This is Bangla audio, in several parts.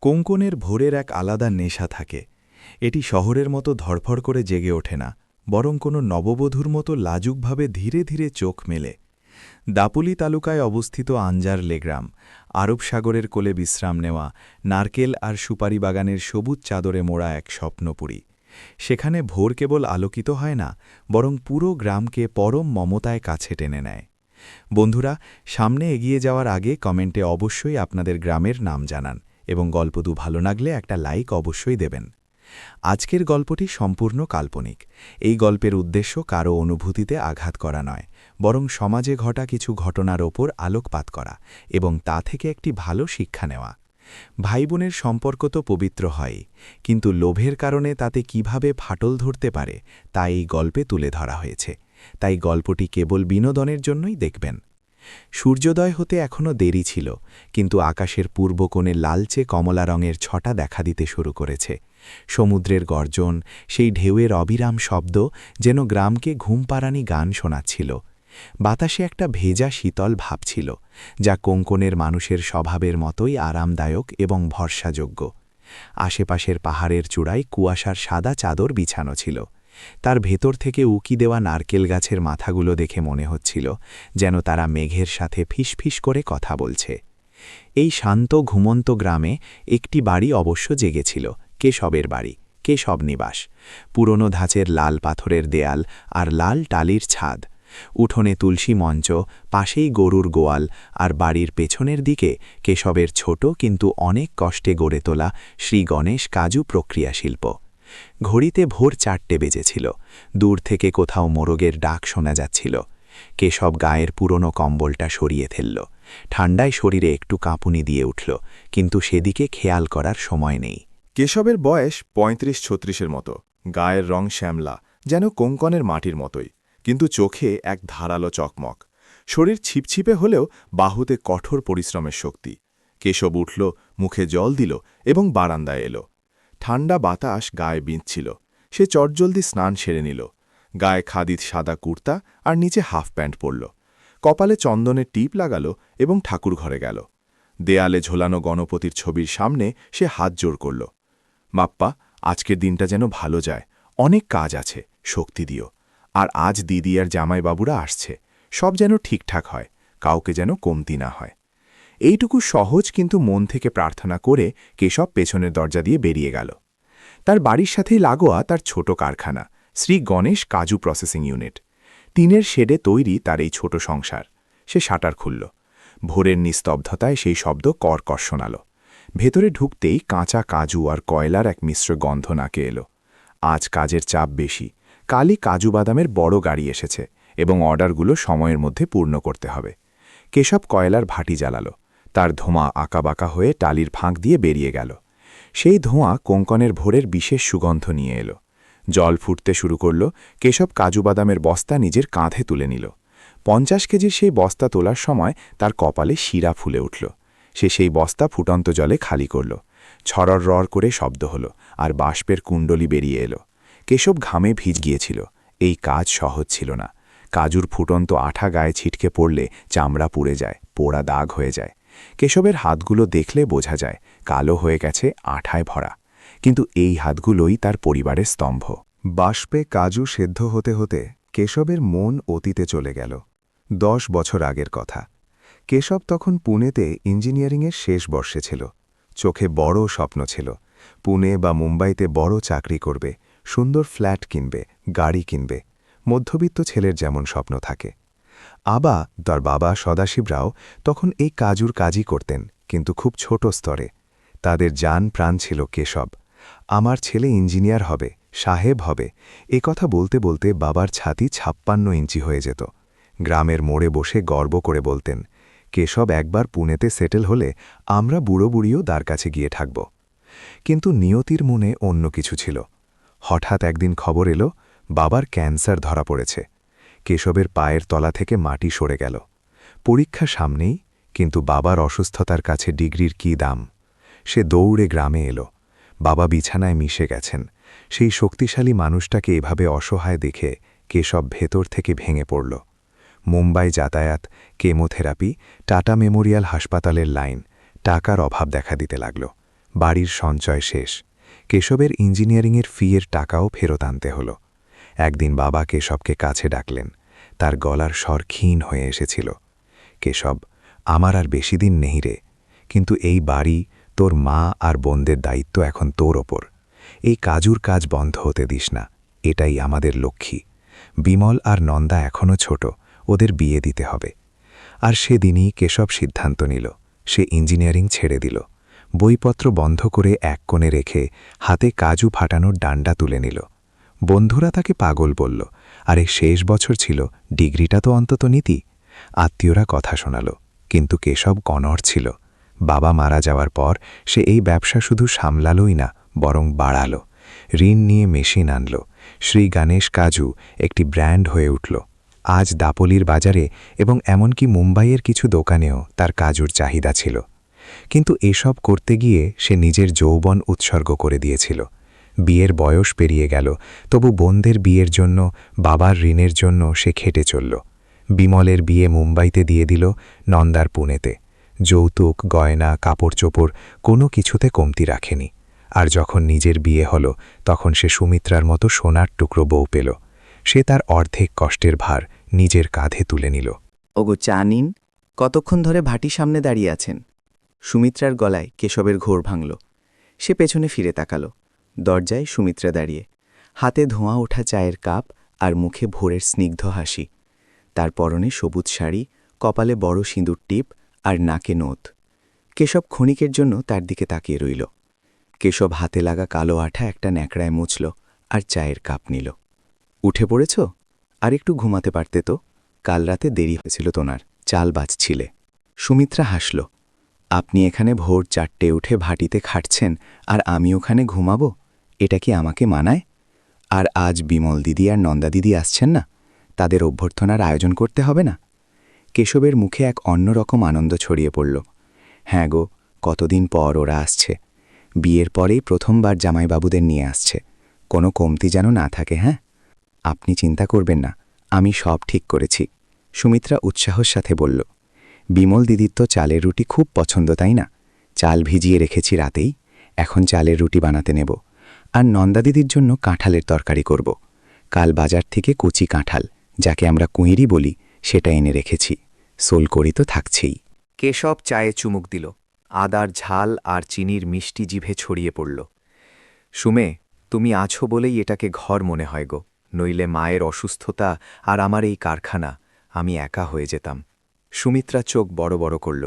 কোঙ্কনের ভোরের এক আলাদা নেশা থাকে। এটি শহরের মতো ধড়ফড় করে জেগে ওঠে না, বরং কোনো নববধূর মতো লাজুকভাবে ধীরে ধীরে চোখ মেলে। দাপুলি তালুকায় অবস্থিত আঞ্জার লেগ্রাম, আরব সাগরের কোলে বিশ্রাম নেওয়া, নারকেল আর সুপারি বাগানের সবুজ চাদরে মোড়া এক স্বপ্নপুরী। সেখানে ভোর কেবল আলোকিত হয় না, বরং পুরো গ্রামকে পরম মমতায় কাছে টেনে নেয়। বন্ধুরা, সামনে এগিয়ে যাওয়ার আগে কমেন্টে অবশ্যই আপনাদের গ্রামের নাম জানান এবং গল্পটি ভালো লাগলে একটা লাইক অবশ্যই দেবেন। আজকের গল্পটি সম্পূর্ণ কাল্পনিক। এই গল্পের উদ্দেশ্য কারও অনুভূতিতে আঘাত করা নয়, বরং সমাজে ঘটা কিছু ঘটনার ওপর আলোকপাত করা এবং তা থেকে একটি ভালো শিক্ষা নেওয়া। ভাইবোনের সম্পর্ক তো পবিত্র হয়, কিন্তু লোভের কারণে তাতে কিভাবে ফাটল ধরতে পারে তা এই গল্পে তুলে ধরা হয়েছে। তাই গল্পটি কেবল বিনোদনের জন্যই দেখবেন। সূর্যোদয় হতে এখনও দেরি ছিল, কিন্তু আকাশের পূর্ব কোণে লালচে কমলা রঙের ছটা দেখা দিতে শুরু করেছে। সমুদ্রের গর্জন, সেই ঢেউয়ের অবিরাম শব্দ যেন গ্রামকে ঘুমপাড়ানি গান শোনাচ্ছিল। বাতাসে একটা ভেজা শীতল ভাব ছিল, যা কোঙ্কনের মানুষের স্বভাবের মতোই আরামদায়ক এবং ভরসাযোগ্য। আশেপাশের পাহাড়ের চূড়ায় কুয়াশার সাদা চাদর বিছানো ছিল। তার ভেতর থেকে উকি দেওয়া নারকেল গাছের মাথাগুলো দেখে মনে হচ্ছিল যেন তারা মেঘের সাথে ফিসফিস করে কথা বলছে। এই শান্ত ঘুমন্ত গ্রামে একটি বাড়ি অবশ্য জেগেছিল, কেশবের বাড়ি, কেশব নিবাস। পুরনো ধাঁচের লাল পাথরের দেয়াল আর লাল টালির ছাদ, উঠোনে তুলসী মঞ্চ, পাশেই গরুর গোয়াল, আর বাড়ির পেছনের দিকে কেশবের ছোট কিন্তু অনেক কষ্টে গড়ে তোলা শ্রী গণেশ কাজু প্রক্রিয়া শিল্প। ঘড়িতে ভোর 4টে বেজেছিল। দূর থেকে কোথাও মোরগের ডাক শোনা যাচ্ছিল। কেশব গায়ের পুরনো কম্বলটা সরিয়ে ফেলল। ঠান্ডায় শরীরে একটু কাঁপুনি দিয়ে উঠল, কিন্তু সেদিকে খেয়াল করার সময় নেই। কেশবের বয়স ৩৫-৩৬-এর মতো। গায়ের রং শ্যামলা, যেন কোঙ্কনের মাটির মতোই, কিন্তু চোখে এক ধারালো চকমক। শরীর ছিপছিপে হলেও বাহুতে কঠোর পরিশ্রমের শক্তি। কেশব উঠল, মুখে জল দিল এবং বারান্দায় এলো। ঠান্ডা বাতাস গায়ে বিঁধছিল। সে চটজলদি স্নান সেরে নিল। গায়ে খাদির সাদা কুর্তা আর নিচে হাফ প্যান্ট পরল। কপালে চন্দনের টিপ লাগাল এবং ঠাকুর ঘরে গেল। দেয়ালে ঝোলানো গণপতির ছবির সামনে সে হাত জোড় করল। মাপ্পা, আজকের দিনটা যেন ভালো যায়। অনেক কাজ আছে, শক্তি দিও। আর আজ দিদি আর জামাইবাবুরা আসছে, সব যেন ঠিকঠাক হয়, কাউকে যেন কমতি না হয়। এইটুকু সহজ কিন্তু মন থেকে প্রার্থনা করে কেশব পেছনের দরজা দিয়ে বেরিয়ে গেল। তার বাড়ির সাথেই লাগোয়া তার ছোট কারখানা, শ্রী গণেশ কাজু প্রসেসিং ইউনিট। টিনের শেডে তৈরি তার এই ছোট সংসার। সে শাটার খুলল। ভোরের নিস্তব্ধতায় সেই শব্দ কর্কশ শোনাল। ভেতরে ঢুকতেই কাঁচা কাজু আর কয়লার এক মিশ্র গন্ধ নাকে এলো। আজ কাজের চাপ বেশি। কালই কাজু বাদামের বড় গাড়ি এসেছে এবং অর্ডারগুলো সময়ের মধ্যে পূর্ণ করতে হবে। কেশব কয়লার ভাটি জ্বালাল। তার ধোঁয়া আঁকাবাঁকা হয়ে টালির ফাঁক দিয়ে বেরিয়ে গেল। সেই ধোঁয়া কোঙ্কনের ভোরের বিশেষ সুগন্ধ নিয়ে এলো। জল ফুটতে শুরু করল। কেশব কাজু বাদামের বস্তা নিজের কাঁধে তুলে নিল। ৫০ কেজির সেই বস্তা তোলার সময় তার কপালে শিরা ফুলে উঠল। সে সেই বস্তা ফুটন্ত জলে খালি করল। ছড়র রর করে শব্দ হল, আর বাষ্পের কুণ্ডলি বেরিয়ে এলো। কেশব ঘামে ভিজ গিয়েছিল। এই কাজ সহজ ছিল না। কাজুর ফুটন্ত আঠা গায়ে ছিটকে পড়লে চামড়া পুড়ে যায়, পোড়া দাগ হয়ে যায়। কেশবের হাতগুলো দেখলে বোঝা যায় কালো হয়ে গেছে, আঠায় ভরা। কিন্তু এই হাতগুলোই তার পরিবারের স্তম্ভ। বাষ্পে কাজু সেদ্ধ হতে হতে কেশবের মন অতীতে চলে গেল। 10 বছর আগের কথা। কেশব তখন পুনেতে ইঞ্জিনিয়ারিংয়ের শেষ বর্ষে ছিল। চোখে বড় স্বপ্ন ছিল। পুনে বা মুম্বাইতে বড় চাকরি করবে, সুন্দর ফ্ল্যাট কিনবে, গাড়ি কিনবে। মধ্যবিত্ত ছেলের যেমন স্বপ্ন থাকে। তার বাবা সদাশিবরাও তখন এই কাজুর কাজই করতেন, কিন্তু খুব ছোট স্তরে। তাদের জান প্রাণ ছিল কেশব। আমার ছেলে ইঞ্জিনিয়ার হবে, সাহেব হবে, এ কথা বলতে বলতে বাবার ছাতি ৫৬ ইঞ্চি হয়ে যেত। গ্রামের মোড়ে বসে গর্ব করে বলতেন, কেশব একবার পুনেতে সেটেল হলে আমরা বুড়ো বুড়িও তার কাছে গিয়ে থাকব। কিন্তু নিয়তির মনে অন্য কিছু ছিল। হঠাৎ একদিন খবর এলো, বাবার ক্যান্সার ধরা পড়েছে। কেশবের পায়ের তলা থেকে মাটি সরে গেল। পরীক্ষা সামনেই, কিন্তু বাবার অসুস্থতার কাছে ডিগ্রির কী দাম। সে দৌড়ে গ্রামে এলো। বাবা বিছানায় মিশে গেছেন। সেই শক্তিশালী মানুষটাকে এভাবে অসহায় দেখে কেশব ভেতর থেকে ভেঙে পড়ল। মুম্বাই যাতায়াত, কেমোথেরাপি, টাটা মেমোরিয়াল হাসপাতালের লাইন, টাকার অভাব দেখা দিতে লাগল। বাড়ির সঞ্চয় শেষ। কেশবের ইঞ্জিনিয়ারিংয়ের ফিয়ের টাকাও ফেরত আনতে হল। একদিন বাবা কেশবকে কাছে ডাকলেন। তার গলার স্বর ক্ষীণ হয়ে এসেছিল। কেশব, আমার আর বেশি দিন নেই রে, কিন্তু এই বাড়ি, তোর মা আর বোনদের দায়িত্ব এখন তোর ওপর। এই কাজুর কাজ বন্ধ হতে দিস না, এটাই আমাদের লক্ষ্মী। বিমল আর নন্দা এখনও ছোট, ওদের বিয়ে দিতে হবে। আর সেদিনই কেশব সিদ্ধান্ত নিল, সে ইঞ্জিনিয়ারিং ছেড়ে দিল। বইপত্র বন্ধ করে এক কোণে রেখে হাতে কাজু ফাটানোর ডান্ডা তুলে নিল। বন্ধুরা তাকে পাগল বলল, আরে শেষ বছর ছিল, ডিগ্রিটা তো অন্তত নিতি। আত্মীয়রা কথা শোনাল, কিন্তু কেশব কনর ছিল। বাবা মারা যাওয়ার পর সে এই ব্যবসা শুধু সামলালই না, বরং বাড়াল। ঋণ নিয়ে মেশিন আনল। শ্রী গণেশ কাজু একটি ব্র্যান্ড হয়ে উঠল। আজ দাপোলির বাজারে এবং এমনকি মুম্বাইয়ের কিছু দোকানেও তার কাজুর চাহিদা ছিল। কিন্তু এসব করতে গিয়ে সে নিজের যৌবন উৎসর্গ করে দিয়েছিল। বিয়ের বয়স পেরিয়ে গেল, তবু বোনদের বিয়ের জন্য, বাবার ঋণের জন্য সে খেটে চলল। বিমলের বিয়ে মুম্বাইতে দিয়ে দিল, নন্দার পুনেতে। যৌতুক, গয়না, কাপড় চোপড় কোনো কিছুতে কমতি রাখেনি। আর যখন নিজের বিয়ে হল, তখন সে সুমিত্রার মতো সোনার টুকরো বউ পেল। সে তার অর্ধেক কষ্টের ভার নিজের কাঁধে তুলে নিল। ওগো চা নিন। কতক্ষণ ধরে ভাটি সামনে দাঁড়িয়ে আছেন? সুমিত্রার গলায় কেশবের ঘোর ভাঙল। সে পেছনে ফিরে তাকাল। দরজায় সুমিত্রা দাঁড়িয়ে, হাতে ধোঁয়া ওঠা চায়ের কাপ আর মুখে ভোরের স্নিগ্ধ হাসি। তার পরনে সবুজ শাড়ি, কপালে বড় সিঁদুর টিপ আর নাকে নোত। কেশব ক্ষণিকের জন্য তার দিকে তাকিয়ে রইল। কেশব হাতে লাগা কালো আঠা একটা ন্যাকড়ায় মুছল আর চায়ের কাপ নিল। উঠে পড়েছ? আর একটু ঘুমাতে পারতে তো, কাল রাতে দেরি হয়েছিল তোমার, চাল বাজছিলে। সুমিত্রা হাসল। আপনি এখানে ভোর 4টে উঠে ভাটিতে খাটছেন আর আমি ওখানে ঘুমাবো? এটা কি আমাকে মানায়? আর আজ বিমল দিদি আর নন্দা দিদি আসছেন না? তাদের অভ্যর্থনার আয়োজন করতে হবে না? কেশবের মুখে এক অন্যরকম আনন্দ ছড়িয়ে পড়ল। হ্যাঁ গো, কতদিন পর ওরা আসছে। বিয়ের পরেই প্রথমবার জামাইবাবুদের নিয়ে আসছে। কোনো কমতি যেন না থাকে। হ্যাঁ, আপনি চিন্তা করবেন না, আমি সব ঠিক করেছি। সুমিত্রা উৎসাহর সাথে বলল। বিমল দিদির তো চালের রুটি খুব পছন্দ, তাই না? চাল ভিজিয়ে রেখেছি রাতেই, এখন চালের রুটি বানাতে নেব। আর নন্দা দিদির জন্য কাঁঠালের তরকারি করব। কাল বাজার থেকে কচি কাঁঠাল, যাকে আমরা কুঁইরি বলি, সেটা এনে রেখেছি। সোলকড়ি তো থাকছেই। কেশব চায়ে চুমুক দিল। আদার ঝাল আর চিনির মিষ্টি জিভে ছড়িয়ে পড়ল। সুমে, তুমি আছো বলেই এটাকে ঘর মনে হয় গো, নইলে মায়ের অসুস্থতা আর আমার এই কারখানা, আমি একা হয়ে যেতাম। সুমিত্রা চোখ বড় বড় করল।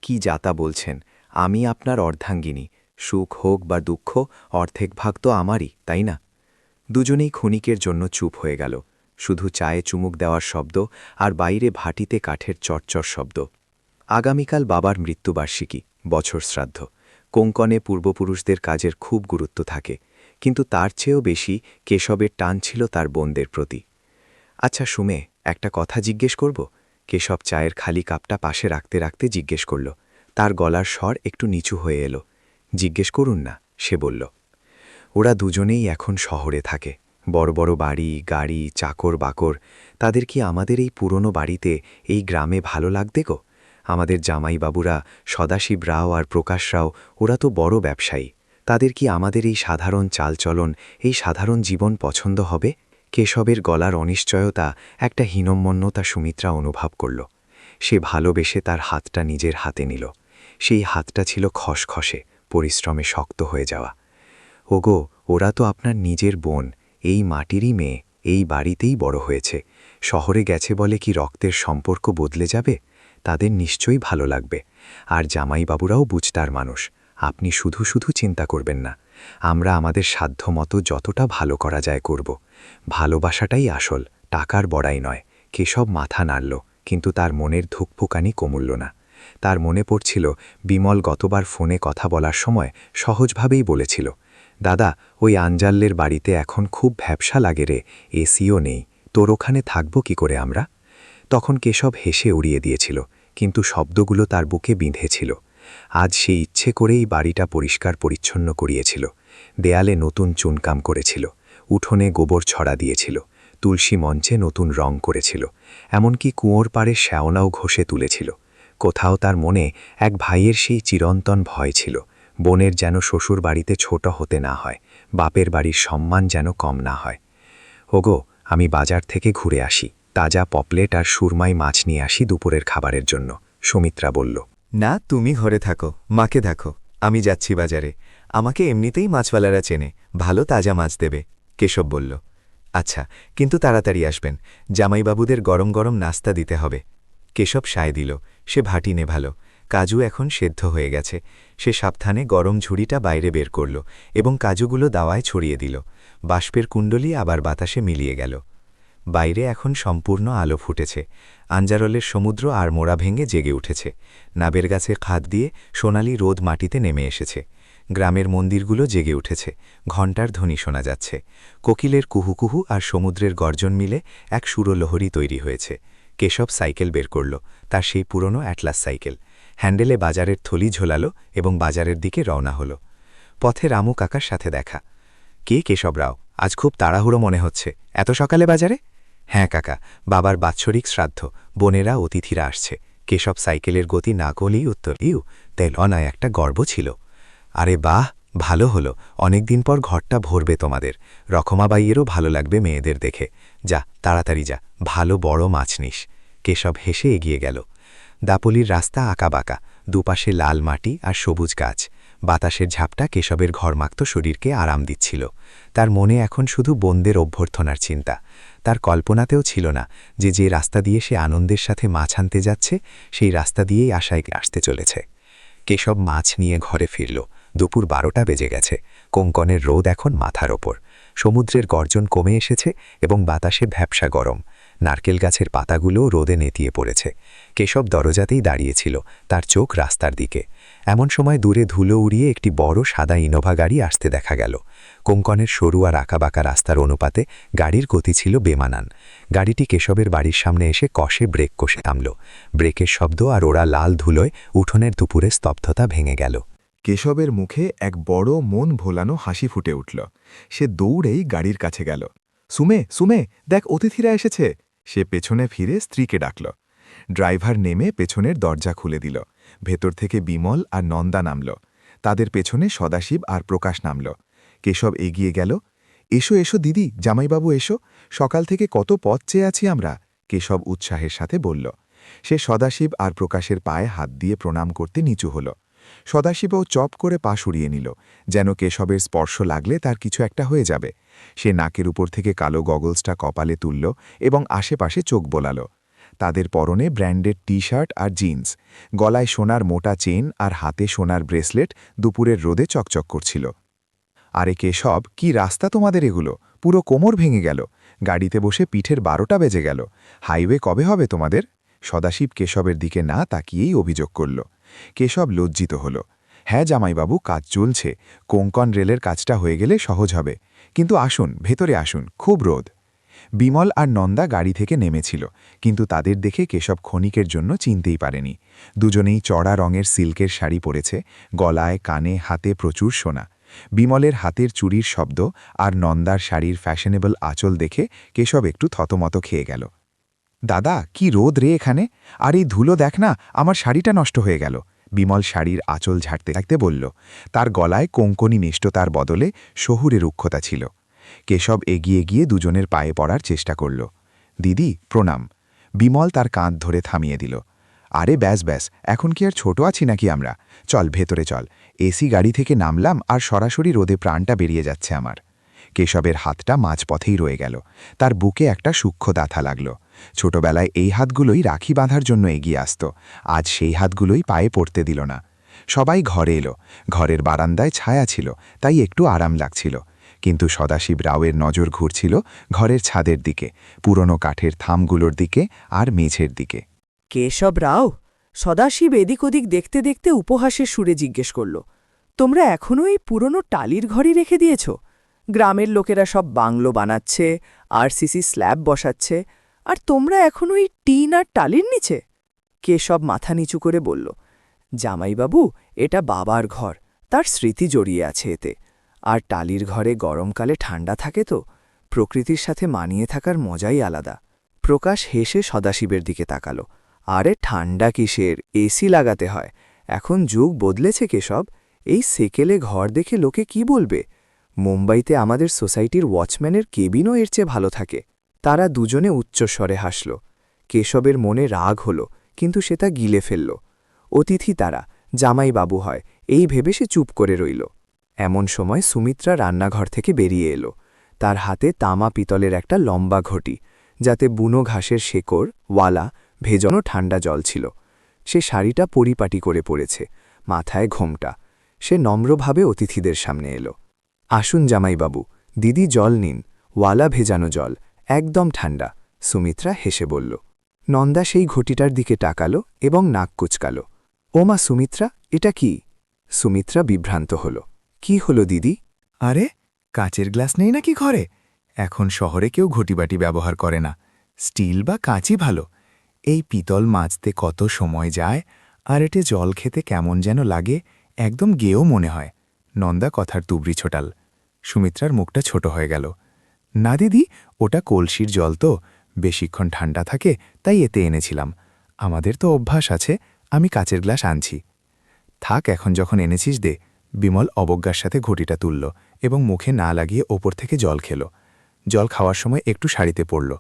কি যাতা বলছেন? আমি আপনার অর্ধাঙ্গিনী, সুখ হোক বা দুঃখ অর্ধেক ভাগ তো আমারই, তাই না? দুজনেই ক্ষণিকের জন্য চুপ হয়ে গেল। শুধু চায়ে চুমুক দেওয়ার শব্দ আর বাইরে ভাটিতে কাঠের চরচর শব্দ। আগামীকাল বাবার মৃত্যুবার্ষিকী, বছর শ্রাদ্ধ। কোঙ্কনে পূর্বপুরুষদের কাজের খুব গুরুত্ব থাকে, কিন্তু তার চেয়েও বেশি কেশবের টান ছিল তার বোনদের প্রতি। আচ্ছা সুমে, একটা কথা জিজ্ঞেস করব? কেশব চায়ের খালি কাপটা পাশে রাখতে রাখতে জিজ্ঞেস করল। তার গলার স্বর একটু নিচু হয়ে এলো। জিজ্ঞেস করুন না, সে বলল। ওরা দুজনেই এখন শহরে থাকে, বড় বড় বাড়ি, গাড়ি, চাকর বাকর। তাদের কি আমাদের এই পুরনো বাড়িতে, এই গ্রামে ভালো লাগবে গো? আমাদের জামাইবাবুরা, সদাশিব রাও আর প্রকাশ রাও, ওরা তো বড় ব্যবসায়ী। তাদের কি আমাদের এই সাধারণ চালচলন, এই সাধারণ জীবন পছন্দ হবে? কেশবের গলার অনিশ্চয়তা, একটা হীনম্মন্যতা সুমিত্রা অনুভব করল। সে ভালোবেসে তার হাতটা নিজের হাতে নিল। সেই হাতটা ছিল খসখসে, পরিশ্রমে শক্ত হয়ে যাওয়া। ওগো, ওরা তো আপনার নিজের বোন, এই মাটিরই মেয়ে, এই বাড়িতেই বড় হয়েছে। শহরে গেছে বলে কি রক্তের সম্পর্ক বদলে যাবে? তাদের নিশ্চয়ই ভালো লাগবে। আর জামাইবাবুরাও বুঝতার মানুষ। আপনি শুধু শুধু চিন্তা করবেন না। আমরা আমাদের সাধ্যমতো যতটা ভালো করা যায় করব। ভালোবাসাটাই আসল, টাকার বড়াই নয়। কেশব মাথা নাড়ল, কিন্তু তার মনের ধুকপুকানি কমুল্ল না। তার মনে পড়ছিল বিমল গতবার ফোনে কথা বলার সময় সহজভাবেই বলেছিল, দাদা, ওই আঞ্জাল্লের বাড়িতে এখন খুব ভ্যাবসা লাগে রে, এসিও নেই, তোর ওখানে থাকব কি করে আমরা? তখন কেশব হেসে উড়িয়ে দিয়েছিল, কিন্তু শব্দগুলো তার বুকে বিঁধেছিল। আজ সে ইচ্ছে করেই বাড়িটা পরিষ্কার পরিচ্ছন্ন করিয়েছিল। দেয়ালে নতুন চুনকাম করেছিল, উঠোনে গোবর ছড়া দিয়েছিল, তুলসী মঞ্চে নতুন রং করেছিল, এমনকি কুয়োর পাড়ে শ্যাওলাও ঘষে তুলেছিল। কোথাও তার মনে এক ভাইয়ের সেই চিরন্তন ভয় ছিল, বোনের যেন শ্বশুর বাড়িতে ছোট হতে না হয়, বাপের বাড়ির সম্মান যেন কম না হয়। ওগো, আমি বাজার থেকে ঘুরে আসি, তাজা পপলেট আর সুরমাই মাছ নিয়ে আসি দুপুরের খাবারের জন্য, সুমিত্রা বলল। না, তুমি ঘরে থাকো, মাকে দেখো, আমি যাচ্ছি বাজারে। আমাকে এমনিতেই মাছওয়ালারা চেনে, ভালো তাজা মাছ দেবে, কেশব বলল। আচ্ছা, কিন্তু তাড়াতাড়ি আসবেন, জামাইবাবুদের গরম গরম নাস্তা দিতে হবে। কেশব সায় দিল, সে ভাটি নেভালো। কাজু এখন সেদ্ধ হয়ে গেছে। সে সাবধানে গরম ঝুড়িটা বাইরে বের করল এবং কাজুগুলো দাওয়ায় ছড়িয়ে দিল। বাষ্পের কুণ্ডলী আবার বাতাসে মিলিয়ে গেল। বাইরে এখন সম্পূর্ণ আলো ফুটেছে। আঞ্জারলের সমুদ্র আর মোড়া ভেঙে জেগে উঠেছে। নাবের গাছে খাদ দিয়ে সোনালি রোদ মাটিতে নেমে এসেছে। গ্রামের মন্দিরগুলো জেগে উঠেছে, ঘণ্টার ধ্বনি শোনা যাচ্ছে। কোকিলের কুহুকুহু আর সমুদ্রের গর্জন মিলে এক সুরলহরী তৈরি হয়েছে। কেশব সাইকেল বের করল, তার সেই পুরনো অ্যাটলাস সাইকেল। হ্যান্ডেলে বাজারের থলি ঝোলালো এবং বাজারের দিকে রওনা হল। পথে রামু কাকার সাথে দেখা। কে কেশব রাও, আজ খুব তাড়াহুড়ো মনে হচ্ছে, এত সকালে বাজারে? হ্যাঁ কাকা, বাবার বাৎসরিক শ্রাদ্ধ, বোনেরা অতিথিরা আসছে। কেশব সাইকেলের গতি না করলেই উত্তর, তেলনায় একটা গর্ব ছিল। আরে বাহ, ভালো হলো, অনেকদিন পর ঘরটা ভরবে তোমাদের। রখমাবাইয়েরও ভালো লাগবে মেয়েদের দেখে। যা, তাড়াতাড়ি যা, ভালো বড় মাছ নিস। কেশব হেসে এগিয়ে গেল। দাপলির রাস্তা আঁকাবাঁকা, দুপাশে লাল মাটি আর সবুজ গাছ। বাতাসের ঝাপটা কেশবের ঘরমাক্ত শরীরকে আরাম দিচ্ছিল। তার মনে এখন শুধু বোনদের অভ্যর্থনার চিন্তা। তার কল্পনাতেও ছিল না যে রাস্তা দিয়ে সে আনন্দের সাথে মাছ আনতে যাচ্ছে, সেই রাস্তা দিয়েই আশায় আসতে চলেছে। কেশব মাছ নিয়ে ঘরে ফিরল। দুপুর 12টা বেজে গেছে। কোঙ্কনের রোদ এখন মাথার ওপর। সমুদ্রের গর্জন কমে এসেছে এবং বাতাসে ভ্যাপসা গরম। নারকেল গাছের পাতাগুলোও রোদে নেতিয়ে পড়েছে। কেশব দরজাতেই দাঁড়িয়েছিল, তার চোখ রাস্তার দিকে। এমন সময় দূরে ধুলো উড়িয়ে একটি বড় সাদা ইনোভা গাড়ি আসতে দেখা গেল। কোঙ্কনের সরু আর আঁকাবাঁকা রাস্তার অনুপাতে গাড়ির গতি ছিল বেমানান। গাড়িটি কেশবের বাড়ির সামনে এসে কষে ব্রেক কষে থামল। ব্রেকের শব্দ আর ওরা লাল ধুলোয় উঠোনের দুপুরে স্তব্ধতা ভেঙে গেল। কেশবের মুখে এক বড় মন ভোলানো হাসি ফুটে উঠল। সে দৌড়েই গাড়ির কাছে গেল। সুমে, সুমে, দেখ অতিথিরা এসেছে। সে পেছনে ফিরে স্ত্রীকে ডাকল। ড্রাইভার নেমে পেছনের দরজা খুলে দিল। ভেতর থেকে বিমল আর নন্দা নামল। তাদের পেছনে সদাশিব আর প্রকাশ নামল। কেশব এগিয়ে গেল। এসো এসো দিদি, জামাইবাবু এসো, সকাল থেকে কত পথ চেয়ে আছি আমরা, কেশব উৎসাহের সাথে বলল। সে সদাশিব আর প্রকাশের পায়ে হাত দিয়ে প্রণাম করতে নিচু হল। সদাশিবও চপ করে পা সরিয়ে নিল, যেন কেশবের স্পর্শ লাগলে তার কিছু একটা হয়ে যাবে। সে নাকের উপর থেকে কালো গগলসটা কপালে তুলল এবং আশেপাশে চোখ বোলাল। তাদের পরনে ব্র্যান্ডেড টি শার্ট আর জিন্স, গলায় সোনার মোটা চেন আর হাতে সোনার ব্রেসলেট দুপুরের রোদে চকচক করছিল। আরে কেশব, কি রাস্তা তোমাদের এগুলো, পুরো কোমর ভেঙে গেল। গাড়িতে বসে পিঠের 12টা বেজে গেল। হাইওয়ে কবে হবে তোমাদের? সদাশিব কেশবের দিকে না তাকিয়েই অভিযোগ করল। কেশব লজ্জিত হল। হ্যাঁ জামাইবাবু, কাজ চলছে, কোঙ্কন রেলের কাজটা হয়ে গেলে সহজ হবে। কিন্তু আসুন, ভেতরে আসুন, খুব রোদ। বিমল আর নন্দা গাড়ি থেকে নেমেছিল, কিন্তু তাদের দেখে কেশব ক্ষণিকের জন্য চিনতেই পারেনি। দুজনেই চড়া রঙের সিল্কের শাড়ি পরেছে, গলায় কানে হাতে প্রচুর সোনা। বিমলের হাতের চুড়ির শব্দ আর নন্দার শাড়ির ফ্যাশনেবল আঁচল দেখে কেশব একটু থতমত খেয়ে গেল। দাদা, কি রোদ রে এখানে, আর এই ধুলো দেখ না, আমার শাড়িটা নষ্ট হয়ে গেল। বিমল শাড়ির আঁচল ঝাড়তে থাকতে বলল। তার গলায় কোঙ্কনি নিষ্ঠতার বদলে শহুরে রুক্ষতা ছিল। কেশব এগিয়ে গিয়ে দুজনের পায়ে পড়ার চেষ্টা করল। দিদি প্রণাম। বিমল তার কাঁধ ধরে থামিয়ে দিল। আরে ব্যাস ব্যাস, এখন কি আর ছোট আছি নাকি আমরা? চল ভেতরে চল। এসি গাড়ি থেকে নামলাম আর সরাসরি রোদে প্রাণটা বেরিয়ে যাচ্ছে আমার। কেশবের হাতটা মাঝপথেই রয়ে গেল। তার বুকে একটা সূক্ষ্ম দাথা লাগল। ছোটবেলায় এই হাতগুলোই রাখি বাঁধার জন্য এগিয়ে আসত, আজ সেই হাতগুলোই পায়ে পড়তে দিল না। সবাই ঘরে এলো। ঘরের বারান্দায় ছায়া ছিল, তাই একটু আরাম লাগছিল। কিন্তু সদাশিব রাওয়ের নজর ঘুরছিল ঘরের ছাদের দিকে, পুরনো কাঠের থামগুলোর দিকে আর মেঝের দিকে। কেশব রাও? সদাশিব এদিক ওদিক দেখতে দেখতে উপহাসের সুরে জিজ্ঞেস করল। তোমরা এখনও এই পুরনো টালির ঘরই রেখে দিয়েছ? গ্রামের লোকেরা সব বাংলো বানাচ্ছে, আরসিসি স্ল্যাব বসাচ্ছে, আর তোমরা এখনও এই টিন আর টালির নিচে? কেশব মাথা নিচু করে বলল, জামাইবাবু, এটা বাবার ঘর, তার স্মৃতি জড়িয়ে আছে এতে। আর টালির ঘরে গরমকালে ঠান্ডা থাকে তো, প্রকৃতির সাথে মানিয়ে থাকার মজাই আলাদা। প্রকাশ হেসে সদাশিবের দিকে তাকালো। আরে ঠান্ডা কিসের, এসি লাগাতে হয়, এখন যুগ বদলেছে কেশব, এই সেকেলে ঘর দেখে লোকে কি বলবে? মুম্বাইতে আমাদের সোসাইটির ওয়াচম্যানের কেবিনও এর চেয়ে ভালো থাকে। তারা দুজনে উচ্চস্বরে হাসল। কেশবের মনে রাগ হল, কিন্তু সে তা গিলে ফেলল। অতিথি তারা, জামাইবাবু হয়, এই ভেবে সে চুপ করে রইল। এমন সময় সুমিত্রা রান্নাঘর থেকে বেরিয়ে এলো। তার হাতে তামা পিতলের একটা লম্বা ঘটি, যাতে বুনো ঘাসের শেকড়, ওয়ালা, ভেজানো ঠান্ডা জল ছিল। সে শাড়িটা পরিপাটি করে পরেছে, মাথায় ঘোমটা। সে নম্রভাবে অতিথিদের সামনে এলো। আসুন জামাইবাবু, দিদি জল নিন, ওয়ালা ভেজানো জল, একদম ঠান্ডা। সুমিত্রা হেসে বলল। নন্দা সেই ঘটিটার দিকে তাকালো এবং নাক কুচকাল। ও মা সুমিত্রা, এটা কি? সুমিত্রা বিভ্রান্ত হল। কি হলো দিদি? আরে, কাচের গ্লাস নেই নাকি ঘরে? এখন শহরে কেউ ঘটিবাটি ব্যবহার করে না। স্টিল বা কাঁচই ভালো। এই পিতল মাজতে কত সময় যায়, আর এটে জল খেতে কেমন যেন লাগে, একদম গেয়েও মনে হয়। নন্দা কথার তুবড়ি ছোটাল। সুমিত্রার মুখটা ছোট হয়ে গেল। না দিদি, ওটা কলসির জল তো, বেশিক্ষণ ঠান্ডা থাকে, তাই এতে এনেছিলাম। আমাদের তো অভ্যাস আছে, আমি কাচের গ্লাস আনছি। থাক, এখন যখন এনেছিস দে। বিমল অবজ্ঞার সাথে ঘটিটা তুলল এবং মুখে না লাগিয়ে ওপর থেকে জল খেল। জল খাওয়ার সময় একটু শাড়িতে পড়ল।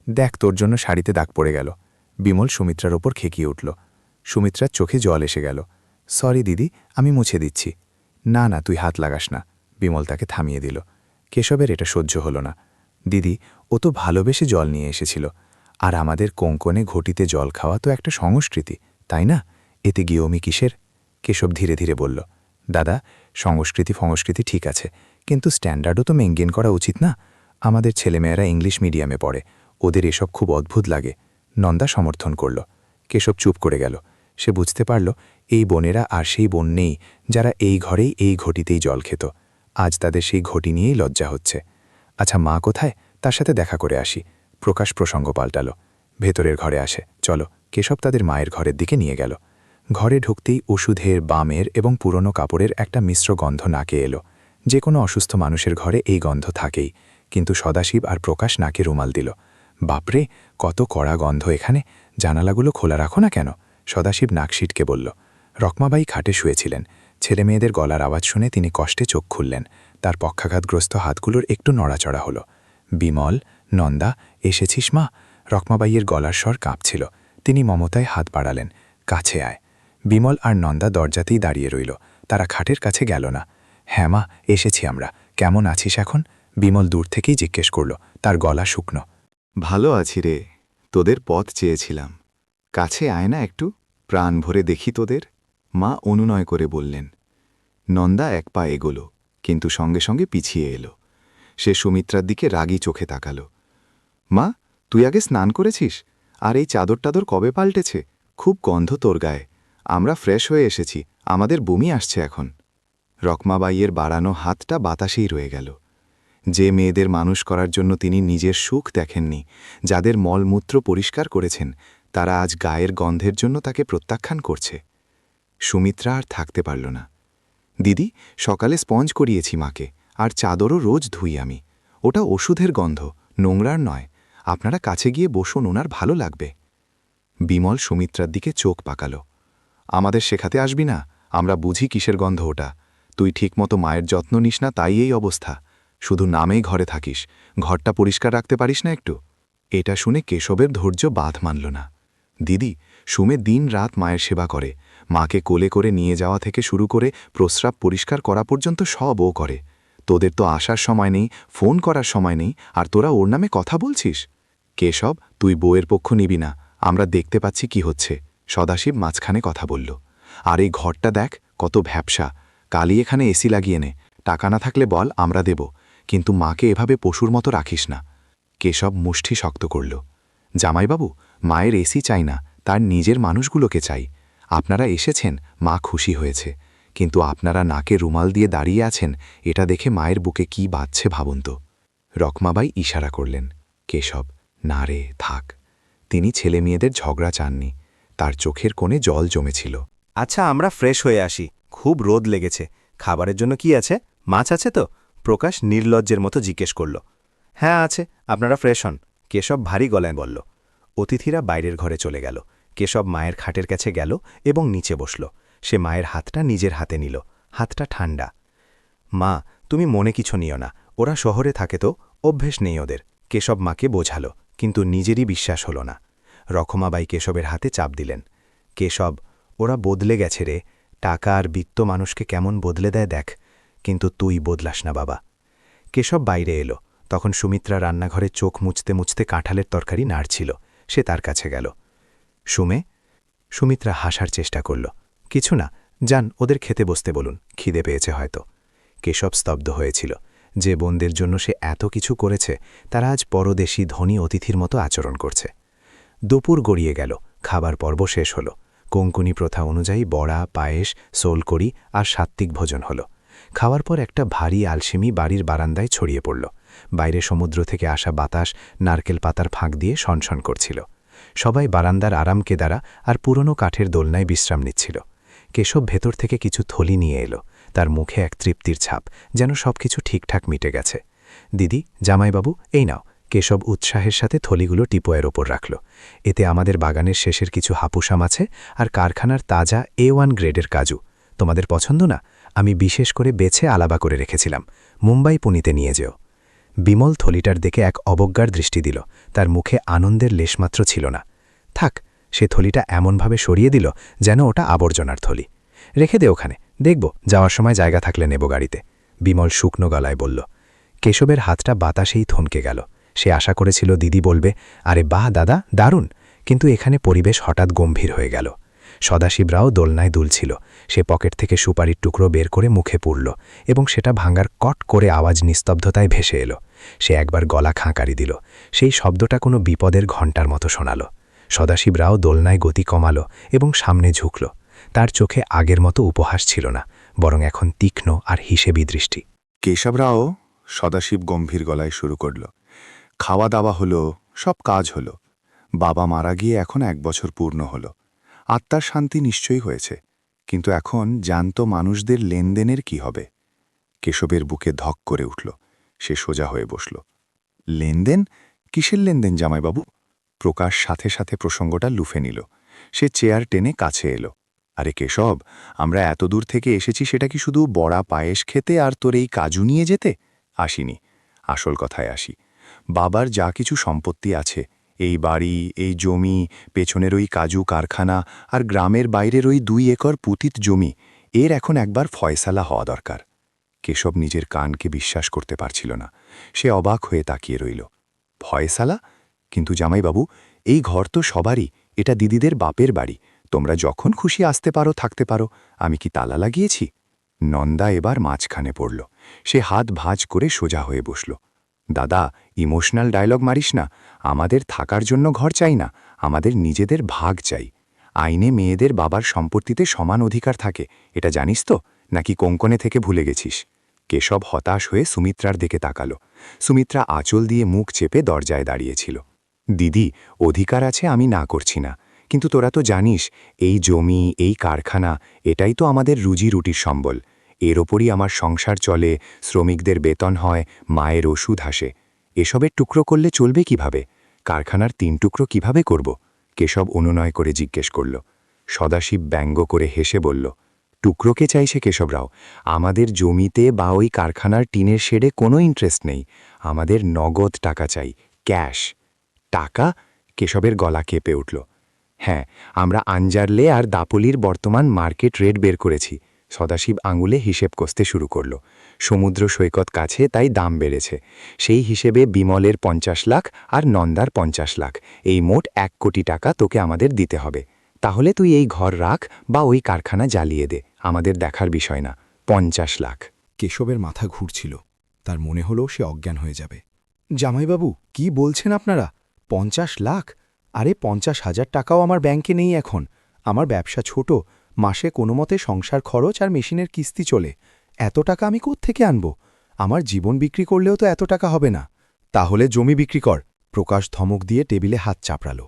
দেখ, তোর জন্য শাড়িতে দাগ পড়ে গেল। বিমল সুমিত্রার ওপর খেকিয়ে উঠল। সুমিত্রার চোখে জল এসে গেল। সরি দিদি, আমি মুছে দিচ্ছি। না না, তুই হাত লাগাস না। বিমল তাকে থামিয়ে দিল। কেশবের এটা সহ্য হল না। দিদি, ও তো ভালোবেসে জল নিয়ে এসেছিল। আর আমাদের কোঙ্কনে ঘটিতে জল খাওয়া তো একটা সংস্কৃতি, তাই না? এতে গিয়েওমি কিসের? কেশব ধীরে ধীরে বলল। দাদা, সংস্কৃতি ঠিক আছে, কিন্তু স্ট্যান্ডার্ডও তো মেইনটেইন করা উচিত না? আমাদের ছেলেমেয়েরা ইংলিশ মিডিয়ামে পড়ে, ওদের এসব খুব অদ্ভুত লাগে। নন্দা সমর্থন করল। কেশব চুপ করে গেল। সে বুঝতে পারল, এই বোনেরা আর সেই বোন নেই যারা এই ঘরেই এই ঘটিতেই জল খেত। আজ তাদের সেই ঘটি নিয়েই লজ্জা হচ্ছে। আচ্ছা, মা কোথায়? তার সাথে দেখা করে আসি। প্রকাশ প্রসঙ্গ পাল্টাল। ভেতরের ঘরে আসে, চলো। কেশব তাদের মায়ের ঘরের দিকে নিয়ে গেল। ঘরে ঢুকতেই ওষুধের, বামের এবং পুরনো কাপড়ের একটা মিশ্র গন্ধ নাকে এলো। যে কোনো অসুস্থ মানুষের ঘরে এই গন্ধ থাকেই, কিন্তু সদাশিব আর প্রকাশ নাকে রুমাল দিল। বাপরে, কত কড়া গন্ধ এখানে! জানালাগুলো খোলা রাখো না কেন? সদাশিব নাক সিটকে বলল। রকমাবাই খাটে শুয়েছিলেন। ছেলেমেয়েদের গলার আওয়াজ শুনে তিনি কষ্টে চোখ খুললেন। তার পক্ষাঘাতগ্রস্ত হাতগুলোর একটু নড়াচড়া হল। বিমল, নন্দা, এসেছিস মা? রকমাবাইয়ের গলার স্বর কাঁপছিল। তিনি মমতায় হাত বাড়ালেন। কাছে আয়। বিমল আর নন্দা দরজাতেই দাঁড়িয়ে রইল। তারা খাটের কাছে গেল না। হ্যাঁ মা, এসেছি আমরা। কেমন আছিস এখন? বিমল দূর থেকেই জিজ্ঞেস করল, তার গলা শুকনো। ভালো আছি রে, তোদের পথ চেয়েছিলাম। কাছে আয় না একটু, প্রাণ ভরে দেখি তোদের, মা অনুনয় করে বললেন। নন্দা এক পা এগোল, কিন্তু সঙ্গে সঙ্গে পিছিয়ে এলো। সে সুমিত্রার দিকে রাগী চোখে তাকাল। মা, তুই আগে স্নান করেছিস? আর এই চাদর টাদর কবে পাল্টেছে? খুব গন্ধ তোর গায়ে। আমরা ফ্রেশ হয়ে এসেছি, আমাদের বমি আসছে এখন। রকমাবাইয়ের বাড়ানো হাতটা বাতাসেই রয়ে গেল। যে মেয়েদের মানুষ করার জন্য তিনি নিজের সুখ দেখেননি, যাদের মলমূত্র পরিষ্কার করেছেন, তারা আজ গায়ের গন্ধের জন্য তাকে প্রত্যাখ্যান করছে। সুমিত্রা আর থাকতে পারল না। দিদি, সকালে স্পঞ্জ করিয়েছি মাকে, আর চাদরও রোজ ধুই আমি। ওটা ওষুধের গন্ধ, নোংরার নয়। আপনারা কাছে গিয়ে বসুন, ওনার ভালো লাগবে। বিমল সুমিত্রার দিকে চোখ পাকাল। আমাদের শেখাতে আসবি না, আমরা বুঝি কিসের গন্ধ ওটা। তুই ঠিকমতো মায়ের যত্ন নিস না, তাই এই অবস্থা। শুধু নামেই ঘরে থাকিস, ঘরটা পরিষ্কার রাখতে পারিস না একটু? এটা শুনে কেশবের ধৈর্য বাঁধ মানল না। দিদি, সুমে দিন রাত মায়ের সেবা করে। মাকে কোলে করে নিয়ে যাওয়া থেকে শুরু করে প্রস্রাব পরিষ্কার করা পর্যন্ত সব ও করে। তোদের তো আসার সময় নেই, ফোন করার সময় নেই, আর তোরা ওর নামে কথা বলছিস? কেশব, তুই বউয়ের পক্ষ নিবি না, আমরা দেখতে পাচ্ছি কি হচ্ছে। সদাশিব মাঝখানে কথা বলল। আর এই ঘরটা দেখ, কত ভ্যাপসা। কালই এখানে এসি লাগিয়ে নে, টাকা না থাকলে বল, আমরা দেব, কিন্তু মাকে এভাবে পশুর মতো রাখিস না। কেশব মুষ্টি শক্ত করল। জামাইবাবু, মায়ের এসি চাই না, তার নিজের মানুষগুলোকে চাই। আপনারা এসেছেন, মা খুশি হয়েছে, কিন্তু আপনারা নাকে রুমাল দিয়ে দাঁড়িয়ে আছেন, এটা দেখে মায়ের বুকে কি বাজছে ভাবুন তো। রকমাবাই ইশারা করলেন। কেশব, না রে, থাক। তিনি ছেলে মেয়েদের ঝগড়া চাননি। তার চোখের কোণে জল জমেছিল। আচ্ছা, আমরা ফ্রেশ হয়ে আসি, খুব রোদ লেগেছে। খাবারের জন্য কি আছে? মাছ আছে তো? প্রকাশ নির্লজ্জের মতো জিজ্ঞেস করল। হ্যাঁ আছে, আপনারা ফ্রেশ হন, কেশব ভারী গলায় বলল। অতিথিরা বাইরের ঘরে চলে গেল। কেশব মায়ের খাটের কাছে গেল এবং নিচে বসল। সে মায়ের হাতটা নিজের হাতে নিল, হাতটা ঠান্ডা। মা, তুমি মনে কিছু নিও না, ওরা শহরে থাকে তো, অভ্যেস নেই ওদের। কেশব মাকে বোঝালো, কিন্তু নিজেরই বিশ্বাস হল না। রখমাবাই কেশবের হাতে চাপ দিলেন। কেশব, ওরা বদলে গেছে রে, টাকা আর বিত্ত মানুষকে কেমন বদলে দেয় দেখ, কিন্তু তুই বদলাস না বাবা। কেশব বাইরে এলো, তখন সুমিত্রা রান্নাঘরে চোখ মুছতে মুছতে কাঁঠালের তরকারি নাড়ছিল। সে তার কাছে গেল। সুমিত্রা হাসার চেষ্টা করল। কিছু না, যান ওদের খেতে বসতে বলুন, খিদে পেয়েছে হয়তো। কেশব স্তব্ধ হয়েছিল। যে বোনদের জন্য সে এত কিছু করেছে, তারা আজ পরদেশী ধনী অতিথির মতো আচরণ করছে। দুপুর গড়িয়ে গেল, খাবার পর্ব শেষ হল। কোঙ্কনি প্রথা অনুযায়ী বড়া, পায়েস, সোলকড়ি আর সাত্ত্বিক ভোজন হল। খাওয়ার পর একটা ভারী আলসেমি বাড়ির বারান্দায় ছড়িয়ে পড়ল। বাইরে সমুদ্র থেকে আসা বাতাস নারকেল পাতার ফাঁক দিয়ে শনশন করছিল। সবাই বারান্দার আরাম কেদারা আর পুরনো কাঠের দোলনায় বিশ্রাম নিচ্ছিল। কেশব ভেতর থেকে কিছু থলি নিয়ে এলো। তার মুখে এক তৃপ্তির ছাপ, যেন সবকিছু ঠিকঠাক মিটে গেছে। দিদি, জামাইবাবু, এই নাও। কেশব উৎসাহের সাথে থলিগুলো টিপোয়ের ওপর রাখল। এতে আমাদের বাগানের শেষের কিছু হাপুসাম আছে আর কারখানার তাজা A1 গ্রেডের কাজু। তোমাদের পছন্দ না? আমি বিশেষ করে বেছে আলাদা করে রেখেছিলাম। মুম্বাই পুনিতে নিয়ে যেও। বিমল থলিটার দিকে এক অবজ্ঞার দৃষ্টি দিল। তার মুখে আনন্দের লেশমাত্র ছিল না। থাক, সে থলিটা এমনভাবে সরিয়ে দিল যেন ওটা আবর্জনার থলি। রেখে দে ওখানে, দেখব যাওয়ার সময় জায়গা থাকলে নেব গাড়িতে, বিমল শুকনো গলায় বলল। কেশবের হাতটা বাতাসেই থমকে গেল। সে আশা করেছিল দিদি বলবে, আরে বাহ দাদা, দারুণ। কিন্তু এখানে পরিবেশ হঠাৎ গম্ভীর হয়ে গেল। সদাশিবরাও দোলনায় দুলছিল। সে পকেট থেকে সুপারির টুকরো বের করে মুখে পুরল এবং সেটা ভাঙার কট করে আওয়াজ নিস্তব্ধতায় ভেসে এলো। সে একবার গলা খাঁকারি দিল। সেই শব্দটা কোনো বিপদের ঘণ্টার মতো শোনাল। সদাশিবরাও দোলনায় গতি কমাল এবং সামনে ঝুঁকল। তার চোখে আগের মতো উপহাস ছিল না, বরং এখন তীক্ষ্ণ আর হিসেবি দৃষ্টি। কেশবরাও, সদাশিব গম্ভীর গলায় শুরু করল, খাওয়া দাওয়া হলো, সব কাজ হলো। বাবা মারা গিয়ে এখন 1 বছর পূর্ণ হলো। আত্মার শান্তি নিশ্চয়ই হয়েছে, কিন্তু এখন জানত মানুষদের লেনদেনের কি হবে। কেশবের বুকে ধক করে উঠল। সে সোজা হয়ে বসল। লেনদেন? কিসের লেনদেন জামাইবাবু? প্রকাশ সাথে সাথে প্রসঙ্গটা লুফে নিল। সে চেয়ার টেনে কাছে এলো। আরে কেশব, আমরা এত দূর থেকে এসেছি সেটা কি শুধু বড়া পায়েস খেতে আর তোর এই কাজু নিয়ে যেতে? আসিনি। আসল কথায় আসি। বাবার যা কিছু সম্পত্তি আছে, এই বাড়ি, এই জমি, পেছনের ওই কাজু কারখানা আর গ্রামের বাইরের ওই 2 একর পুতিত জমি, এর এখন একবার ফয়সালা হওয়া দরকার। কেশব নিজের কানকে বিশ্বাস করতে পারছিল না। সে অবাক হয়ে তাকিয়ে রইল। ফয়সালা? কিন্তু জামাইবাবু, এই ঘর তো সবারই, এটা দিদিদের বাপের বাড়ি। তোমরা যখন খুশি আসতে পারো, থাকতে পারো। আমি কি তালা লাগিয়েছি? নন্দা এবার মাঝখানে পড়ল। সে হাত ভাঁজ করে সোজা হয়ে বসল। দাদা, ইমোশনাল ডায়লগ মারিস না। আমাদের থাকার জন্য ঘর চাই না, আমাদের নিজেদের ভাগ চাই। আইনে মেয়েদের বাবার সম্পত্তিতে সমান অধিকার থাকে, এটা জানিস তো, নাকি কোঙ্কনে থেকে ভুলে গেছিস? কেশব হতাশ হয়ে সুমিত্রার দিকে তাকালো। সুমিত্রা আঁচল দিয়ে মুখ চেপে দরজায় দাঁড়িয়েছিল। দিদি, অধিকার আছে, আমি না করছি না, কিন্তু তোরা তো জানিস, এই জমি, এই কারখানা, এটাই তো আমাদের রুজি রুটির সম্বল। এর ওপরই আমার সংসার চলে, শ্রমিকদের বেতন হয়, মায়ের ওষুধ আসে। এসবের টুকরো করলে চলবে কিভাবে? কারখানার 3 টুকরো কিভাবে করব? কেশব অনুনয় করে জিজ্ঞেস করল। সদাশিব ব্যঙ্গ করে হেসে বলল, টুকরোকে চাইছে কেশবরাও? আমাদের জমিতে বা ওই কারখানার টিনের শেডে কোনো ইন্টারেস্ট নেই। আমাদের নগদ টাকা চাই, ক্যাশ। টাকা? কেশবের গলা কেঁপে উঠল। হ্যাঁ, আমরা আঞ্জারলে আর দাপলির বর্তমান মার্কেট রেট বের করেছি। সদাশিব আঙুলে হিসেব কষতে শুরু করল। সমুদ্র সৈকত কাছে, তাই দাম বেড়েছে। সেই হিসেবে বিমলের 50 লাখ আর নন্দার 50 লাখ, এই মোট 1 কোটি টাকা তোকে আমাদের দিতে হবে। তাহলে তুই এই ঘর রাখ বা ওই কারখানা জ্বালিয়ে দে, আমাদের দেখার বিষয় না। 50 লাখ। কেশবের মাথা ঘুরছিল। তার মনে হলো সে অজ্ঞান হয়ে যাবে। জামাইবাবু, কি বলছেন আপনারা? 50 লাখ? আরে 50,000 টাকাও আমার ব্যাংকে নেই এখন। আমার ব্যবসা ছোট, মাসে কোনো মতে সংসার খরচ আর মেশিনের কিস্তি চলে। এত টাকা আমি কোত্থেকে আনব? আমার জীবন বিক্রি করলেও তো এত টাকা হবে না। তাহলে জমি বিক্রি কর। প্রকাশ ধমক দিয়ে টেবিলে হাত চাপড়াল।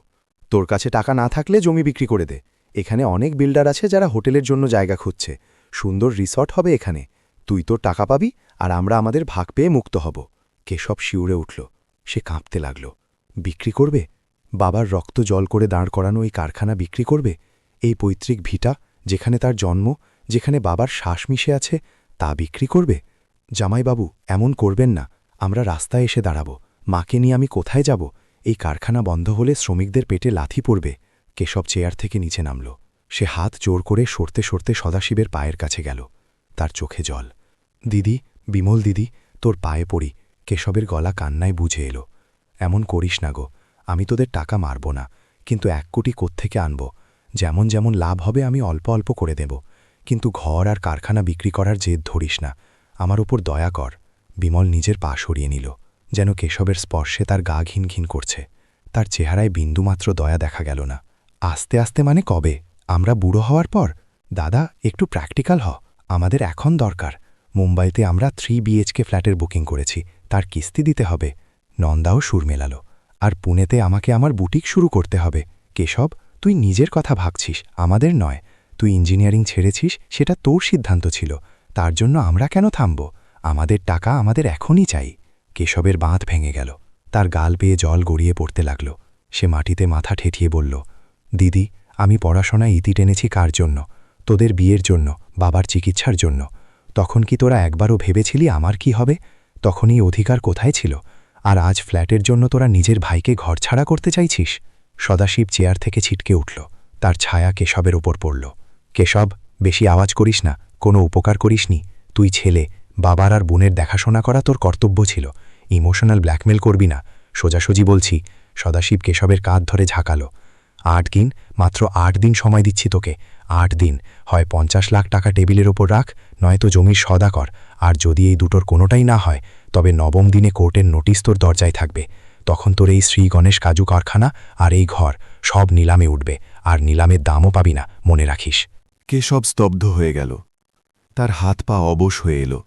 তোর কাছে টাকা না থাকলে জমি বিক্রি করে দে। এখানে অনেক বিল্ডার আছে যারা হোটেলের জন্য জায়গা খুঁজছে। সুন্দর রিসর্ট হবে এখানে। তুই তোর টাকা পাবি আর আমরা আমাদের ভাগ পেয়ে মুক্ত হব। কেশব শিউরে উঠল। সে কাঁপতে লাগল। বিক্রি করবে? বাবার রক্ত জল করে দাঁড় করানো এই কারখানা বিক্রি করবে? এই পৈতৃক ভিটা, যেখানে তার জন্ম, যেখানে বাবার শ্বাস মিশে আছে তা বিক্রি করবে? জামাইবাবু, এমন করবেন না। আমরা রাস্তায় এসে দাঁড়াব। মাকে নিয়ে আমি কোথায় যাব? এই কারখানা বন্ধ হলে শ্রমিকদের পেটে লাথি পড়বে। কেশব চেয়ার থেকে নিচে নামল। সে হাত জোর করে সরতে সরতে সদাশিবের পায়ের কাছে গেল। তার চোখে জল। দিদি, বিমল দিদি, তোর পায়ে পড়ি। কেশবের গলা কান্নায় বুঝে এলো। এমন করিস না গো, আমি তোদের টাকা মারব না, কিন্তু 1 কোটি কোত্থেকে আনব? যেমন যেমন লাভ হবে আমি অল্প অল্প করে দেব, কিন্তু ঘর আর কারখানা বিক্রি করার জেদ ধরিস না। আমার উপর দয়া কর। বিমল নিজের পা সরিয়ে নিল, যেন কেশবের স্পর্শে তার গা ঘিন ঘিন করছে। তার চেহারায় বিন্দুমাত্র দয়া দেখা গেল না। আস্তে আস্তে মানে কবে? আমরা বুড়ো হওয়ার পর? দাদা, একটু প্র্যাকটিক্যাল হ। আমাদের এখন দরকার। মুম্বাইতে আমরা 3 BHK ফ্ল্যাটের বুকিং করেছি, তার কিস্তি দিতে হবে। নন্দাও সুর মেলাল। আর পুনেতে আমাকে আমার বুটিক শুরু করতে হবে। কেশব, তুই নিজের কথা ভাবছিস, আমাদের নয়। তুই ইঞ্জিনিয়ারিং ছেড়েছিস, সেটা তোর সিদ্ধান্ত ছিল। তার জন্য আমরা কেন থামব? আমাদের টাকা আমাদের এখনই চাই। কেশবের বাঁধ ভেঙে গেল। তার গাল বেয়ে জল গড়িয়ে পড়তে লাগল। সে মাটিতে মাথা ঠেঠিয়ে বলল, দিদি, আমি পড়াশোনায় ইতি টেনেছি কার জন্য? তোদের বিয়ের জন্য, বাবার চিকিৎসার জন্য। তখন কি তোরা একবারও ভেবেছিলি আমার কি হবে? তখন এই অধিকার কোথায় ছিল? আর আজ ফ্ল্যাটের জন্য তোরা নিজের ভাইকে ঘরছাড়া করতে চাইছিস? সদাশিব চেয়ার থেকে ছিটকে উঠল। তার ছায়া কেশবের ওপর পড়ল। কেশব, বেশি আওয়াজ করিস না, কোনো উপকার করিসনি। তুই ছেলে, বাবার আর বোনের দেখাশোনা করা তোর কর্তব্য ছিল। ইমোশনাল ব্ল্যাকমেল করবি না, সোজাসুজি বলছি। সদাশিব কেশবের কাঁধ ধরে ঝাঁকালো। 8 দিন, মাত্র 8 দিন সময় দিচ্ছি তোকে। 8 দিন, হয় 50 লাখ টাকা টেবিলের ওপর রাখ, নয়তো জমির সদা কর। আর যদি এই দুটোর কোনোটাই না হয়, তবে 9ম দিনে কোর্টের নোটিশ তোর দরজায় থাকবে। তখন তোর এই শ্রী গণেশ কাজু কারখানা আর এই ঘর সব নিলামে উঠবে, আর নিলামের দামও পাবি না, মনে রাখিস। কেশব স্তব্ধ হয়ে গেল। তার হাত পা অবশ হয়ে এলো।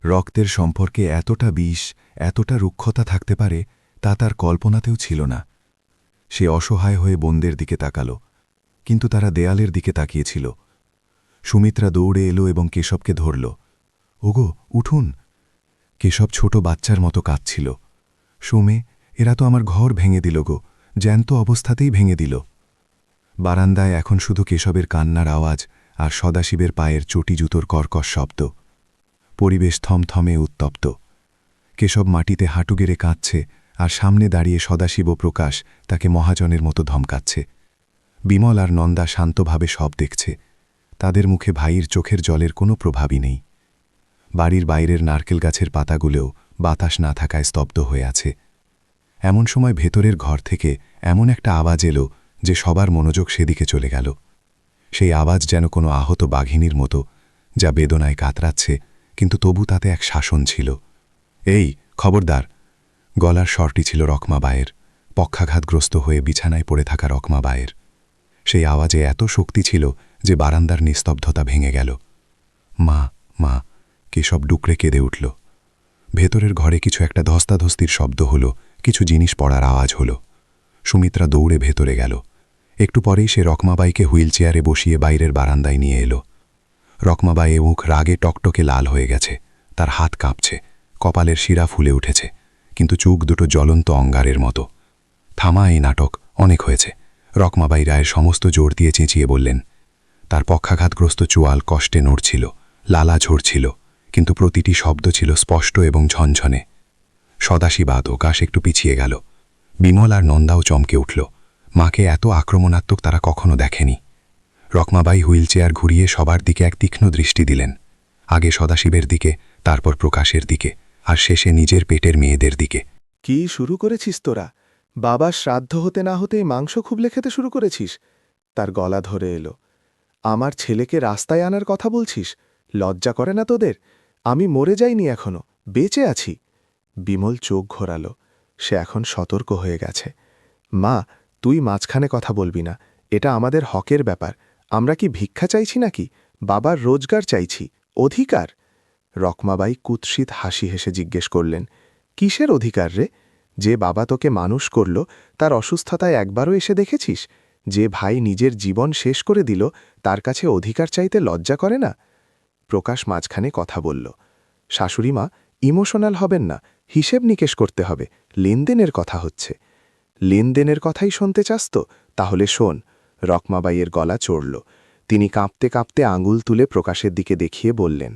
রক্তের সম্পর্কে এতটা বিষ, এতটা রুক্ষতা থাকতে পারে তা তার কল্পনাতেও ছিল না। সে অসহায় হয়ে বোনদের দিকে তাকাল, কিন্তু তারা দেয়ালের দিকে তাকিয়েছিল। সুমিত্রা দৌড়ে এলো এবং কেশবকে ধরল। ওগো, উঠুন। কেশব ছোট বাচ্চার মতো কাঁদছিল। সোমে, এরা তো আমার ঘর ভেঙে দিল গো, জ্যান্ত অবস্থাতেই ভেঙে দিল। বারান্দায় এখন শুধু কেশবের কান্নার আওয়াজ আর সদাশিবের পায়ের চটি জুতোর কর্কশ শব্দ। পরিবেশ থমথমে উত্তপ্ত। কেশব মাটিতে হাঁটু গেড়ে কাঁদছে, আর সামনে দাঁড়িয়ে সদাশিব ও প্রকাশ তাকে মহাজনের মতো ধমকাচ্ছে। বিমল আর নন্দা শান্তভাবে সব দেখছে। তাদের মুখে ভাইয়ের চোখের জলের কোনো প্রভাবই নেই। বাড়ির বাইরের নারকেল গাছের পাতাগুলোও বাতাস না থাকায় স্তব্ধ হয়ে আছে। এমন সময় ভেতরের ঘর থেকে এমন একটা আওয়াজ এলো যে সবার মনোযোগ সেদিকে চলে গেল। সেই আওয়াজ যেন কোনো আহত বাঘিনীর মতো, যা বেদনায় কাতরাচ্ছে, কিন্তু তবু তাতে এক শাসন ছিল। এই, খবরদার! গলার স্বরটি ছিল রকমাবাইয়ের, পক্ষাঘাতগ্রস্ত হয়ে বিছানায় পড়ে থাকা রকমাবাইয়ের। সেই আওয়াজে এত শক্তি ছিল যে বারান্দার নিস্তব্ধতা ভেঙে গেল। মা, মা! কেশব ডুকরে কেঁদে উঠল। ভেতরের ঘরে কিছু একটা ধস্তাধস্তির শব্দ হল, কিছু জিনিস পড়ার আওয়াজ হল। সুমিত্রা দৌড়ে ভেতরে গেল। একটু পরেই সে রকমাবাইকে হুইল চেয়ারে বসিয়ে বাইরের বারান্দায় নিয়ে এলো। রকমাবাইয়ের মুখ রাগে টকটকে লাল হয়ে গেছে। তার হাত কাঁপছে, কপালের শিরা ফুলে উঠেছে, কিন্তু চোখ দুটো জ্বলন্ত অঙ্গারের মতো। থামা এই নাটক, অনেক হয়েছে। রকমাবাই রায়ের সমস্ত জোর দিয়ে চেঁচিয়ে বললেন। তার পক্ষাঘাতগ্রস্ত চোয়াল কষ্টে নড়ছিল, লালা ঝরছিল, কিন্তু প্রতিটি শব্দ ছিল স্পষ্ট এবং ঝনঝনে। সদাশিবাদ ওকাশ একটু পিছিয়ে গেল। বিমল আর নন্দাও চমকে উঠল। মাকে এত আক্রমণাত্মক তারা কখনো দেখেনি। রকমাবাই হুইল চেয়ার ঘুরিয়ে সবার দিকে এক তীক্ষ্ণ দৃষ্টি দিলেন। আগে সদাশিবের দিকে, তারপর প্রকাশের দিকে, আর শেষে নিজের পেটের মেয়েদের দিকে। কি শুরু করেছিস তোরা? বাবার শ্রাদ্ধ হতে না হতেই মাংস খুবলে খেতে শুরু করেছিস? তার গলা ধরে এলো। আমার ছেলেকে রাস্তায় আনার কথা বলছিস? লজ্জা করে না তোদের? আমি মরে যাইনি এখনো, বেঁচে আছি। বিমল চোখ ঘোরাল। সে এখন সতর্ক হয়ে গেছে। মা, তুই মাঝখানে কথা বলবি না, এটা আমাদের হকের ব্যাপার। আমরা কি ভিক্ষা চাইছি নাকি? বাবার রোজগার চাইছি, অধিকার। রকমাবাই কুৎসিত হাসি হেসে জিজ্ঞেস করলেন, কিসের অধিকার রে? যে বাবা তোকে মানুষ করল, তার অসুস্থতায় একবারও এসে দেখেছিস? যে ভাই নিজের জীবন শেষ করে দিল, তার কাছে অধিকার চাইতে লজ্জা করে না? প্রকাশ মাঝখানে কথা বলল। শাশুড়িমা, ইমোশনাল হবেন না, হিসেব নিকেশ করতে হবে, লেনদেনের কথা হচ্ছে। লেনদেনের কথাই শুনতে চাস তো? তাহলে শোন। রকমাবাইয়ের গলা চড়ল। তিনি কাঁপতে কাঁপতে আঙুল তুলে প্রকাশের দিকে দেখিয়ে বললেন,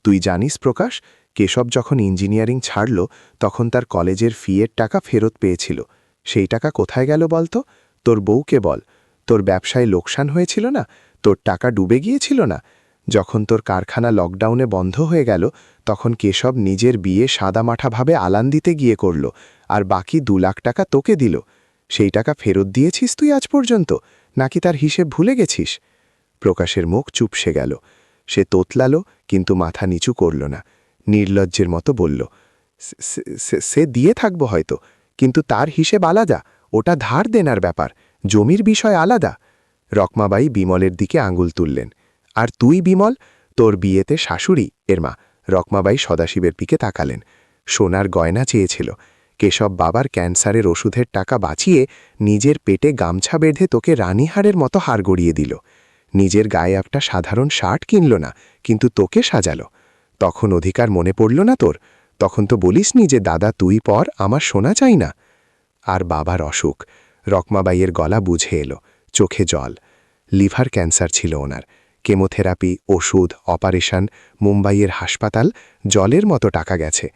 তুই জানিস প্রকাশ, কেশব যখন ইঞ্জিনিয়ারিং ছাড়ল তখন তার কলেজের ফিয়ের টাকা ফেরত পেয়েছিল। সেই টাকা কোথায় গেল বলতো? তোর বউকে বল। তোর ব্যবসায় লোকসান হয়েছিল না? তোর টাকা ডুবে গিয়েছিল না? যখন তোর কারখানা লকডাউনে বন্ধ হয়ে গেল তখন কেশব নিজের বিয়ে সাদামাঠাভাবে আলান দিতে গিয়ে করল, আর বাকি 2 লাখ টাকা তোকে দিল। সেই টাকা ফেরত দিয়েছিস তুই আজ পর্যন্ত, নাকি তার হিসেব ভুলে গেছিস? প্রকাশের মুখ চুপসে গেল। সে তোতলালো, কিন্তু মাথা নিচু করল না। নির্লজ্জের মতো বলল, সে দিয়ে থাকবো হয়তো, কিন্তু তার হিসেব আলাদা, ওটা ধার দেনার ব্যাপার, জমির বিষয় আলাদা। রকমাবাই বিমলের দিকে আঙুল তুললেন। আর তুই বিমল, তোর বিয়েতে শাশুড়ি, এর মা। রকমাবাই সদাশিবের দিকে তাকালেন। সোনার গয়না চেয়েছিল। কেশব বাবার ক্যান্সারের ওষুধের টাকা বাঁচিয়ে নিজের পেটে গামছা বেঁধে তোকে রানীহারের মতো হার গড়িয়ে দিল। নিজের গায়ে একটা সাধারণ শার্ট কিনল না, কিন্তু তোকে সাজালো। তখন অধিকার মনে পড়ল না তোর? তখন তো বলিসনি যে দাদা তুই পর, আমার সোনা চাই না। আর বাবার অসুখ। রকমাবাইয়ের গলা বুঝে এলো, চোখে জল। লিভার ক্যান্সার ছিল ওনার। কেমোথেরাপি, ওষুধ, অপারেশন, মুম্বাইয়ের হাসপাতাল, জলের মতো টাকা গেছে।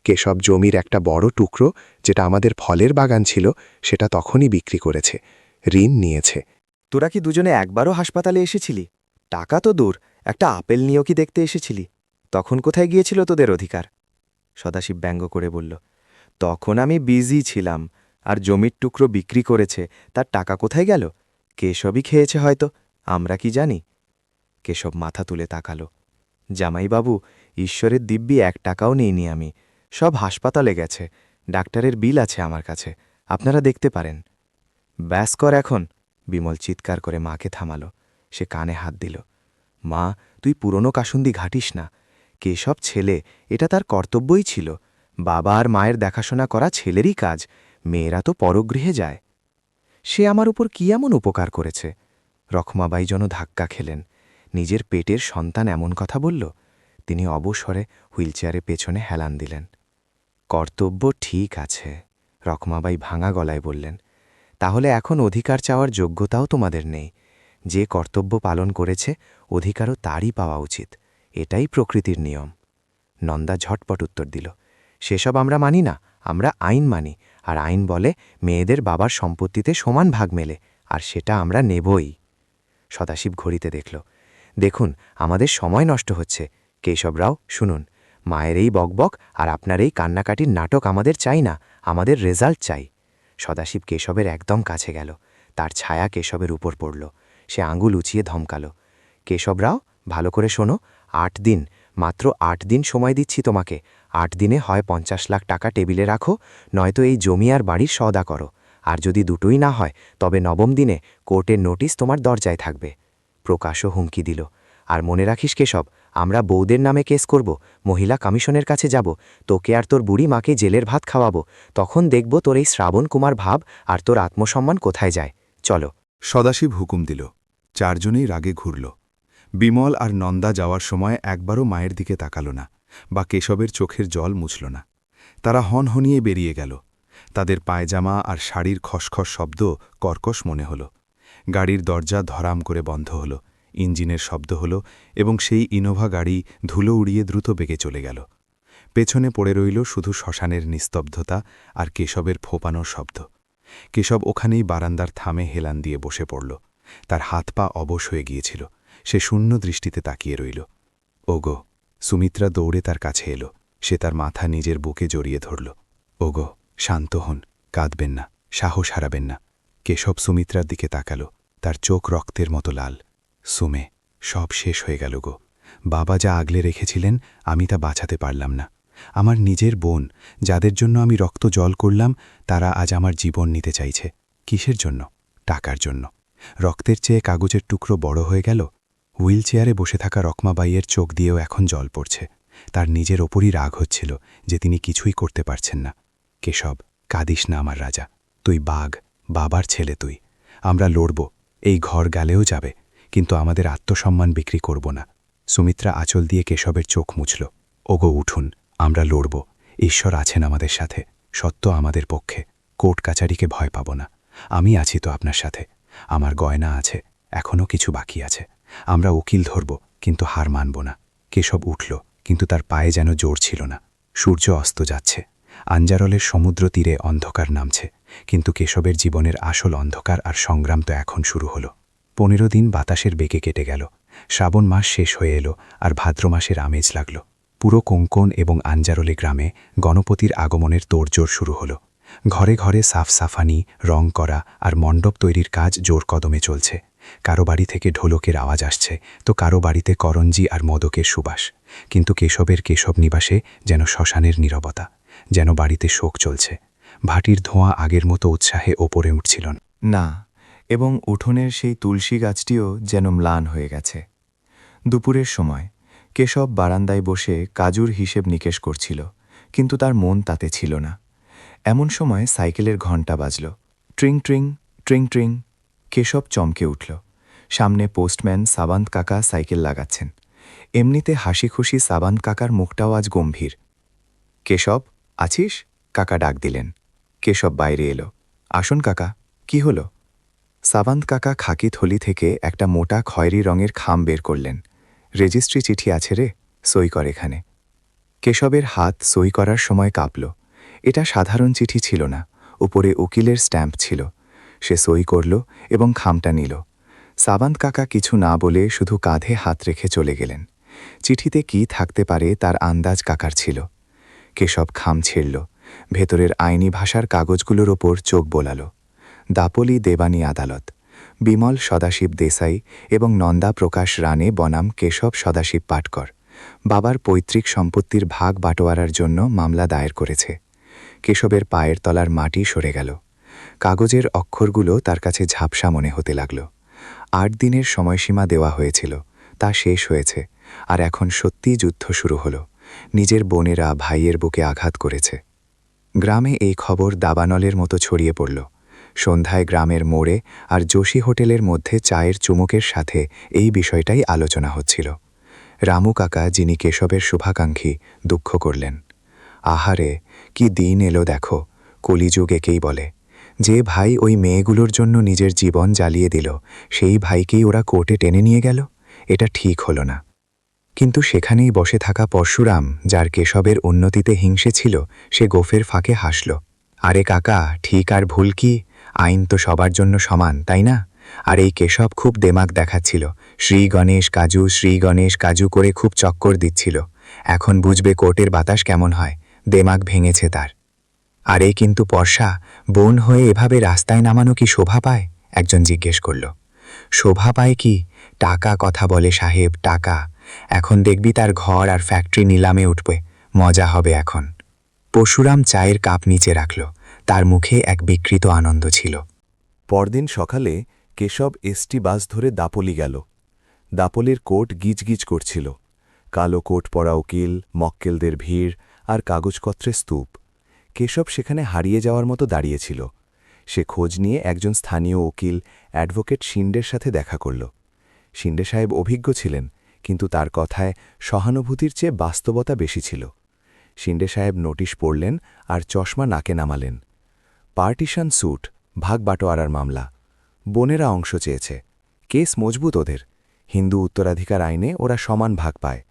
কেশব জমির একটা বড় টুকরো, যেটা আমাদের ফলের বাগান ছিল, সেটা তখনই বিক্রি করেছে। ঋণ নিয়েছে। তোরা কি দুজনে একবারও হাসপাতালে এসেছিলি? টাকা তো দূর, একটা আপেল নিয়েও কি দেখতে এসেছিলি? তখন কোথায় গিয়েছিল তোদের অধিকার? সদাশিব ব্যঙ্গ করে বলল, তখন আমি বিজি ছিলাম, আর জমির টুকরো বিক্রি করেছে, তার টাকা কোথায় গেল? কেশবই খেয়েছে হয়তো, আমরা কি জানি? কেশব মাথা তুলে তাকালো। জামাইবাবু, ঈশ্বরের দিব্যি 1 টাকাও নেইনি আমি, সব হাসপাতালে গেছে। ডাক্তারের বিল আছে আমার কাছে, আপনারা দেখতে পারেন। ব্যাস কর এখন, বিমল চিৎকার করে মাকে থামালো। সে কানে হাত দিল। মা, তুই পুরনো কাসুন্দি ঘাটিস না। কেশব ছেলে, এটা তার কর্তব্যই ছিল। বাবা আর মায়ের দেখাশোনা করা ছেলেরই কাজ, মেয়েরা তো পরগৃহে যায়। সে আমার উপর কি এমন উপকার করেছে? রখমাবাই যেন ধাক্কা খেলেন। নিজের পেটের সন্তান এমন কথা বলল? তিনি অবসরে হুইলচেয়ারে পেছনে হেলান দিলেন। কর্তব্য ঠিক আছে, রখমাবাই ভাঙা গলায় বললেন। তাহলে এখন অধিকার চাওয়ার যোগ্যতাও তোমাদের নেই। যে কর্তব্য পালন করেছে, অধিকারও তারই পাওয়া উচিত। এটাই প্রকৃতির নিয়ম। নন্দা ঝটপট উত্তর দিল, সেসব আমরা মানি না, আমরা আইন মানি। আর আইন বলে মেয়েদের বাবার সম্পত্তিতে সমান ভাগ মেলে, আর সেটা আমরা নেবই। সদাশিব ঘড়িতে দেখল, দেখুন আমাদের সময় নষ্ট হচ্ছে। কেশবরাও শুনুন, মায়ের এই বকবক আর আপনার এই কান্নাকাটির নাটক আমাদের চাই না, আমাদের রেজাল্ট চাই। সদাশিব কেশবের একদম কাছে গেল। তার ছায়া কেশবের উপর পড়ল। সে আঙুল উঁচিয়ে ধমকাল, কেশবরাও ভালো করে শোনো, 8 দিন, মাত্র 8 দিন সময় দিচ্ছি তোমাকে। 8 দিনে হয় 50 লাখ টাকা টেবিলে রাখো, নয়তো এই জমি আর বাড়ির সওদা করো। আর যদি দুটোই না হয়, তবে 9ম দিনে কোর্টের নোটিশ তোমার দরজায় থাকবে। প্রকাশও হুমকি দিল, আর মনে রাখিস কেশব, আমরা বউদের নামে কেস করব, মহিলা কমিশনের কাছে যাব, তোকে আর তোর বুড়ি মাকে জেলের ভাত খাওয়াবো। তখন দেখব তোর এই শ্রাবণ কুমার ভাব আর তোর আত্মসম্মান কোথায় যায়। চলো। সদাশিব হুকুম দিল। 4 জনেই রাগে ঘুরল। বিমল আর নন্দা যাওয়ার সময় একবারও মায়ের দিকে তাকাল না, বা কেশবের চোখের জল মুছল না। তারা হনহনিয়ে বেরিয়ে গেল। তাদের পায়জামা আর শাড়ির খসখস শব্দ কর্কশ মনে হল। গাড়ির দরজা ধরাম করে বন্ধ হল, ইঞ্জিনের শব্দ হল, এবং সেই ইনোভা গাড়ি ধুলো উড়িয়ে দ্রুত বেগে চলে গেল। পেছনে পড়ে রইল শুধু শ্মশানের নিস্তব্ধতা আর কেশবের ফোপানোর শব্দ। কেশব ওখানেই বারান্দার থামে হেলান দিয়ে বসে পড়ল। তার হাত পা অবশ হয়ে গিয়েছিল। সে শূন্য দৃষ্টিতে তাকিয়ে রইল। ওগো, সুমিত্রা দৌড়ে তার কাছে এলো। সে তার মাথা নিজের বুকে জড়িয়ে ধরল। ওগো, শান্ত হন, কাঁদবেন না, সাহস হারাবেন না। কেশব সুমিত্রার দিকে তাকাল। তার চোখ রক্তের মতো লাল। সুমে, সব শেষ হয়ে গেল গো। বাবা যা আগলে রেখেছিলেন, আমি তা বাঁচাতে পারলাম না। আমার নিজের বোন, যাদের জন্য আমি রক্ত জল করলাম, তারা আজ আমার জীবন নিতে চাইছে। কিসের জন্য? টাকার জন্য। রক্তের চেয়ে কাগজের টুকরো বড় হয়ে গেল। হুইল চেয়ারে বসে থাকা রকমাবাইয়ের চোখ দিয়েও এখন জল পড়ছে। তার নিজের ওপরই রাগ হচ্ছিল যে তিনি কিছুই করতে পারছেন না। কেশব, কাঁদিস না আমার রাজা, তুই বাঘ, বাবার ছেলে তুই। আমরা লড়ব, এই ঘর গেলেও যাবে, কিন্তু আমাদের আত্মসম্মান বিক্রি করব না। সুমিত্রা আঁচল দিয়ে কেশবের চোখ মুছল। ওগো উঠুন, আমরা লড়ব। ঈশ্বর আছেন আমাদের সাথে, সত্য আমাদের পক্ষে। কোর্ট কাচারিকে ভয় পাব না। আমি আছি তো আপনার সাথে। আমার গয়না আছে, এখনও কিছু বাকি আছে। আমরা উকিল ধরব, কিন্তু হার মানব না। কেশব উঠল, কিন্তু তার পায়ে যেন জোর ছিল না। সূর্য অস্ত যাচ্ছে, আঞ্জারলের সমুদ্র তীরে অন্ধকার নামছে, কিন্তু কেশবের জীবনের আসল অন্ধকার আর সংগ্রাম তো এখন শুরু হলো। 15 দিন বাতাসের বেগে কেটে গেল। শ্রাবণ মাস শেষ হয়ে এলো, আর ভাদ্র মাসের আমেজ লাগল। পুরো কোঙ্কন এবং আঞ্জারলে গ্রামে গণপতির আগমনের তোড়জোড় শুরু হলো। ঘরে ঘরে সাফসাফানি, রং করা আর মণ্ডপ তৈরির কাজ জোর কদমে চলছে। কারো বাড়ি থেকে ঢোলকের আওয়াজ আসছে, তো কারো বাড়িতে করঞ্জি আর মদকের সুবাস। কিন্তু কেশবের কেশব নিবাসে যেন শ্মশানের নীরবতা, যেন বাড়িতে শোক চলছে। ভাটির ধোঁয়া আগের মতো উৎসাহে ওপরে উঠছিল না, এবং উঠোনের সেই তুলসী গাছটিও যেন ম্লান হয়ে গেছে। দুপুরের সময় কেশব বারান্দায় বসে কাজুর হিসেব নিকেশ করছিল, কিন্তু তার মন তাতে ছিল না। এমন সময় সাইকেলের ঘণ্টা বাজল। ট্রিং ট্রিং, ট্রিং ট্রিং। কেশব চমকে উঠল। সামনে পোস্টম্যান সাবান্ত কাকা সাইকেল লাগাচ্ছেন। এমনিতে হাসি খুশি সাবান্ত কাকার মুখটাও আজ গম্ভীর। কেশব, আছিস? কাকা ডাক দিলেন। কেশব বাইরে এলো। আসুন কাকা, কি হলো? সাবান্ত কাকা খাকি থলি থেকে একটা মোটা খয়েরি রঙের খাম বের করলেন। রেজিস্ট্রি চিঠি আছে রে, সই কর এখানে। কেশবের হাত সই করার সময় কাঁপল। এটা সাধারণ চিঠি ছিল না, উপরে উকিলের স্ট্যাম্প ছিল। সে সই করল এবং খামটা নিল। সাবান্ত কাকা কিছু না বলে শুধু কাঁধে হাত রেখে চলে গেলেন। চিঠিতে কি থাকতে পারে তার আন্দাজ কাকার ছিল। কেশব খাম ছিঁড়ল, ভেতরের আইনি ভাষার কাগজগুলোর ওপর চোখ বোলাল। দাপলি দেবানী আদালত, বিমল সদাশিব দেসাই এবং নন্দা প্রকাশ রানে বনাম কেশব সদাশিব পাটকর বাবার পৈতৃক সম্পত্তির ভাগ বাটোয়ারার জন্য মামলা দায়ের করেছে। কেশবের পায়ের তলার মাটি সরে গেল। কাগজের অক্ষরগুলো তার কাছে ঝাপসা মনে হতে লাগল। 8 দিনের সময়সীমা দেওয়া হয়েছিল, তা শেষ হয়েছে, আর এখন সত্যিই যুদ্ধ শুরু হলো। নিজের বোনেরা ভাইয়ের বুকে আঘাত করেছে। গ্রামে এই খবর দাবানলের মতো ছড়িয়ে পড়ল। সন্ধ্যায় গ্রামের মোড়ে আর যোশী হোটেলের মধ্যে চায়ের চুমুকের সাথে এই বিষয়টাই আলোচনা হচ্ছিল। রামু কাকা, যিনি কেশবের শুভাকাঙ্ক্ষী, দুঃখ করলেন। আহারে, কি দিন এলো দেখো, কলিযুগ একেই বলে। যে ভাই ওই মেয়েগুলোর জন্য নিজের জীবন জ্বালিয়ে দিল, সেই ভাইকেই ওরা কোর্টে টেনে নিয়ে গেল। এটা ঠিক হলো না। কিন্তু সেখানেই বসে থাকা পরশুরাম, যার কেশবের উন্নতিতে হিংসে ছিল, সে গোফের ফাঁকে হাসল। আরে কাকা, ঠিক আর ভুল কি? আইন তো সবার জন্য সমান, তাই না? আর এই কেশব খুব দেমাগ দেখাচ্ছিল। শ্রী গণেশ কাজু করে খুব চক্কর দিচ্ছিল। এখন বুঝবে কোর্টের বাতাস কেমন হয়। দেমাগ ভেঙেছে তার। আরে কিন্তু পর্ষা, বোন হয়ে এভাবে রাস্তায় নামানো কি শোভা পায়? একজন জিজ্ঞেস করল। শোভা পায় কি? টাকা কথা বলে সাহেব, টাকা। এখন দেখবি তার ঘর আর ফ্যাক্টরি নিলামে উঠবে, মজা হবে এখন। পরশুরাম চায়ের কাপ নিচে রাখল। তার মুখে এক বিকৃত আনন্দ ছিল। পরদিন সকালে কেশব এসটি বাস ধরে দাপলি গেল। দাপলির কোর্ট গিজগিজ করছিল। কালো কোট পরা উকিল, মক্কেলদের ভিড় আর কাগজপত্রের স্তূপ। কেশব সেখানে হারিয়ে যাওয়ার মতো দাঁড়িয়েছিল। সে খোঁজ নিয়ে একজন স্থানীয় উকিল অ্যাডভোকেট শিন্ডের সাথে দেখা করল। শিন্ডে সাহেব অভিজ্ঞ ছিলেন, কিন্তু তার কথায় সহানুভূতির চেয়ে বাস্তবতা বেশি ছিল। শিন্ডে সাহেব নোটিশ পড়লেন আর চশমা নাকে নামালেন। পার্টিশন স্যুট, ভাগ বাটোয়ারার মামলা। বোনেরা অংশ চেয়েছে। কেস মজবুত ওদের। হিন্দু উত্তরাধিকার আইনে ওরা সমান ভাগ পায়।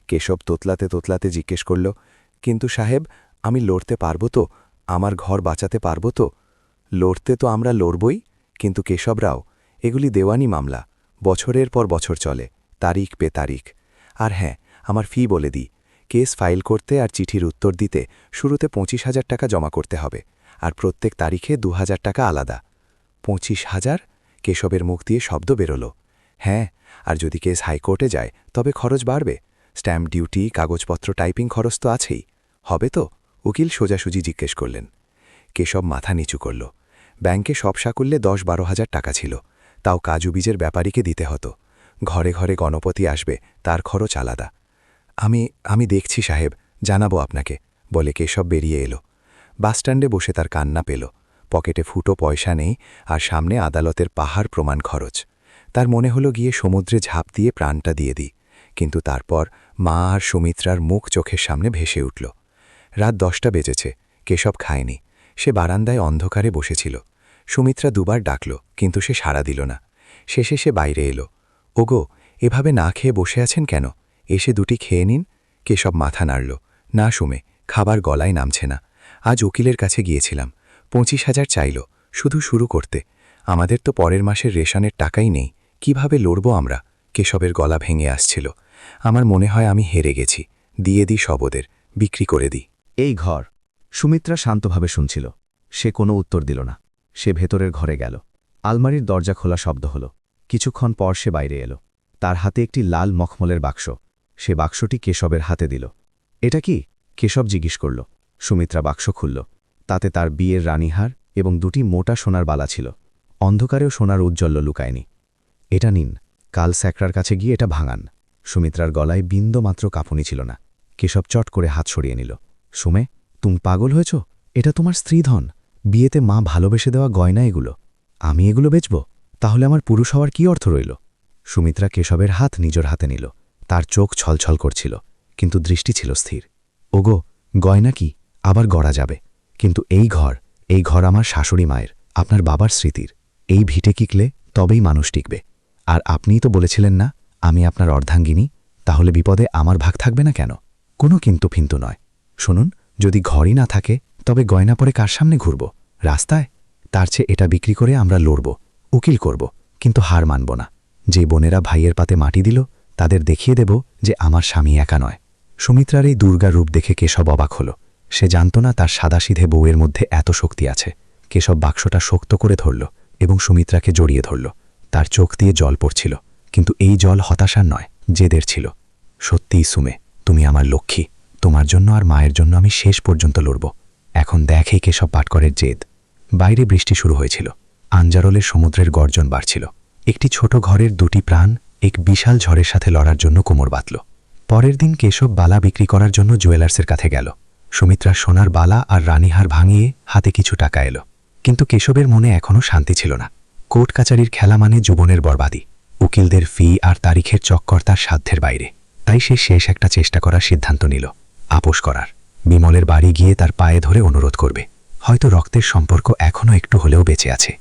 কেশব তোতলাতে তোতলাতে জিজ্ঞেস করল, কিন্তু সাহেব, আমি লড়তে পারব তো? আমার ঘর বাঁচাতে পারব তো? লড়তে তো আমরা লড়বই, কিন্তু কেশবরাও, এগুলি দেওয়ানি মামলা, বছরের পর বছর চলে, তারিখ পে তারিখ। আর হ্যাঁ, আমার ফি বলে দিই, কেস ফাইল করতে আর চিঠির উত্তর দিতে শুরুতে 25,000 টাকা জমা করতে হবে, আর প্রত্যেক তারিখে 2,000 টাকা আলাদা। 25,000? কেশবের মুখ দিয়ে শব্দ বেরোল। হ্যাঁ, আর যদি কেস হাইকোর্টে যায় তবে খরচ বাড়বে। স্ট্যাম্প ডিউটি, কাগজপত্র, টাইপিং খরচ তো আছেই। হবে তো? উকিল সোজাসুজি জিজ্ঞেস করলেন। কেশব মাথা নিচু করল। ব্যাংকে সব সাকুল্যে 10-12,000 টাকা ছিল, তাও কাজু বীজের ব্যাপারীকে দিতে হতো। ঘরে ঘরে গণপতি আসবে, তার খরচ আলাদা। আমি দেখছি সাহেব, জানাবো আপনাকে, বলে কেশব বেরিয়ে এলো। বাসস্ট্যান্ডে বসে তার কান্না পেল। পকেটে ফুটো পয়সা নেই, আর সামনে আদালতের পাহাড় প্রমাণ খরচ। তার মনে হলো গিয়ে সমুদ্রে ঝাঁপ দিয়ে প্রাণটা দিয়ে দিই, কিন্তু তারপর মা আর সুমিত্রার মুখ চোখের সামনে ভেসে উঠল। রাত 10টা বেজেছে, কেশব খায়নি। সে বারান্দায় অন্ধকারে বসেছিল। সুমিত্রা দুবার ডাকল, কিন্তু সে সাড়া দিল না। শেষে সে বাইরে এলো। ওগো, এভাবে না খেয়ে বসে আছেন কেন? এসে দুটি খেয়ে নিন। কেশব মাথা নাড়ল। না সুমে, খাবার গলায় নামছে না। আজ উকিলের কাছে গিয়েছিলাম, 25,000 চাইল, শুধু শুরু করতে। আমাদের তো পরের মাসের রেশনের টাকাই নেই, কিভাবে লড়ব আমরা? কেশবের গলা ভেঙে আসছিল। আমার মনে হয় আমি হেরে গেছি। দিয়ে দিই সব ওদের, বিক্রি করে দিই। এই ঘর। সুমিত্রা শান্তভাবে শুনছিল। সে কোনো উত্তর দিল না। সে ভেতরের ঘরে গেল। আলমারির দরজা খোলা শব্দ হল। কিছুক্ষণ পর সে বাইরে এলো। তার হাতে একটি লাল মখমলের বাক্স। সে বাক্সটি কেশবের হাতে দিল। এটা কি? কেশব জিজ্ঞেস করল। সুমিত্রা বাক্স খুলল। তাতে তার বিয়ের রানীহার এবং দুটি মোটা সোনার বালা ছিল। অন্ধকারেও সোনার উজ্জ্বল্য লুকায়নি। এটা নিন, কাল স্যাকরার কাছে গিয়ে এটা ভাঙান। সুমিত্রার গলায় বিন্দুমাত্র কাঁপুনি ছিল না। কেশব চট করে হাত সরিয়ে নিল। সুমে, তুমি পাগল হয়েছ? এটা তোমার স্ত্রীধন, বিয়েতে মা ভালোবেসে দেওয়া গয়না এগুলো। আমি এগুলো বেচব? তাহলে আমার পুরুষ হওয়ার কি অর্থ রইল? সুমিত্রা কেশবের হাত নিজের হাতে নিল। তার চোখ ছলছল করছিল, কিন্তু দৃষ্টি ছিল স্থির। ওগো, গয়না কি আবার গড়া যাবে, কিন্তু এই ঘর আমার শাশুড়ি মায়ের, আপনার বাবার স্মৃতির। এই ভিটে কিকলে তবেই মানুষ টিকবে। আর আপনিই তো বলেছিলেন না আমি আপনার অর্ধাঙ্গিনী, তাহলে বিপদে আমার ভাগ থাকবে না কেন? কোনো কিন্তু ফিন্তু নয়। শুনুন, যদি ঘরই না থাকে তবে গয়না পরে কার সামনে ঘুরব? রাস্তায়? তার চেয়ে এটা বিক্রি করে আমরা লড়ব, উকিল করব, কিন্তু হার মানব না। যে বোনেরা ভাইয়ের পাতে মাটি দিল তাদের দেখিয়ে দেব যে আমার স্বামী একা নয়। সুমিত্রার এই দুর্গা রূপ দেখে কেশব অবাক হল। সে জানত না তার সাদাসিধে বউয়ের মধ্যে এত শক্তি আছে। কেশব বাক্সটা শক্ত করে ধরল এবং সুমিত্রাকে জড়িয়ে ধরল। তার চোখ দিয়ে জল পড়ছিল, কিন্তু এই জল হতাশার নয়, জেদের ছিল। সত্যিই সুমে, তুমি আমার লক্ষ্মী। তোমার জন্য আর মায়ের জন্য আমি শেষ পর্যন্ত লড়ব। এখন দেখেই কেশব পাটকরের জেদ। বাইরে বৃষ্টি শুরু হয়েছিল। আঞ্জারলের সমুদ্রের গর্জন বাড়ছিল। একটি ছোট ঘরের দুটি প্রাণ এক বিশাল ঝড়ের সাথে লড়ার জন্য কোমর বাঁধল। পরের দিন কেশব বালা বিক্রি করার জন্য জুয়েলার্সের কাছে গেল। সুমিত্রার সোনার বালা আর রানীহার ভাঙিয়ে হাতে কিছু টাকা এলো, কিন্তু কেশবের মনে এখনও শান্তি ছিল না। কোর্ট কাচারির খেলা মানে জীবনের বরবাদি। উকিলদের ফি আর তারিখের চক্কর তার সাধ্যের বাইরে। তাই সে শেষ একটা চেষ্টা করার সিদ্ধান্ত নিল, আপোষ করার। বিমলের বাড়ি গিয়ে তার পায়ে ধরে অনুরোধ করবে। হয়তো রক্তের সম্পর্ক এখনও একটু হলেও বেঁচে আছে।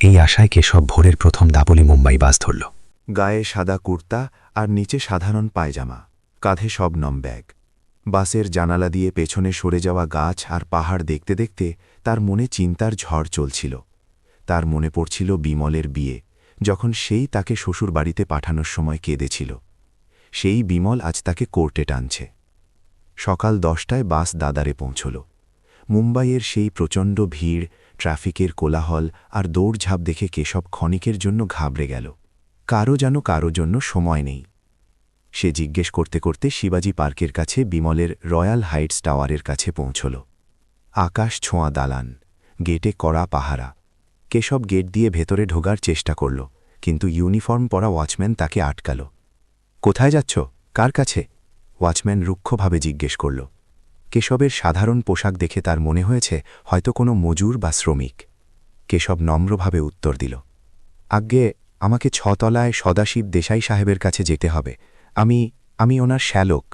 এই আশায় কেশব ভোরের প্রথম দাপলি মুম্বাই বাস ধরল। গায়ে সাদা কুর্তা আর নিচে সাধারণ পায়জামা, কাঁধে শবনম ব্যাগ। বাসের জানালা দিয়ে পেছনে সরে যাওয়া গাছ আর পাহাড় দেখতে দেখতে তার মনে চিন্তার ঝড় চলছিল। তার মনে পড়ছিল বিমলের বিয়ে, যখন সেই তাকে শ্বশুর বাড়িতে পাঠানোর সময় কেঁদেছিল। সেই বিমল আজ তাকে কোর্টে টানছে। সকাল 10টায় বাস দাদারে পৌঁছল। মুম্বাইয়ের সেই প্রচণ্ড ভিড়, ট্রাফিকের কোলাহল আর দৌড়ঝাঁপ দেখে কেশব ক্ষণিকের জন্য ঘাবড়ে গেল। কারো জন্য সময় নেই। সে জিজ্ঞেস করতে করতে শিবাজি পার্কের কাছে বিমলের রয়্যাল হাইটস টাওয়ারের কাছে পৌঁছল। আকাশ ছোঁয়া দালান, গেটে কড়া পাহারা। কেশব গেট দিয়ে ভেতরে ঢোকার চেষ্টা করল, কিন্তু ইউনিফর্ম পরা ওয়াচম্যান তাকে আটকাল। কোথায় যাচ্ছ? কার কাছে? ওয়াচম্যান রুক্ষভাবে জিজ্ঞেস করল। কেশবের সাধারণ পোশাক দেখে তার মনে হয়েছে হয়তো কোনো মজুর বা শ্রমিক। কেশব নম্রভাবে উত্তর দিল, আজ্ঞে, আমাকে 6 তলায় সদাশিব দেশাই সাহেবের কাছে যেতে হবে। আমি ওনার শ্যালক।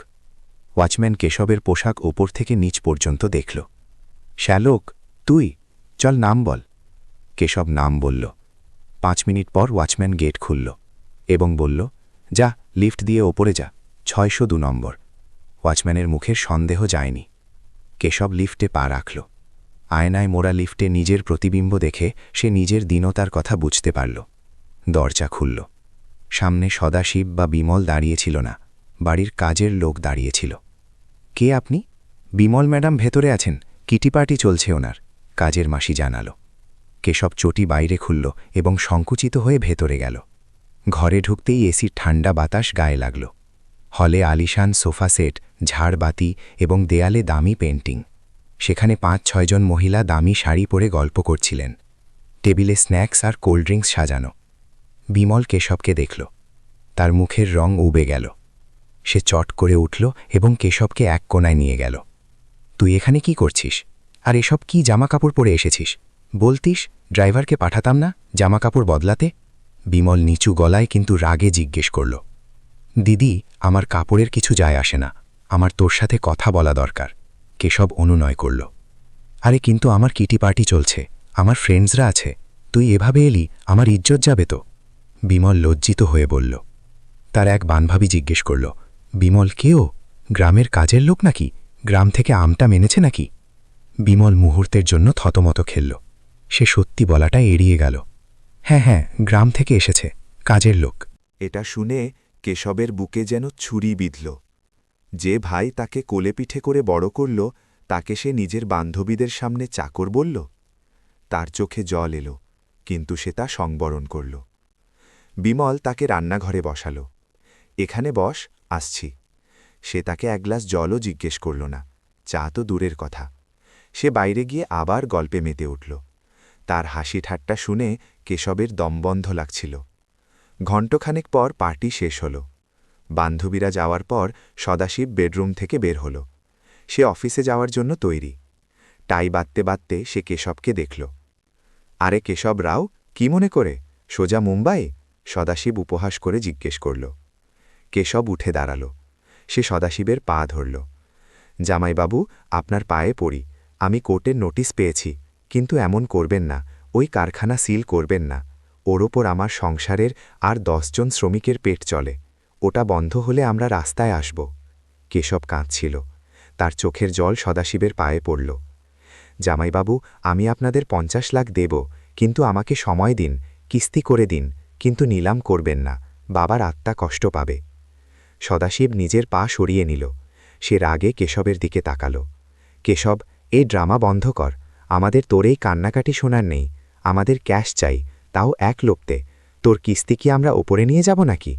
ওয়াচম্যান কেশবের পোশাক ওপর থেকে নিচ পর্যন্ত দেখল। শ্যালক তুই? চল নাম বল। কেশব নাম বলল। 5 মিনিট পর ওয়াচম্যান গেট খুলল এবং বলল, যা, লিফট দিয়ে ওপরে যা, 602 নম্বর। ওয়াচম্যানের মুখের সন্দেহ যায়নি। কেশব লিফটে পা রাখল। আয়নায় মোড়া লিফটে নিজের প্রতিবিম্ব দেখে সে নিজের দীনতার কথা বুঝতে পারল। দরজা খুলল। সামনে সদাশিব বা বিমল দাঁড়িয়েছিল না, বাড়ির কাজের লোক দাঁড়িয়েছিল। কে আপনি? বিমল ম্যাডাম ভেতরে আছেন, কিটি পার্টি চলছে ওনার, কাজের মাসি জানালো। কেশব চটি বাইরে খুলল এবং সংকুচিত হয়ে ভেতরে গেল। ঘরে ঢুকতেই এসির ঠান্ডা বাতাস গায়ে লাগল। হলে আলিশান সোফা সেট, ঝাড়বাতি এবং দেয়ালে দামি পেন্টিং। সেখানে 5-6 জন মহিলা দামি শাড়ি পরে গল্প করছিলেন। টেবিলে স্ন্যাক্স আর কোল্ড ড্রিঙ্কস সাজানো। বিমল কেশবকে দেখল। তার মুখের রং উবে গেল। সে চট করে উঠল এবং কেশবকে এক কোণায় নিয়ে গেল। তুই এখানে কি করছিস? আর এসব কি জামাকাপড় পরে এসেছিস? বলতিস ড্রাইভারকে পাঠাতাম না জামাকাপড় বদলাতে? বিমল নিচু গলায় কিন্তু রাগে জিজ্ঞেস করল। দিদি, আমার কাপড়ের কিছু যায় আসে না, আমার তোর সাথে কথা বলা দরকার। কেশব অনুনয় করল। আরে কিন্তু আমার কিটি পার্টি চলছে, আমার ফ্রেন্ডসরা আছে, তুই এভাবে এলি আমার ইজ্জত যাবে তো। বিমল লজ্জিত হয়ে বলল, তার এক বান্ধবী জিজ্ঞেস করল, বিমল কেও? গ্রামের কাজের লোক নাকি? গ্রাম থেকে আমটা মেনেছে নাকি? বিমল মুহূর্তের জন্য থতমত খেলল। সে সত্যি বলাটা এড়িয়ে গেল। হ্যাঁ হ্যাঁ, গ্রাম থেকে এসেছে, কাজের লোক। এটা শুনে কেশবের বুকে যেন ছুরি বিঁধল। যে ভাই তাকে কোলেপিঠে করে বড় করল, তাকে সে নিজের বান্ধবীদের সামনে চাকর বলল। তার চোখে জল এলো, কিন্তু সে তা সংবরণ করল। বিমল তাকে রান্নাঘরে বসাল। এখানে বস, আসছি। সে তাকে এক গ্লাস জলও জিজ্ঞেস করল না, চা তো দূরের কথা। সে বাইরে গিয়ে আবার গল্পে মেতে উঠল। তার হাসি ঠাট্টা শুনে কেশবের দমবন্ধ লাগছিল। ঘণ্টখানেক পর পার্টি শেষ হল। বান্ধবীরা যাওয়ার পর সদাশিব বেডরুম থেকে বের হল। সে অফিসে যাওয়ার জন্য তৈরি। টাই বাঁধতে বাঁধতে সে কেশবকে দেখল। আরে কেশব রাও, কি মনে করে? সোজা মুম্বাই? সদাশিব উপহাস করে জিজ্ঞেস করল। কেশব উঠে দাঁড়াল। সে সদাশিবের পা ধরল। জামাইবাবু, আপনার পায়ে পড়ি। আমি কোর্টের নোটিশ পেয়েছি, কিন্তু এমন করবেন না, ওই কারখানা সিল করবেন না। ওর ওপর আমার সংসারের আর 10 জন শ্রমিকের পেট চলে। ওটা বন্ধ হলে আমরা রাস্তায় আসব। কেশব কাঁদছিল। তার চোখের জল সদাশিবের পায়ে পড়ল। জামাইবাবু, আমি আপনাদের 50 লাখ দেব, কিন্তু আমাকে সময় দিন, কিস্তি করে দিন, কিন্তু নিলাম করবেন না, বাবার আত্মা কষ্ট পাবে। সদাশিব নিজের পা সরিয়ে নিল। সে রাগে কেশবের দিকে তাকাল। কেশব, এই ড্রামা বন্ধ কর। আমাদের তোর এই কান্নাকাটি শোনার নেই। আমাদের ক্যাশ চাই, তাও 1 লোকতে। তোর কিস্তি কি আমরা ওপরে নিয়ে যাব নাকি?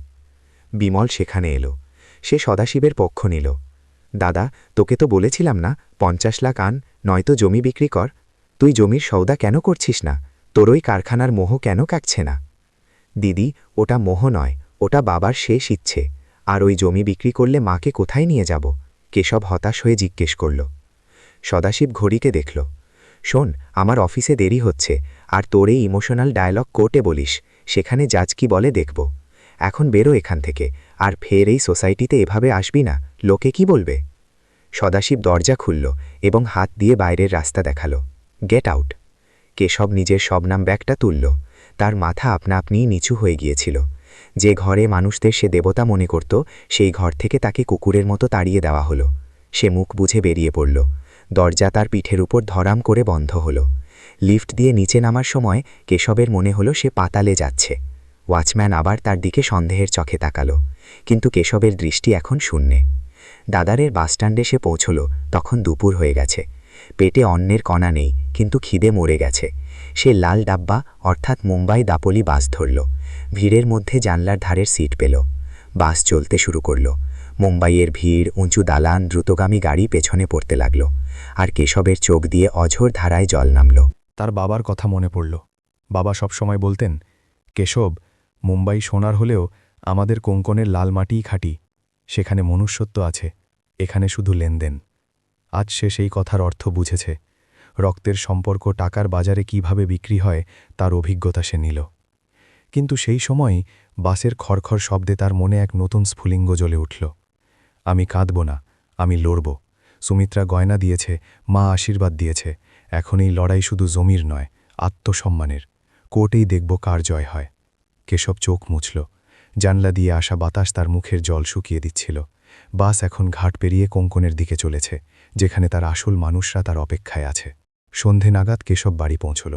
বিমল সেখানে এলো। সে সদাশিবের পক্ষ নিল। দাদা, তোকে তো বলেছিলাম না 50 লাখ আন, নয়তো জমি বিক্রি কর। তুই জমির সওদা কেন করছিস না? তোর ওই কারখানার মোহ কেন কাটছে না? দিদি, ওটা মোহ নয়, ওটা বাবার শেষ ইচ্ছে। আর ওই জমি বিক্রি করলে মাকে কোথায় নিয়ে যাব? কেশব হতাশ হয়ে জিজ্ঞেস করল। সদাশিব ঘড়িতে দেখল। শোন, আমার অফিসে দেরি হচ্ছে, আর তোর এই ইমোশনাল ডায়ালগ কোর্টে বলিস, সেখানে জাজ কি বলে দেখব। এখন বেরো এখান থেকে, আর ফের এই সোসাইটিতে এভাবে আসবি না, লোকে কি বলবে? সদাশিব দরজা খুলল এবং হাত দিয়ে বাইরের রাস্তা দেখাল। Get out. কেশব নিজের শবনাম ব্যাগটা তুলল। তার মাথা আপনা আপনিই নিচু হয়ে গিয়েছিল। যে ঘরে মানুষদের সে দেবতা মনে করত, সেই ঘর থেকে তাকে কুকুরের মতো তাড়িয়ে দেওয়া হলো। সে মুখ বুঝে বেরিয়ে পড়ল। দরজা তার পিঠের উপর ধরাম করে বন্ধ হল। লিফট দিয়ে নিচে নামার সময় কেশবের মনে হলো সে পাতালে যাচ্ছে। ওয়াচম্যান আবার তার দিকে সন্দেহের চোখে তাকাল, কিন্তু কেশবের দৃষ্টি এখন শূন্যে। দাদারের বাসস্ট্যান্ডে সে পৌঁছল, তখন দুপুর হয়ে গেছে। পেটে অন্নের কণা নেই, কিন্তু খিদে মরে গেছে। সে লাল ডাব্বা অর্থাৎ মুম্বাই দাপলি বাস ধরল। ভিড়ের মধ্যে জানলার ধারের সিট পেল। বাস চলতে শুরু করল। মুম্বাইয়ের ভিড়, উঁচু দালান, দ্রুতগামী গাড়ি পেছনে পড়তে লাগল। আর কেশবের চোখ দিয়ে অঝোর ধারায় জল নামল। তার বাবার কথা মনে পড়ল। বাবা সবসময় বলতেন, কেশব, মুম্বাই সোনার হলেও আমাদের কোঙ্কনের লাল মাটিই খাঁটি। সেখানে মনুষ্যত্ব আছে, এখানে শুধু লেনদেন। আজ সে সেই কথার অর্থ বুঝেছে। রক্তের সম্পর্ক টাকার বাজারে কিভাবে বিক্রি হয় তার অভিজ্ঞতা সে নিল। কিন্তু সেই সময়ই বাসের খড়খড় শব্দে তার মনে এক নতুন স্ফুলিঙ্গ জ্বলে উঠল। আমি কাঁদব না, আমি লড়ব। সুমিত্রা গয়না দিয়েছে, মা আশীর্বাদ দিয়েছে। এখন এই লড়াই শুধু জমির নয়, আত্মসম্মানের। কোর্টেই দেখব কার জয় হয়। কেশব চোখ মুছল। জানলা দিয়ে আসা বাতাস তার মুখের জল শুকিয়ে দিচ্ছিল। বাস এখন ঘাট পেরিয়ে কোঙ্কনের দিকে চলেছে, যেখানে তার আসল মানুষরা তার অপেক্ষায় আছে। সন্ধে নাগাদ কেশব বাড়ি পৌঁছল।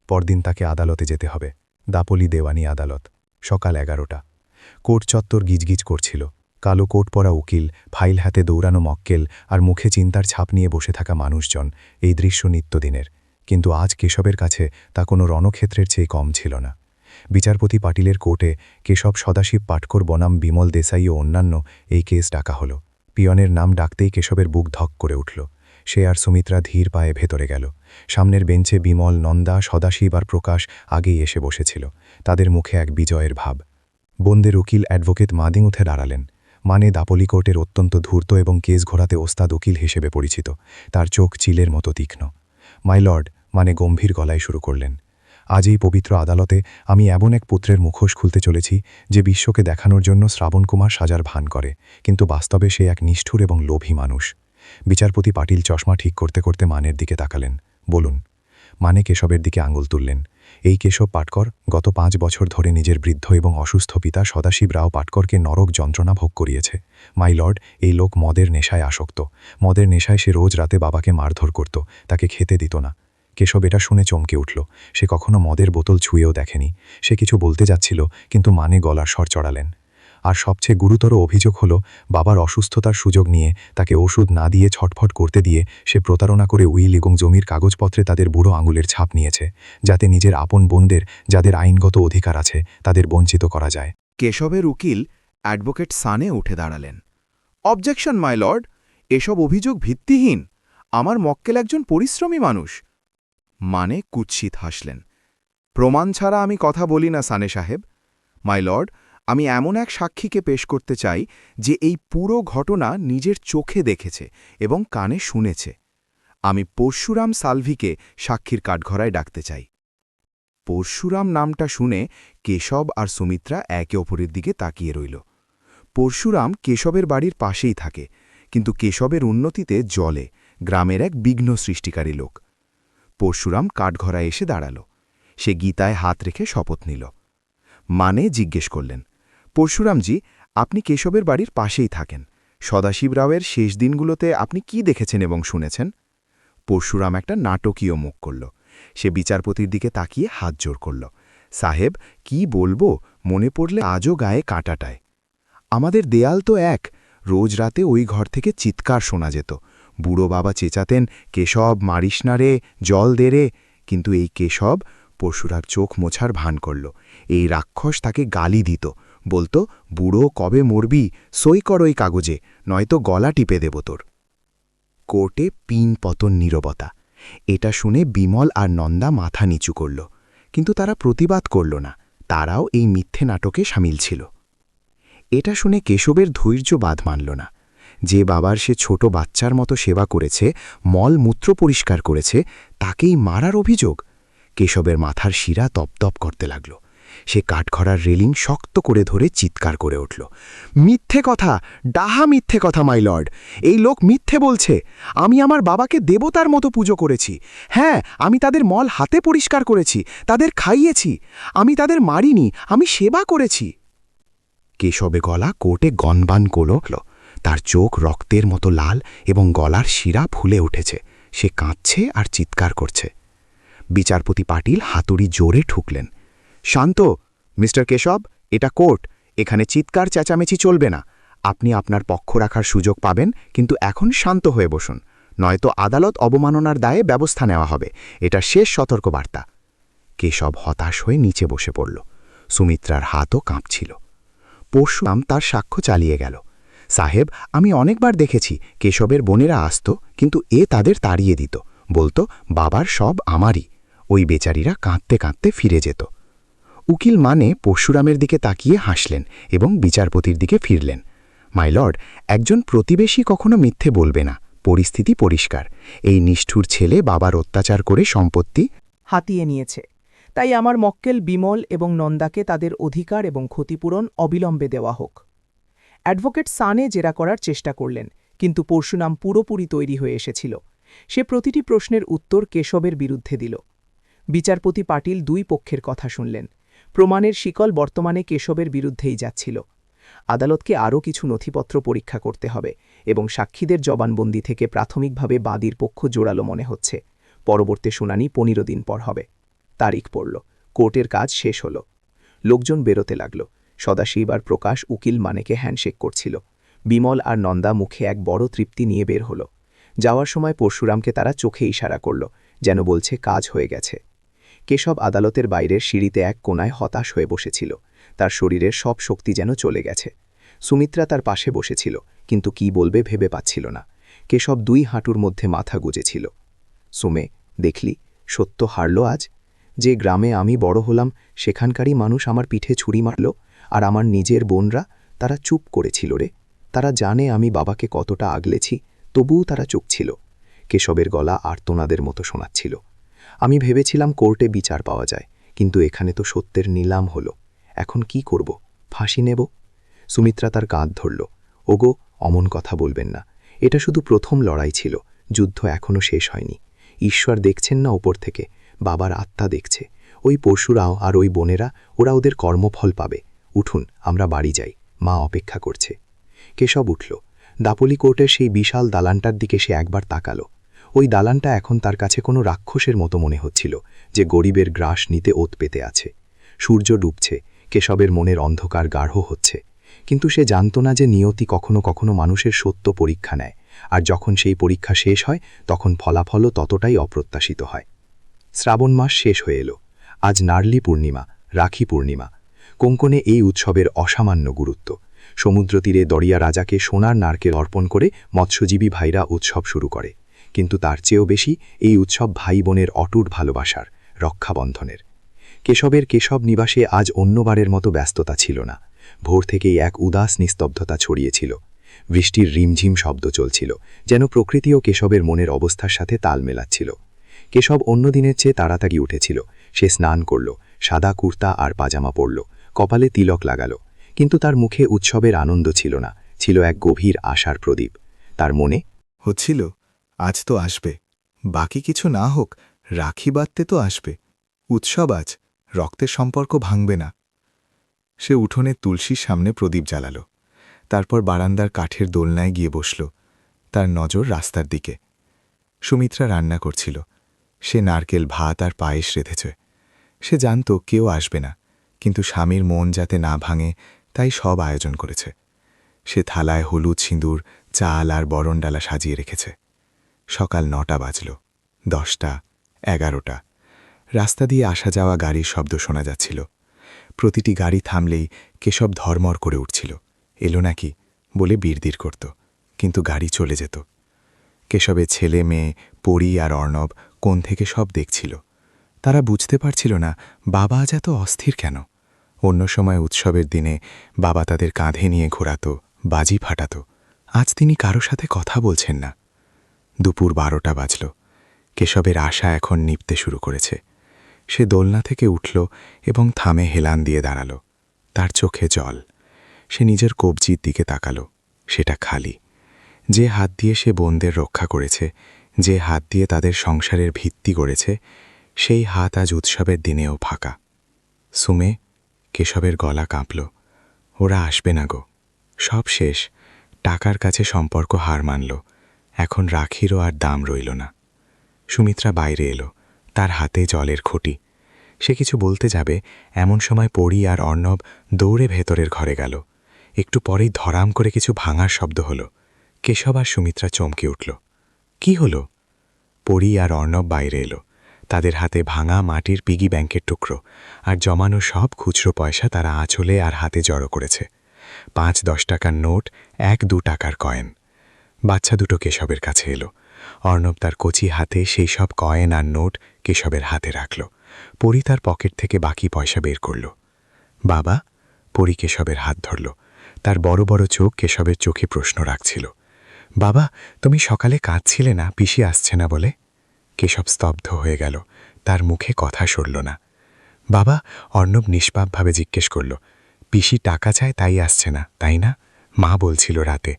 পরদিন তাকে আদালতে যেতে হবে। দাপলি দেওয়ানি আদালত। সকাল 11টা। কোর্ট চত্বর গিজগিজ করছিল। কালো কোট পরা উকিল, ফাইল হাতে দৌড়ানো মক্কেল, আর মুখে চিন্তার ছাপ নিয়ে বসে থাকা মানুষজন। এই দৃশ্য নিত্যদিনের। কিন্তু আজ কেশবের কাছে তা কোনো রণক্ষেত্রের চেয়ে কম ছিল না। বিচারপতি পাটিলের কোর্টে কেশব, সদাশিব পাটকর বনাম বিমল দেশাই ও অন্যান্য এই কেস ডাকা হল। পিয়নের নাম ডাকতেই কেশবের বুক ধক করে উঠল। সে আর সুমিত্রা ধীর পায়ে ভেতরে গেল। সামনের বেঞ্চে বিমল, নন্দা, সদাশিব আর প্রকাশ আগেই এসে বসেছিল। তাদের মুখে এক বিজয়ের ভাব। বোনদের উকিল অ্যাডভোকেট মাদিং উঠে দাঁড়ালেন। মানে দাপলি কোর্টের অত্যন্ত ধূর্ত এবং কেস ঘোরাতে ওস্তাদ উকিল হিসেবে পরিচিত। তার চোখ চিলের মতো তীক্ষ্ণ। মাই লর্ড, মানে গম্ভীর গলায় শুরু করলেন। আজ এই পবিত্র আদালতে আমি এমন এক পুত্রের মুখোশ খুলতে চলেছি, যে বিশ্বকে দেখানোর জন্য শ্রাবণকুমার সাজার ভান করে, কিন্তু বাস্তবে সে এক নিষ্ঠুর এবং লোভী মানুষ। বিচারপতি পাটিল চশমা ঠিক করতে করতে মানের দিকে তাকালেন। বলুন। মানে কেশবের দিকে আঙুল তুললেন। এই কেশব পাটকর গত 5 বছর ধরে নিজের বৃদ্ধ এবং অসুস্থ পিতা সদাশিব রাও পাটকরকে নরক যন্ত্রণা ভোগ করিয়েছে। মাই লর্ড, এই লোক মদের নেশায় আসক্ত। মদের নেশায় সে রোজ রাতে বাবাকে মারধর করত, তাকে খেতে দিত না। কেশব এটা শুনে চমকে উঠল। সে কখনো মদের বোতল ছুঁয়েও দেখেনি। সে কিছু বলতে যাচ্ছিল, কিন্তু মানে গলার স্বর চড়ালেন। আর সবচেয়ে গুরুতর অভিযোগ হল, বাবার অসুস্থতার সুযোগ নিয়ে তাকে ওষুধ না দিয়ে ছটফট করতে দিয়ে সে প্রতারণা করে উইল এবং জমির কাগজপত্রে তাদের বুড়ো আঙুলের ছাপ নিয়েছে, যাতে নিজের আপন বোনদের, যাদের আইনগত অধিকার আছে, তাদের বঞ্চিত করা যায়। কেশবের উকিল অ্যাডভোকেট সানে উঠে দাঁড়ালেন। অবজেকশন মাই লর্ড, এসব অভিযোগ ভিত্তিহীন। আমার মক্কেল একজন পরিশ্রমী মানুষ। মানে কুৎসিত হাসলেন। প্রমাণ ছাড়া আমি কথা বলি না সানে সাহেব। মাই লর্ড, আমি এমন এক সাক্ষীকে পেশ করতে চাই যে এই পুরো ঘটনা নিজের চোখে দেখেছে এবং কানে শুনেছে। আমি পরশুরাম সালভিকে সাক্ষীর কাঠগড়ায় ডাকতে চাই। পরশুরাম নামটা শুনে কেশব আর সুমিত্রা একে অপরের দিকে তাকিয়ে রইল। পরশুরাম কেশবের বাড়ির পাশেই থাকে, কিন্তু কেশবের উন্নতিতে জলে গ্রামের এক বিঘ্ন সৃষ্টিকারী লোক। পরশুরাম কাঠগড়ায় এসে দাঁড়াল। সে গীতায় হাত রেখে শপথ নিল। মানে জিজ্ঞেস করলেন, পরশুরামজি, আপনি কেশবের বাড়ির পাশেই থাকেন। সদাশিব রাওয়ের শেষ দিনগুলোতে আপনি কি দেখেছেন এবং শুনেছেন? পরশুরাম একটা নাটকীয় মুখ করল। সে বিচারপতির দিকে তাকিয়ে হাত জোর করল। সাহেব, কি বলবো, মনে পড়লে আজও গায়ে কাঁটাটায়। আমাদের দেয়াল তো এক। রোজ রাতে ওই ঘর থেকে চিৎকার শোনা যেত। বুড়ো বাবা চেঁচাতেন, কেশব, মারিস না রে, জল দে রে। কিন্তু এই কেশব, পরশুরার চোখ মোছার ভান করল। এই রাক্ষস তাকে গালি দিত, বলতো, বুড়ো, কবে মরবি, সই কর ওই কাগজে, নয়তো গলা টিপে দেব তোর। কোর্টে পিন পতন নীরবতা। এটা শুনে বিমল আর নন্দা মাথা নিচু করল, কিন্তু তারা প্রতিবাদ করল না। তারাও এই মিথ্যে নাটকে সামিল ছিল। এটা শুনে কেশবের ধৈর্য বাদ মানল না। যে বাবার সে ছোট বাচ্চার মতো সেবা করেছে, মল মূত্র পরিষ্কার করেছে, তাকেই মারার অভিযোগ। কেশবের মাথার শিরা তপতপ করতে লাগল। সে কাঠখড়ার রেলিং শক্ত করে ধরে চিৎকার করে উঠল, মিথ্যে কথা, ডাহা মিথ্যে কথা মাই লর্ড। এই লোক মিথ্যে বলছে। আমি আমার বাবাকে দেবতার মতো পুজো করেছি। হ্যাঁ, আমি তাদের মল হাতে পরিষ্কার করেছি, তাদের খাইয়েছি। আমি তাদের মারিনি, আমি সেবা করেছি। কেশবে গলা কোর্টে গনবান করল। তার চোখ রক্তের মতো লাল এবং গলার শিরা ফুলে উঠেছে। সে কাঁদছে আর চিৎকার করছে। বিচারপতি পাটিল হাতুড়ি জোরে ঠুকলেন। শান্ত, মিস্টার কেশব, এটা কোর্ট। এখানে চিৎকার চেঁচামেচি চলবে না। আপনি আপনার পক্ষ রাখার সুযোগ পাবেন, কিন্তু এখন শান্ত হয়ে বসুন, নয়তো আদালত অবমাননার দায়ে ব্যবস্থা নেওয়া হবে। এটা শেষ সতর্কবার্তা। কেশব হতাশ হয়ে নিচে বসে পড়ল। সুমিত্রার হাতও কাঁপছিল। পরশুরাম তার সাক্ষ্য চালিয়ে গেল। সাহেব, আমি অনেকবার দেখেছি কেশবের বোনেরা আসত, কিন্তু এ তাদের তাড়িয়ে দিত, বলতো, বাবার সব আমারই। ওই বেচারীরা কাঁদতে কাঁদতে ফিরে যেত। উকিল মানে পরশুরামের দিকে তাকিয়ে হাসলেন এবং বিচারপতির দিকে ফিরলেন। মাই লর্ড, একজন প্রতিবেশী কখনো মিথ্যে বলবে না। পরিস্থিতি পরিষ্কার। এই নিষ্ঠুর ছেলে বাবার অত্যাচার করে সম্পত্তি হাতিয়ে নিয়েছে। তাই আমার মক্কেল বিমল এবং নন্দাকে তাদের অধিকার এবং ক্ষতিপূরণ অবিলম্বে দেওয়া হোক। অ্যাডভোকেট সানে জেরা করার চেষ্টা করলেন, কিন্তু পরশুরাম পুরোপুরি তৈরি হয়ে এসেছিল। সে প্রতিটি প্রশ্নের উত্তর কেশবের বিরুদ্ধে দিল। বিচারপতি পাটিল দুই পক্ষের কথা শুনলেন। প্রমাণের শিকল বর্তমানে কেশবের বিরুদ্ধেই যাচ্ছিল। আদালতকে আরও কিছু নথিপত্র পরীক্ষা করতে হবে এবং সাক্ষীদের জবানবন্দি থেকে প্রাথমিকভাবে বাদীর পক্ষ জোরালো মনে হচ্ছে। পরবর্তী শুনানি 15 দিন পর হবে। তারিখ পড়ল। কোর্টের কাজ শেষ হল। লোকজন বেরোতে লাগল। সদাশিব আর প্রকাশ উকিল মানেকে হ্যান্ডশেক করছিল। বিমল আর নন্দা মুখে এক বড় তৃপ্তি নিয়ে বের হল। যাওয়ার সময় পরশুরামকে তারা চোখে ইশারা করল, যেন বলছে কাজ হয়ে গেছে। কেশব আদালতের বাইরের সিঁড়িতে এক কোনায় হতাশ হয়ে বসেছিল। তার শরীরের সব শক্তি যেন চলে গেছে। সুমিত্রা তার পাশে বসেছিল, কিন্তু কি বলবে ভেবে পাচ্ছিল না। কেশব 2 হাঁটুর মধ্যে মাথা গুজেছিল। সুমে, দেখলি, সত্য হারল আজ। যে গ্রামে আমি বড় হলাম, সেখানকারই মানুষ আমার পিঠে ছুরি মারল, আর আমার নিজের বোনরা, তারা চুপ করেছিল রে। তারা জানে আমি বাবাকে কতটা আগলেছি, তবুও তারা চুপ ছিল। কেশবের গলা আর্তনাদের মতো শোনাচ্ছিল। আমি ভেবেছিলাম কোর্টে বিচার পাওয়া যায়, কিন্তু এখানে তো সত্যের নিলাম হলো। এখন কি করব? ফাঁসি নেব? সুমিত্রা তার কাঁধ ধরল। ওগো, অমন কথা বলবেন না। এটা শুধু প্রথম লড়াই ছিল। যুদ্ধ এখনও শেষ হয়নি। ঈশ্বর দেখছেন না ওপর থেকে, বাবার আত্মা দেখছে। ওই পরশুরাও আর ওই বোনেরা, ওরা ওদের কর্মফল পাবে। উঠুন, আমরা বাড়ি যাই, মা অপেক্ষা করছে। কেশব উঠল। দাপলি কোর্টের সেই বিশাল দালানটার দিকে সে একবার তাকালো। ওই দালানটা এখন তার কাছে কোনো রাক্ষসের মতো মনে হচ্ছিল, যে গরিবের গ্রাস নিতে ওত পেতে আছে। সূর্য ডুবছে, কেশবের মনের অন্ধকার গাঢ় হচ্ছে। কিন্তু সে জানত না যে নিয়তি কখনো কখনো মানুষের সত্য পরীক্ষা নেয়, আর যখন সেই পরীক্ষা শেষ হয় তখন ফলাফলও ততটাই অপ্রত্যাশিত হয়। শ্রাবণ মাস শেষ হয়ে এলো। আজ নার্লি পূর্ণিমা, রাখি পূর্ণিমা। কোঙ্কনে এই উৎসবের অসামান্য গুরুত্ব। সমুদ্রতীরে দরিয়া রাজাকে সোনার নারকেল অর্পণ করে মৎস্যজীবী ভাইরা উৎসব শুরু করে। কিন্তু তার চেয়েও বেশি এই উৎসব ভাই বোনের অটুট ভালোবাসার, রক্ষাবন্ধনের। কেশব নিবাসে আজ অন্যবারের মতো ব্যস্ততা ছিল না। ভোর থেকেই এক উদাস নিস্তব্ধতা ছড়িয়েছিল। বৃষ্টির রিমঝিম শব্দ চলছিল, যেন প্রকৃতিও কেশবের মনের অবস্থার সাথে তাল মেলাচ্ছিল। কেশব অন্য দিনের চেয়ে তাড়াতাড়ি উঠেছিল। সে স্নান করল, সাদা কুর্তা আর পাজামা পরল, কপালে তিলক লাগাল। কিন্তু তার মুখে উৎসবের আনন্দ ছিল না, ছিল এক গভীর আশার প্রদীপ। তার মনে হচ্ছিল, আজ তো আসবে, বাকি কিছু না হোক, রাখি বাঁধতে তো আসবে। উৎসব আজ, রক্তের সম্পর্ক ভাঙবে না। সে উঠোনে তুলসীর সামনে প্রদীপ জ্বালাল, তারপর বারান্দার কাঠের দোলনায় গিয়ে বসল। তার নজর রাস্তার দিকে। সুমিত্রা রান্না করছিল। সে নারকেল ভাত আর পায়েস রেঁধেছে। সে জানত কেউ আসবে না, কিন্তু স্বামীর মন যাতে না ভাঙে তাই সব আয়োজন করেছে। সে থালায় হলুদ সিঁদুর, চাল আর বরণডালা সাজিয়ে রেখেছে। সকাল 9টা বাজল, 10টা, 11টা। রাস্তা দিয়ে আসা যাওয়া গাড়ির শব্দ শোনা যাচ্ছিল। প্রতিটি গাড়ি থামলেই কেশব ধর্মর করে উঠছিল। এলো নাকি বলে বিড়বিড় করত, কিন্তু গাড়ি চলে যেত। কেশবের ছেলে মেয়ে, পরী আর অর্ণব কোণ থেকে সব দেখছিল। তারা বুঝতে পারছিল না বাবা আজ এত অস্থির কেন। অন্য সময় উৎসবের দিনে বাবা তাদের কাঁধে নিয়ে ঘোরাত, বাজি ফাটাত। আজ তিনি কারো সাথে কথা বলছেন না। দুপুর 12টা বাজল। কেশবের আশা এখন নিপতে শুরু করেছে। সে দোলনা থেকে উঠল এবং থামে হেলান দিয়ে দাঁড়াল। তার চোখে জল। সে নিজের কবজির দিকে তাকাল। সেটা খালি। যে হাত দিয়ে সে বোনদের রক্ষা করেছে, যে হাত দিয়ে তাদের সংসারের ভিত্তি গড়েছে, সেই হাত আজ উৎসবের দিনেও ফাঁকা। সুমে, কেশবের গলা কাঁপল। ওরা আসবে না গো, সব শেষ। টাকার কাছে সম্পর্ক হার মানল। এখন রাখিরও আর দাম রইল না। সুমিত্রা বাইরে এলো, তার হাতে জলের খুঁটি। সে কিছু বলতে যাবে, এমন সময় পরী আর অর্ণব দৌড়ে ভেতরের ঘরে গেল। একটু পরেই ধরাম করে কিছু ভাঙার শব্দ হলো। কেশব আর সুমিত্রা চমকে উঠল। কি হলো? পরী আর অর্ণব বাইরে এলো। তাদের হাতে ভাঙা মাটির পিগি ব্যাংকের টুকরো আর জমানো সব খুচরো পয়সা তারা আঁচলে আর হাতে জড়ো করেছে। 5-10 টাকার নোট, 1-2 টাকার কয়েন। বাচ্চা দুটো কেশবের কাছে এলো। অর্ণব তার কচি হাতে সেই সব কয়েন আর নোট কেশবের হাতে রাখল। পরী তার পকেট থেকে বাকি পয়সা বের করল। বাবা? পরী কেশবের হাত ধরল। তার বড় বড় চোখ কেশবের চোখে প্রশ্ন রাখছিল। বাবা, তুমি সকালে কাঁদছিলে না পিসি আসছে না বলে? কেশব স্তব্ধ হয়ে গেল, তার মুখে কথা সরল না। বাবা, অর্ণব নিষ্পাপভাবে জিজ্ঞেস করল, পিসি টাকা চায় তাই আসছে না, তাই না? মা বলছিল রাতে,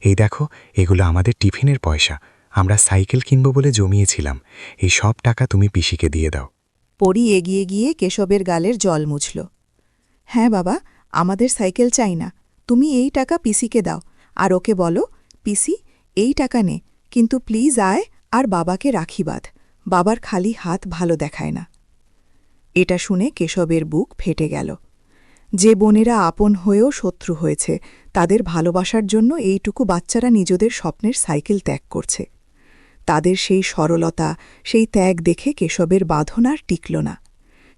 এই দেখো, এগুলো আমাদের টিফিনের পয়সা, আমরা সাইকেল কিনব বলে জমিয়েছিলাম, এই সব টাকা তুমি পিসিকে দিয়ে দাও। পরী এগিয়ে গিয়ে কেশবের গালের জল মুছল। হ্যাঁ বাবা, আমাদের সাইকেল চাই না, তুমি এই টাকা পিসিকে দাও, আর ওকে বলো, পিসি এই টাকা নে, কিন্তু প্লিজ আয় আর বাবাকে রাখি বাঁধ, বাবার খালি হাত ভালো দেখায় না। এটা শুনে কেশবের বুক ফেটে গেল। যে বোনেরা আপন হয়েও শত্রু হয়েছে, তাদের ভালোবাসার জন্য এইটুকু বাচ্চারা নিজেদের স্বপ্নের সাইকেল ত্যাগ করছে। তাদের সেই সরলতা, সেই ত্যাগ দেখে কেশবের বাঁধন আর টিকল না।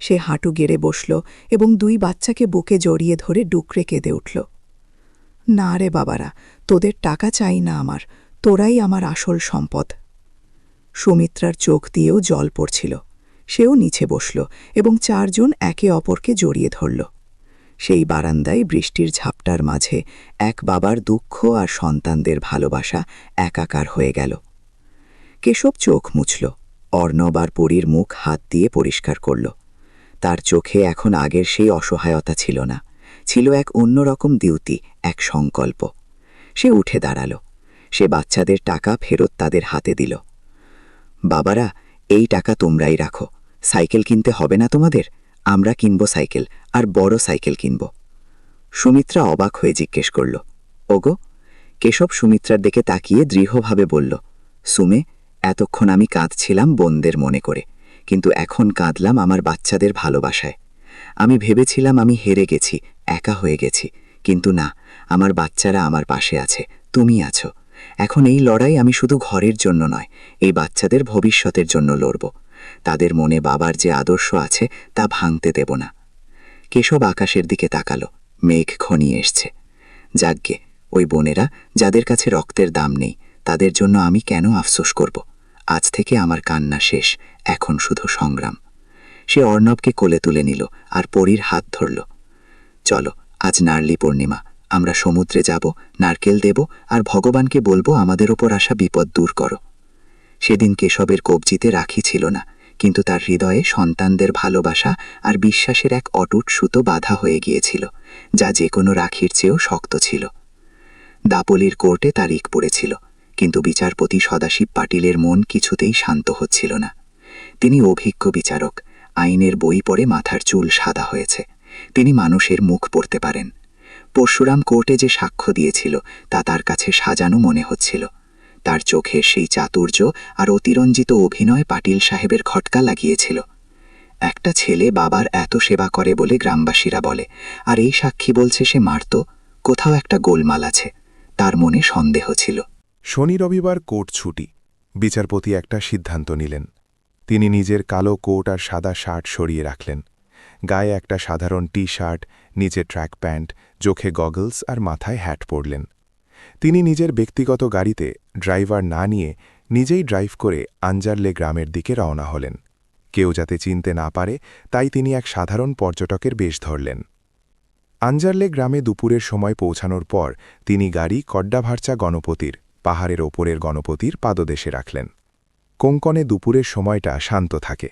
সে হাঁটু গেড়ে বসল এবং 2 বাচ্চাকে বুকে জড়িয়ে ধরে ডুকরে কেঁদে উঠল। না রে বাবারা, তোদের টাকা চাই না আমার, তোরাই আমার আসল সম্পদ। সুমিত্রার চোখ দিয়েও জল পড়ছিল। সেও নিচে বসল এবং 4 জন একে অপরকে জড়িয়ে ধরল। সেই বারান্দায় বৃষ্টির ঝাপটার মাঝে এক বাবার দুঃখ আর সন্তানদের ভালোবাসা একাকার হয়ে গেল। কেশব চোখ মুছল। অর্ণব আর পরীর মুখ হাত দিয়ে পরিষ্কার করল। তার চোখে এখন আগের সেই অসহায়তা ছিল না, ছিল এক অন্যরকম দ্যুতি, এক সংকল্প। সে উঠে দাঁড়াল। সে বাচ্চাদের টাকা ফেরত তাদের হাতে দিল। বাবারা, এই টাকা তোমরাই রাখো, সাইকেল কিনতে হবে না তোমাদের? আমরা কিনব সাইকেল, আর বড় সাইকেল কিনব। সুমিত্রা অবাক হয়ে জিজ্ঞেস করল, ওগো? কেশব সুমিত্রার দিকে তাকিয়ে দৃঢ়ভাবে বলল, সুমে, এতক্ষণ আমি কাঁদছিলাম বোনদের মনে করে, কিন্তু এখন কাঁদলাম আমার বাচ্চাদের ভালোবাসায়। আমি ভেবেছিলাম আমি হেরে গেছি, একা হয়ে গেছি, কিন্তু না, আমার বাচ্চারা আমার পাশে আছে, তুমি আছো। এখন এই লড়াই আমি শুধু ঘরের জন্য নয়, এই বাচ্চাদের ভবিষ্যতের জন্য লড়ব। তাদের মনে বাবার যে আদর্শ আছে তা ভাঙতে দেব না। কেশব আকাশের দিকে তাকালো, মেঘ ঘনিয়ে এসছে। যাগ্গে, ওই বোনেরা যাদের কাছে রক্তের দাম নেই, তাদের জন্য আমি কেন আফসোস করব? আজ থেকে আমার কান্না শেষ, এখন শুধু সংগ্রাম। সে অর্ণবকে কোলে তুলে নিল আর পরীর হাত ধরল। চলো, আজ নার্লি পূর্ণিমা, আমরা সমুদ্রে যাব, নারকেল দেব, আর ভগবানকে বলবো আমাদের ওপর আসা বিপদ দূর করো। সেদিন কেশবের কবজিতে রাখি ছিল না, কিন্তু তার হৃদয়ে সন্তানদের ভালোবাসা আর বিশ্বাসের এক অটুট সুতো বাঁধা হয়ে গিয়েছিল, যা যে কোনো রাখির চেয়েও শক্ত ছিল। দাপলির কোর্টে তারিখ পড়েছিল, কিন্তু বিচারপতি সদাশিব পাটিলের মন কিছুতেই শান্ত হচ্ছিল না। তিনি অভিজ্ঞ বিচারক, আইনের বই পড়ে মাথার চুল সাদা হয়েছে, তিনি মানুষের মুখ পড়তে পারেন। পরশুরাম কোর্টে যে সাক্ষ্য দিয়েছিল তা তার কাছে সাজানো মনে হচ্ছিল। তার চোখে সেই চাতুর্য আর অতিরঞ্জিত অভিনয় পাটিল সাহেবের খটকা লাগিয়েছিল। একটা ছেলে বাবার এত সেবা করে বলে গ্রামবাসীরা বলে, আর এই সাক্ষী বলছে সে মারত। কোথাও একটা গোলমাল আছে, তার মনে সন্দেহ ছিল। শনি রবিবার কোর্ট ছুটি। বিচারপতি একটা সিদ্ধান্ত নিলেন। তিনি নিজের কালো কোট আর সাদা শার্ট সরিয়ে রাখলেন। গায়ে একটা সাধারণ টি শার্ট, নিচে ট্র্যাক প্যান্ট, চোখে গগলস আর মাথায় হ্যাট পরলেন। তিনি নিজের ব্যক্তিগত গাড়িতে ড্রাইভার না নিয়ে নিজেই ড্রাইভ করে আঞ্জারলে গ্রামের দিকে রওনা হলেন। কেউ যাতে চিনতে না পারে তাই তিনি এক সাধারণ পর্যটকের বেশ ধরলেন। আঞ্জারলে গ্রামে দুপুরের সময় পৌঁছানোর পর তিনি গাড়ি কড্ডাভারচা গণপতির, পাহাড়ের ওপরের গণপতির পাদদেশে রাখলেন। কোঙ্কনে দুপুরের সময়টা শান্ত থাকে।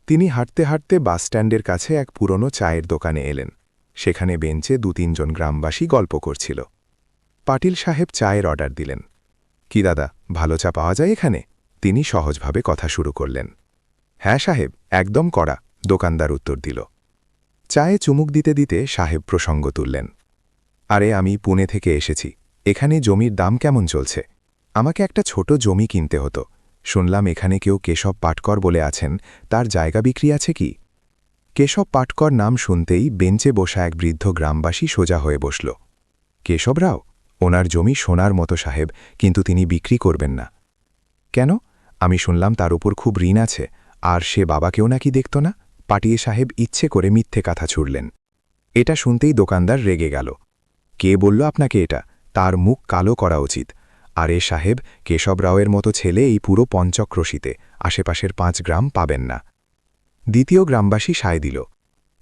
তিনি হাঁটতে হাঁটতে বাসস্ট্যান্ডের কাছে এক পুরনো চায়ের দোকানে এলেন। সেখানে বেঞ্চে ২-৩ জন গ্রামবাসী গল্প করছিল। পাটিল সাহেব চায়ের অর্ডার দিলেন। কি দাদা, ভালো চা পাওয়া যায় এখানে? তিনি সহজভাবে কথা শুরু করলেন। হ্যাঁ সাহেব, একদম কড়া, দোকানদার উত্তর দিল। চায়ে চুমুক দিতে দিতে সাহেব প্রসঙ্গ তুললেন। আরে, আমি পুনে থেকে এসেছি, এখানে জমির দাম কেমন চলছে? আমাকে একটা ছোট জমি কিনতে হতো। শুনলাম এখানে কেউ কেশব পাটকর বলে আছেন, তার জায়গা বিক্রি আছে কি? কেশব পাটকর নাম শুনতেই বেঞ্চে বসা এক বৃদ্ধ গ্রামবাসী সোজা হয়ে বসল। কেশব রাও? ওনার জমি সোনার মতো সাহেব, কিন্তু তিনি বিক্রি করবেন না। কেন? আমি শুনলাম তার উপর খুব ঋণ আছে, আর সে বাবাকেও নাকি দেখত না। পাটিয়ে সাহেব ইচ্ছে করে মিথ্যে কথা ছুড়লেন। এটা শুনতেই দোকানদার রেগে গেল। কে বলল আপনাকে এটা? তার মুখ কালো করা উচিত। আরে সাহেব, কেশব রাওয়ের মতো ছেলে এই পুরো পঞ্চক্রোশীতে আশেপাশের 5 গ্রাম পাবেন না। দ্বিতীয় গ্রামবাসী সায় দিল।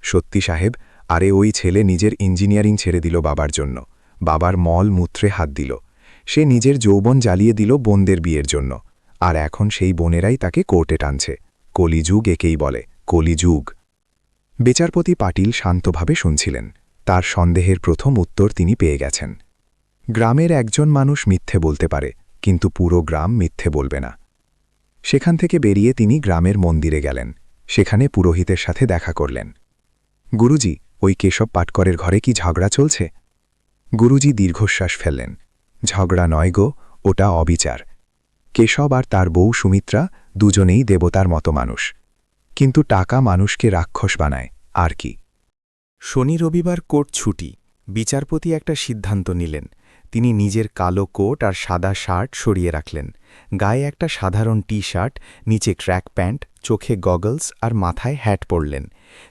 সত্যি সাহেব, আরে ওই ছেলে নিজের ইঞ্জিনিয়ারিং ছেড়ে দিল বাবার জন্য, বাবার মল মূত্রে হাত দিল। সে নিজের যৌবন জ্বালিয়ে দিল বোনদের বিয়ের জন্য, আর এখন সেই বোনেরাই তাকে কোর্টে টানছে। কলিযুগ একেই বলে, কলিযুগ। বিচারপতি পাটিল শান্তভাবে শুনছিলেন। তার সন্দেহের প্রথম উত্তর তিনি পেয়ে গেছেন। গ্রামের একজন মানুষ মিথ্যে বলতে পারে, কিন্তু পুরো গ্রাম মিথ্যে বলবে না। সেখান থেকে বেরিয়ে তিনি গ্রামের মন্দিরে গেলেন। সেখানে পুরোহিতের সাথে দেখা করলেন। গুরুজি, ওই কেশব পাটকরের ঘরে কি ঝগড়া চলছে? গুরুজি দীর্ঘশ্বাস ফেললেন। ঝগড়া নয় গো, ওটা অবিচার। কেশব আর তার বউ সুমিত্রা দুজনেই দেবতার মতো মানুষ, কিন্তু টাকা মানুষকে রাক্ষস বানায়, আর কি। শনি রবিবার কোর্ট ছুটি। বিচারপতি একটা সিদ্ধান্ত নিলেন। তিনি নিজের কালো কোট আর সাদা শার্ট সরিয়ে রাখলেন। গায়ে একটা সাধারণ টি শার্ট, নিচে ট্র্যাক প্যান্ট, চোখে গগলস আর মাথায় হ্যাট পরলেন।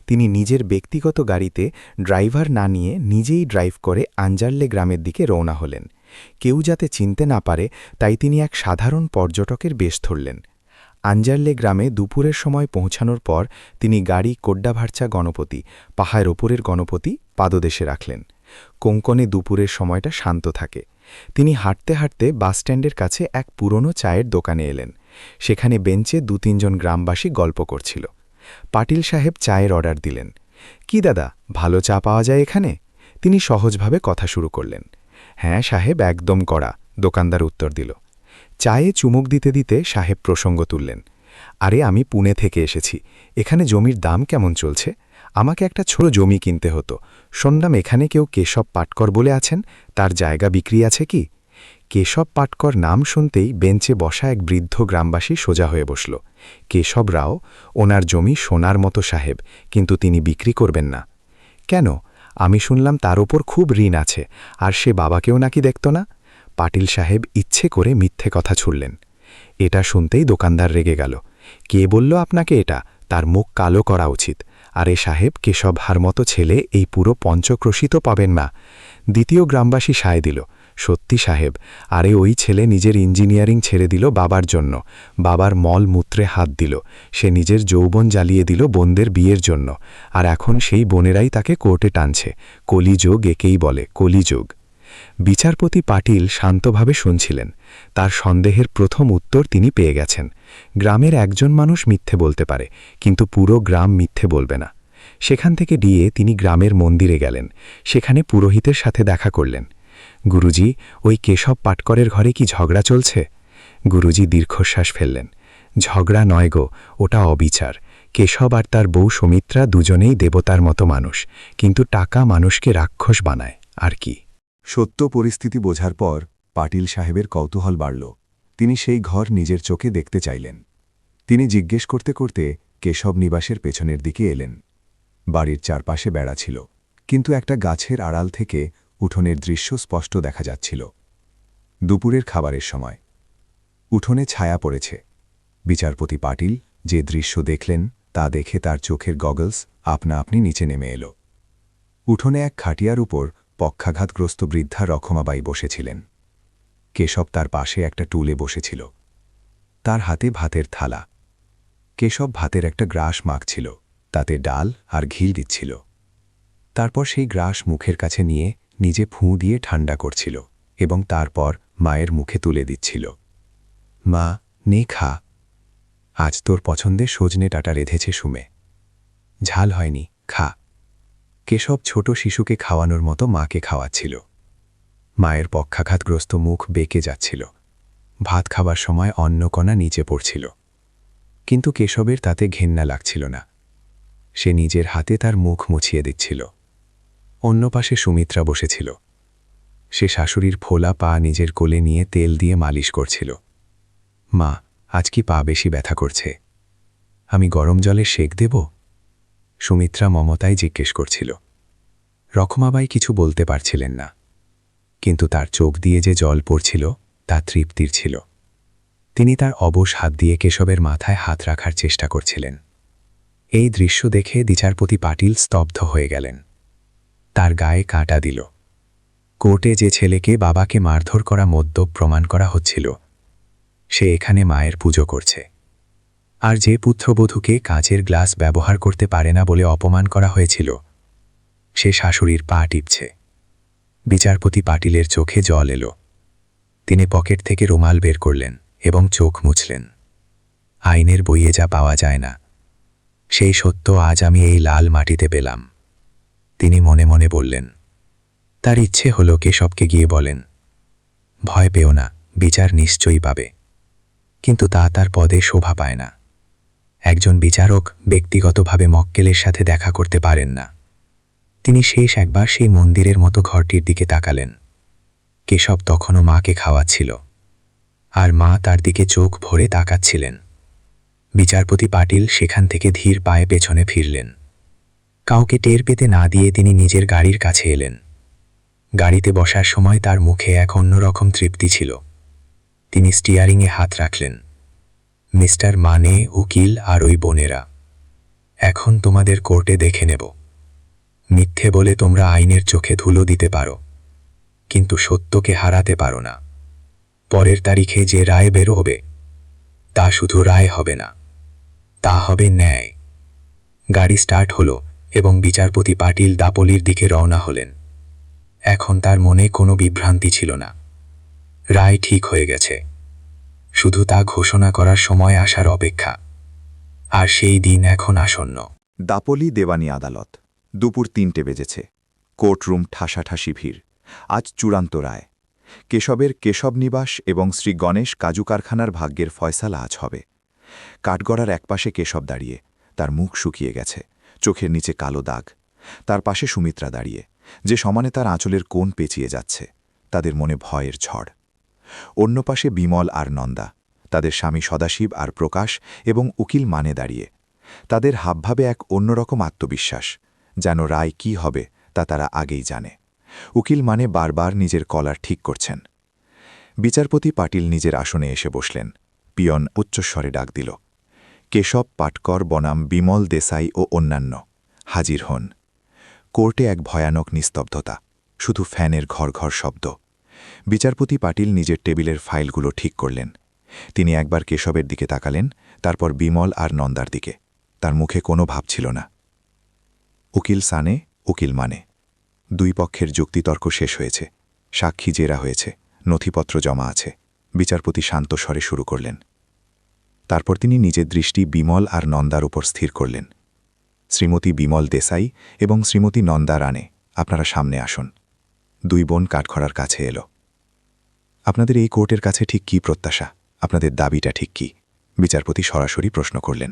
তিনি নিজের ব্যক্তিগত গাড়িতে ড্রাইভার না নিয়ে নিজেই ড্রাইভ করে আঞ্জারলে গ্রামের দিকে রওনা হলেন। কেউ যাতে চিনতে না পারে তাই তিনি এক সাধারণ পর্যটকের বেশ ধরলেন। আঞ্জারলে গ্রামে দুপুরের সময় পৌঁছানোর পর তিনি গাড়ি কোড্ডাভারচা গণপতি, পাহাড়ের ওপরের গণপতি পাদদেশে রাখলেন। কোঙ্কনে দুপুরের সময়টা শান্ত থাকে। তিনি হাঁটতে হাঁটতে বাসস্ট্যান্ডের কাছে এক পুরনো চায়ের দোকানে এলেন। সেখানে বেঞ্চে 2-3 জন গ্রামবাসী গল্প করছিল। পাটিল সাহেব চায়ের অর্ডার দিলেন। কি দাদা, ভালো চা পাওয়া যায় এখানে? তিনি সহজভাবে কথা শুরু করলেন। হ্যাঁ সাহেব, একদম কড়া, দোকানদার উত্তর দিল। চায়ে চুমুক দিতে দিতে সাহেব প্রসঙ্গ তুললেন। আরে আমি পুনে থেকে এসেছি, এখানে জমির দাম কেমন চলছে? আমাকে একটা ছোট জমি কিনতে হতো। শুনলাম এখানে কেউ কেশব পাটকর বলে আছেন, তার জায়গা বিক্রি আছে কি? কেশব পাটকর নাম শুনতেই বেঞ্চে বসা এক বৃদ্ধ গ্রামবাসী সোজা হয়ে বসল। কেশব রাও, ওনার জমি সোনার মতো সাহেব, কিন্তু তিনি বিক্রি করবেন না। কেন? আমি শুনলাম তার ওপর খুব ঋণ আছে, আর সে বাবাকেও নাকি দেখত না। পাটিল সাহেব ইচ্ছে করে মিথ্যে কথা ছুড়লেন। এটা শুনতেই দোকানদার রেগে গেল। কে বলল আপনাকে এটা? তার মুখ কালো করা উচিত। আরে সাহেব, কেশব হার মতো ছেলে এই পুরো পঞ্চক্রোশী তো পাবেন না। দ্বিতীয় গ্রামবাসী সায় দিল, সত্যি সাহেব, আরে ওই ছেলে নিজের ইঞ্জিনিয়ারিং ছেড়ে দিল বাবার জন্য, বাবার মল মূত্রে হাত দিল, সে নিজের যৌবন জ্বালিয়ে দিল বোনদের বিয়ের জন্য, আর এখন সেই বোনেরাই তাকে কোর্টে টানছে। কলিযুগ একেই বলে, কলিযুগ। বিচারপতি পাটিল শান্তভাবে শুনছিলেন। তার সন্দেহের প্রথম উত্তর তিনি পেয়ে গেছেন। গ্রামের একজন মানুষ মিথ্যে বলতে পারে, কিন্তু পুরো গ্রাম মিথ্যে বলবে না। সেখান থেকে দিয়ে তিনি গ্রামের মন্দিরে গেলেন। সেখানে পুরোহিতের সাথে দেখা করলেন। গুরুজি, ওই কেশব পাটকরের ঘরে কি ঝগড়া চলছে? গুরুজি দীর্ঘশ্বাস ফেললেন। ঝগড়া নয় গো, ওটা অবিচার। কেশব আর তার বউ সুমিত্রা দুজনেই দেবতার মতো মানুষ, কিন্তু টাকা মানুষকে রাক্ষস বানায়, আর কি। সত্য পরিস্থিতি বোঝার পর পাটিল সাহেবের কৌতূহল বাড়ল। তিনি সেই ঘর নিজের চোখে দেখতে চাইলেন। তিনি জিজ্ঞেস করতে করতে কেশব নিবাসের পেছনের দিকে এলেন। বাড়ির চারপাশে বেড়া ছিল, কিন্তু একটা গাছের আড়াল থেকে উঠোনের দৃশ্য স্পষ্ট দেখা যাচ্ছিল। দুপুরের খাবারের সময় উঠোনে ছায়া পড়েছে। বিচারপতি পাটিল যে দৃশ্য দেখলেন তা দেখে তার চোখের গগলস আপনা আপনি নিচে নেমে এল। উঠোনে এক খাটিয়ার উপর পক্ষাঘাতগ্রস্ত বৃদ্ধা রখমাবাই বসেছিলেন। কেশব তার পাশে একটা টুলে বসেছিল। তার হাতে ভাতের থালা। কেশব ভাতের একটা গ্রাস মাখছিল, তাতে ডাল আর ঘি দিচ্ছিল। তারপর সেই গ্রাস মুখের কাছে নিয়ে নিজে ফুঁ দিয়ে ঠান্ডা করছিল এবং তারপর মায়ের মুখে তুলে দিচ্ছিল। মা, নে খা। আজ তোর পছন্দের সজনে ডাঁটা রেঁধেছে সুমে। ঝাল হয়নি, খা। কেশব ছোট শিশুকে খাওয়ানোর মতো মাকে খাওয়াচ্ছিল। মায়ের পক্ষাঘাতগ্রস্ত মুখ বেঁকে যাচ্ছিল। ভাত খাবার সময় অন্নকণা নিচে পড়ছিল, কিন্তু কেশবের তাতে ঘেন্না লাগছিল না। সে নিজের হাতে তার মুখ মুছিয়ে দিচ্ছিল। অন্য পাশে সুমিত্রা বসেছিল। সে শাশুড়ির ফোলা পা নিজের কোলে নিয়ে তেল দিয়ে মালিশ করছিল। মা, আজ কি পা বেশি ব্যথা করছে? আমি গরম জলে সেক দেব? সুমিত্রা মমতায় জিজ্ঞেস করছিল। রখমাবাই কিছু বলতে পারছিলেন না, কিন্তু তার চোখ দিয়ে যে জল পড়ছিল তা তৃপ্তির ছিল। তিনি তার অবশ হাত দিয়ে কেশবের মাথায় হাত রাখার চেষ্টা করছিলেন। এই দৃশ্য দেখে বিচারপতি পাটিল স্তব্ধ হয়ে গেলেন। তার গায়ে কাঁটা দিল। কোর্টে যে ছেলেকে বাবাকে মারধর করা মদ্যপ প্রমাণ করা হচ্ছিল, সে এখানে মায়ের পুজো করছে। আর যে পুত্রবধূকে কাঁচের গ্লাস ব্যবহার করতে পারে না বলে অপমান করা হয়েছিল, সে শাশুড়ির পা টিপছে। বিচারপতি পাটিলের চোখে জল এলো। তিনি পকেট থেকে রুমাল বের করলেন এবং চোখ মুছলেন। আইনের বইয়ে যা পাওয়া যায় না, সেই সত্য আজ আমি এই লাল মাটিতে পেলাম। তিনি মনে মনে বললেন। তার ইচ্ছে হলো কেশবকে গিয়ে বলেন, ভয় পেও না, বিচার নিশ্চয়ই পাবে। কিন্তু তা তার পদে শোভা পায় না। একজন বিচারক ব্যক্তিগতভাবে মক্কেলের সাথে দেখা করতে পারেন না। তিনি শেষ একবার সেই মন্দিরের মতো ঘরটির দিকে তাকালেন। কেশব তখনও মাকে খাওয়াচ্ছিল, আর মা তার দিকে চোখ ভরে তাকাচ্ছিলেন। বিচারপতি পাটিল সেখান থেকে ধীর পায়ে পেছনে ফিরলেন। কাউকে টের পেতে না দিয়ে তিনি নিজের গাড়ির কাছে এলেন। গাড়িতে বসার সময় তার মুখে এক অন্যরকম তৃপ্তি ছিল। তিনি স্টিয়ারিংয়ে হাত রাখলেন। মিস্টার মানে, উকিল আর ওই বোনেরা, এখন তোমাদের কোর্টে দেখে নেব। মিথ্যে বলে তোমরা আইনের চোখে ধুলো দিতে পারো, কিন্তু সত্যকে হারাতে পারো না। পরের তারিখে যে রায় বের হবে, তা শুধু রায় হবে না, তা হবে ন্যায়। গাড়ি স্টার্ট হলো এবং বিচারপতি পাটিল দাপলির দিকে রওনা হলেন। এখন তার মনে কোনো বিভ্রান্তি ছিল না। রায় ঠিক হয়ে গেছে, শুধু তা ঘোষণা করার সময় আসার অপেক্ষা। আর সেই দিন এখন আসন্ন। দাপলি দেওয়ানি আদালত। দুপুর ৩টে বেজেছে। কোর্টরুম ঠাসাঠাসি ভিড়। আজ চূড়ান্ত রায়। কেশবের কেশব নিবাস এবং শ্রী গণেশ কাজু কারখানার ভাগ্যের ফয়সালা আজ হবে। কাঠগড়ার একপাশে কেশব দাঁড়িয়ে, তার মুখ শুকিয়ে গেছে, চোখের নিচে কালো দাগ। তার পাশে সুমিত্রা দাঁড়িয়ে, যে সমানে তার আঁচলের কোণ পেঁচিয়ে যাচ্ছে। তাদের মনে ভয়ের ঝড়। অন্য পাশে বিমল আর নন্দা, তাদের স্বামী সদাশিব আর প্রকাশ এবং উকিল মানে দাঁড়িয়ে। তাদের হাবভাবে এক অন্যরকম আত্মবিশ্বাস, যেন রায় কি হবে তা তারা আগেই জানে। উকিল মানে বারবার নিজের কলার ঠিক করছেন। বিচারপতি পাটিল নিজের আসনে এসে বসলেন। পিয়ন উচ্চস্বরে ডাক দিল, কেশব পাটকর বনাম বিমল দেসাই ও অন্যান্য, হাজির হন। কোর্টে এক ভয়ানক নিস্তব্ধতা, শুধু ফ্যানের ঘর ঘর শব্দ। বিচারপতি পাটিল নিজের টেবিলের ফাইলগুলো ঠিক করলেন। তিনি একবার কেশবের দিকে তাকালেন, তারপর বিমল আর নন্দার দিকে। তার মুখে কোনো ভাব ছিল না। উকিল সানে, উকিল মানে। দুই পক্ষের যুক্তিতর্ক শেষ হয়েছে, সাক্ষী জেরা হয়েছে, নথিপত্র জমা আছে। বিচারপতি শান্ত স্বরে শুরু করলেন। তারপর তিনি নিজের দৃষ্টি বিমল আর নন্দার উপর স্থির করলেন। শ্রীমতী বিমল দেসাই এবং শ্রীমতী নন্দা রানে, আপনারা সামনে আসুন। দুই বোন কাঠখড়ার কাছে এলো। আপনাদের এই কোর্টের কাছে ঠিক কী প্রত্যাশা, আপনাদের দাবিটা ঠিক কী? বিচারপতি সরাসরি প্রশ্ন করলেন।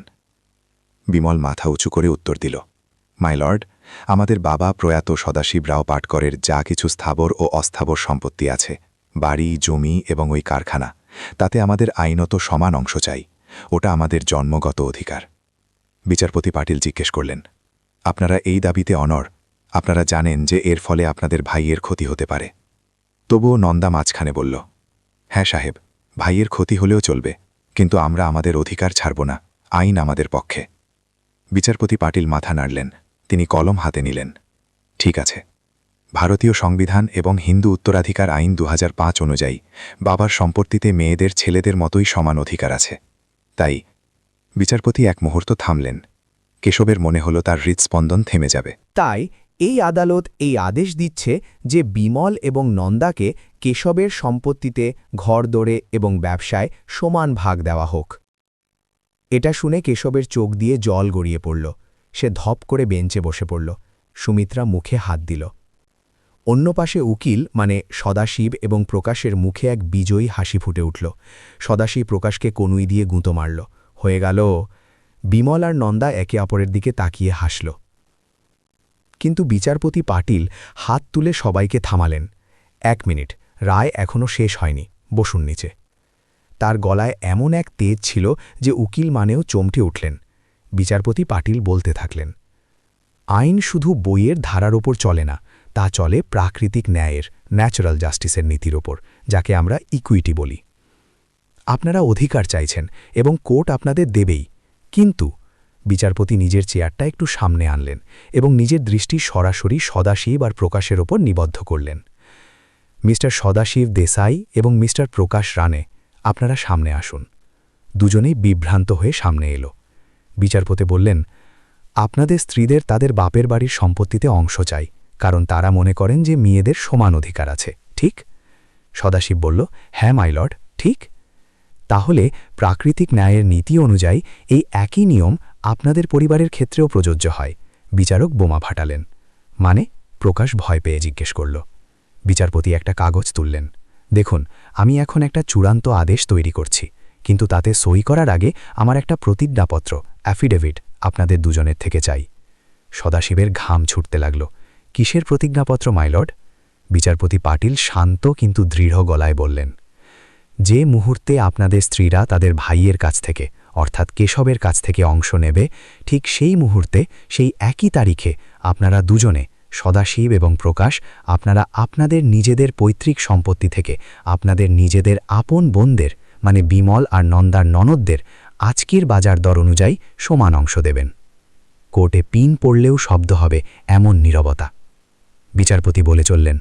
বিমল মাথা উঁচু করে উত্তর দিল, মাই লর্ড, আমাদের বাবা প্রয়াত সদাশিব রাও পাটকরের যা কিছু স্থাবর ও অস্থাবর সম্পত্তি আছে, বাড়ি, জমি এবং ওই কারখানা, তাতে আমাদের আইনত সমান অংশ চাই। ওটা আমাদের জন্মগত অধিকার। বিচারপতি পাটিল জিজ্ঞেস করলেন, আপনারা এই দাবিতে অনড়? আপনারা জানেন যে এর ফলে আপনাদের ভাইয়ের ক্ষতি হতে পারে। তবুও নন্দা মাঝখানে বলল, হ্যাঁ সাহেব, ভাইয়ের ক্ষতি হলেও চলবে, কিন্তু আমরা আমাদের অধিকার ছাড়ব না, আইন আমাদের পক্ষে। বিচারপতি পাটিল মাথা নাড়লেন, তিনি কলম হাতে নিলেন। ঠিক আছে, ভারতীয় সংবিধান এবং হিন্দু উত্তরাধিকার আইন 2005 অনুযায়ী বাবার সম্পত্তিতে মেয়েদের ছেলেদের মতোই সমান অধিকার আছে। তাই বিচারপতি এক মুহূর্ত থামলেন। কেশবের মনে হল তার হৃৎস্পন্দন থেমে যাবে। তাই এই আদালত এই আদেশ দিচ্ছে যে বিমল এবং নন্দাকে কেশবের সম্পত্তিতে ঘরদোরে এবং ব্যবসায় সমান ভাগ দেওয়া হোক। এটা শুনে কেশবের চোখ দিয়ে জল গড়িয়ে পড়ল। সে ধপ করে বেঞ্চে বসে পড়ল। সুমিত্রা মুখে হাত দিল। অন্য পাশে উকিল মানে সদাশিব এবং প্রকাশের মুখে এক বিজয়ী হাসি ফুটে উঠল। সদাশিব প্রকাশকে কনুই দিয়ে গুঁতো মারল। হয়ে গেল। বিমল আর নন্দা একে অপরের দিকে তাকিয়ে হাসল। কিন্তু বিচারপতি পাটিল হাত তুলে সবাইকে থামালেন। 1 মিনিট, রায় এখনও শেষ হয়নি, বসুন নিচে। তার গলায় এমন এক তেজ ছিল যে উকিল মানেও চমটে উঠলেন। বিচারপতি পাটিল বলতে থাকলেন, আইন শুধু বইয়ের ধারার ওপর চলে না, তা চলে প্রাকৃতিক ন্যায়ের, ন্যাচারাল জাস্টিসের নীতির ওপর, যাকে আমরা ইকুইটি বলি। আপনারা অধিকার চাইছেন এবং কোর্ট আপনাদের দেবেই, কিন্তু বিচারপতি নিজের চেয়ারটা একটু সামনে আনলেন এবং নিজের দৃষ্টি সরাসরি সদাশিব আর প্রকাশের ওপর নিবদ্ধ করলেন। মিস্টার সদাশিব দেসাই এবং মিস্টার প্রকাশ রানে, আপনারা সামনে আসুন। দুজনেই বিভ্রান্ত হয়ে সামনে এলো। বিচারপতি বললেন, আপনাদের স্ত্রীদের তাদের বাপের বাড়ির সম্পত্তিতে অংশ চাই, কারণ তারা মনে করেন যে মেয়েদের সমান অধিকার আছে, ঠিক? সদাশিব বলল, হ্যাঁ মাইলর্ড, ঠিক। তাহলে প্রাকৃতিক ন্যায়ের নীতি অনুযায়ী এই একই নিয়ম আপনাদের পরিবারের ক্ষেত্রেও প্রযোজ্য হয়। বিচারক বোমা ফাটালেন। মানে? প্রকাশ ভয় পেয়ে জিজ্ঞেস করল। বিচারপতি একটা কাগজ তুললেন। দেখুন, আমি এখন একটা চূড়ান্ত আদেশ তৈরি করছি, কিন্তু তাতে সই করার আগে আমার একটা প্রতিজ্ঞাপত্র, অ্যাফিডেভিট, আপনাদের দুজনের থেকে চাই। সদাশিবের ঘাম ছুটতে লাগল। কিসের প্রতিজ্ঞাপত্র মাইলর্ড? বিচারপতি পাটিল শান্ত কিন্তু দৃঢ় গলায় বললেন, যে মুহূর্তে আপনাদের স্ত্রীরা তাদের ভাইয়ের কাছ থেকে অর্থাৎ কেশবের কাছ থেকে অংশ নেবে, ঠিক সেই মুহূর্তে সেই একই তারিখে আপনারা দুজনে, সদাশিব এবং প্রকাশ, আপনারা আপনাদের নিজেদের পৈতৃক সম্পত্তি থেকে আপনাদের নিজেদের আপন বোনদের মানে বিমল আর নন্দার ননদদের আজকের বাজার দর অনুযায়ী সমান অংশ দেবেন। কোর্টে পিন পড়লেও শব্দ হবে এমন নীরবতা। বিচারপতি বলে চললেন,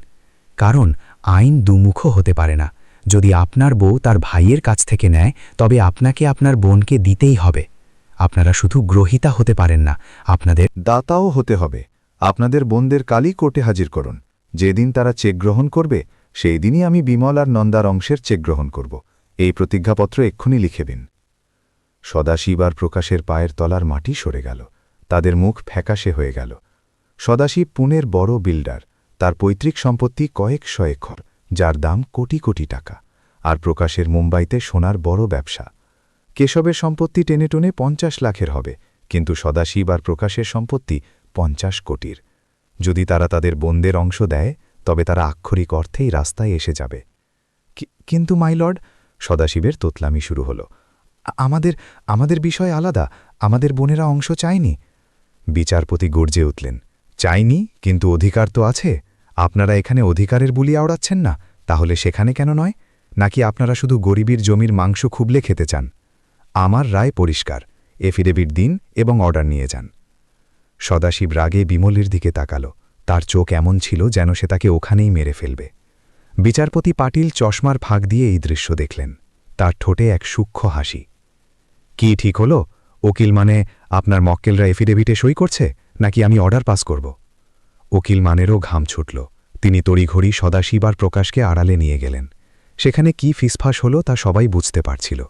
কারণ আইন দুমুখ হতে পারে না। যদি আপনার বউ তার ভাইয়ের কাছ থেকে নেয়, তবে আপনাকে আপনার বোনকে দিতেই হবে। আপনারা শুধু গ্রহীতা হতে পারেন না, আপনাদের দাতাও হতে হবে। আপনাদের বোনদের কালই কোর্টে হাজির করুন। যেদিন তারা চেক গ্রহণ করবে, সেই দিনই আমি বিমল আর নন্দার অংশের চেক গ্রহণ করব। এই প্রতিজ্ঞাপত্র এক্ষুনি লিখে দিন। সদাশিব আর প্রকাশের পায়ের তলার মাটি সরে গেল। তাদের মুখ ফ্যাকাশে হয়ে গেল। সদাশিব পুনের বড় বিল্ডার, তার পৈতৃক সম্পত্তি কয়েকশো একর, যার দাম কোটি কোটি টাকা, আর প্রকাশের মুম্বাইতে সোনার বড় ব্যবসা। কেশবের সম্পত্তি টেনে টেনে 50 লাখের হবে, কিন্তু সদাশিব আর প্রকাশের সম্পত্তি 50 কোটির। যদি তারা তাদের বোনদের অংশ দেয় তবে তারা আক্ষরিক অর্থেই রাস্তায় এসে যাবে। কিন্তু মাইলর্ড, সদাশিবের তোতলামি শুরু হল, আমাদের বিষয় আলাদা, আমাদের বোনেরা অংশ চায়নি। বিচারপতি গর্জে উঠলেন, চাইনি, কিন্তু অধিকার তো আছে। আপনারা এখানে অধিকারের বুলি আওড়াচ্ছেন না, তাহলে সেখানে কেন নয়? নাকি আপনারা শুধু গরিবীর জমির মাংস খুবলে খেতে চান? আমার রায় পরিষ্কার, এফিডেভিট দিন এবং অর্ডার নিয়ে যান। সদাশিব রাগে বিমলের দিকে তাকাল। তার চোখ এমন ছিল যেন সে তাকে ওখানেই মেরে ফেলবে। বিচারপতি পাটিল চশমার ফাঁক দিয়ে এই দৃশ্য দেখলেন। তার ঠোঁটে এক সূক্ষ্ম হাসি। কি ঠিক হলো? উকিল মানে আপনার মক্কেলরা এফিডেভিটে সই করছে, নাকি আমি অর্ডার পাস করব? উকিল মানেরও ঘাম ছুটল। তিনি তড়িঘড়ি সদাশিব আর প্রকাশকে আড়ালে নিয়ে গেলেন। সেখানে কি ফিসফাস হলো তা সবাই বুঝতে পারছিল।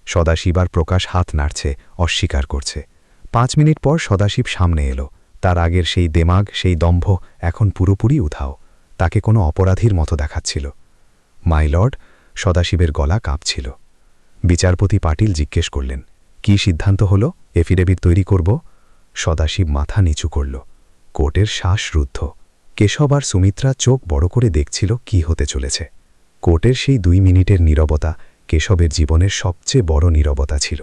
সদাশিব আর প্রকাশ হাত নাড়ছে, অস্বীকার করছে। 5 মিনিট পর সদাশিব সামনে এলো। তার আগের সেই দেমাগ, সেই দম্ভ এখন পুরোপুরি উধাও। তাকে কোনো অপরাধীর মতো দেখাচ্ছিল। মাইলর্ড, সদাশিবের গলা কাঁপছিল। বিচারপতি পাটিল জিজ্ঞেস করলেন, কি সিদ্ধান্ত হলো? এফিডেভিট তৈরি করব? সদাশিব মাথা নিচু করল। কোর্টের শ্বাস রুদ্ধ। কেশব আর সুমিত্রা চোখ বড় করে দেখছিল কি হতে চলেছে। কোর্টের সেই 2 মিনিটের নীরবতা কেশবের জীবনের সবচেয়ে বড় নীরবতা ছিল।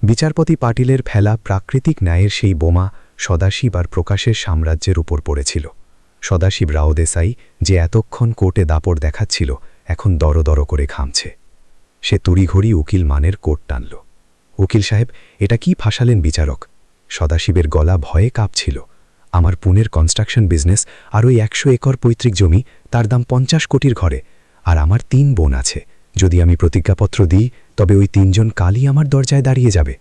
বিচারপতি পাটিলের ফেলা প্রাকৃতিক ন্যায়ের সেই বোমা সদাশিব আর প্রকাশের সাম্রাজ্যের উপর পড়েছিল। সদাশিব রাওদেসাই, যে এতক্ষণ কোর্টে দাপট দেখাচ্ছিল, এখন দরদর করে ঘামছে। সে তড়িঘড়ি উকিল মানের কোট টানল। উকিল সাহেব, এটা কি ফাঁসালেন বিচারক? সদাশিবের গলা ভয়ে কাঁপছিল। আমার পুনের কনস্ট্রাকশন বিজনেস আর ওই 100 একর পৈতৃক জমি, তার দাম 50 কোটির ঘরে। আর আমার 3 বোন আছে। যদি আমি প্রতিজ্ঞাপত্র দিই তবে ওই 3 জন কালই আমার দরজায় দাঁড়িয়ে যাবে।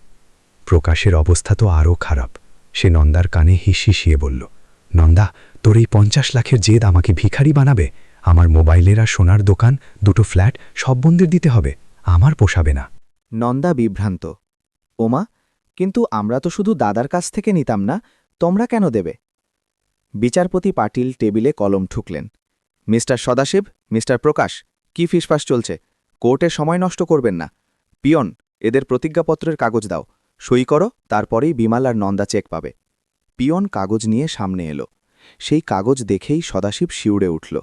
প্রকাশের অবস্থা তো আরও খারাপ। সে নন্দার কানে হিসিয়ে বলল, নন্দা, তোর এই 50 লাখের জেদ আমাকে ভিখারি বানাবে। আমার মোবাইলের আর সোনার দোকান, 2টো ফ্ল্যাট সব বন্ধের দিতে হবে। আমার পোষাবে না। নন্দা বিভ্রান্ত। ওমা, কিন্তু আমরা তো শুধু দাদার কাছ থেকে নিতাম না, তোমরা কেন দেবে? বিচারপতি পাটিল টেবিলে কলম ঠুকলেন। মিস্টার সদাশিব, মিস্টার প্রকাশ, কি ফিসফাস চলছে? কোর্টে সময় নষ্ট করবেন না। পিয়ন, এদের প্রতিজ্ঞাপত্রের কাগজ দাও, সই করো, তারপরেই বিমাল আর নন্দা চেক পাবে। পিয়ন কাগজ নিয়ে সামনে এলো। সেই কাগজ দেখেই সদাশিব শিউড়ে উঠল।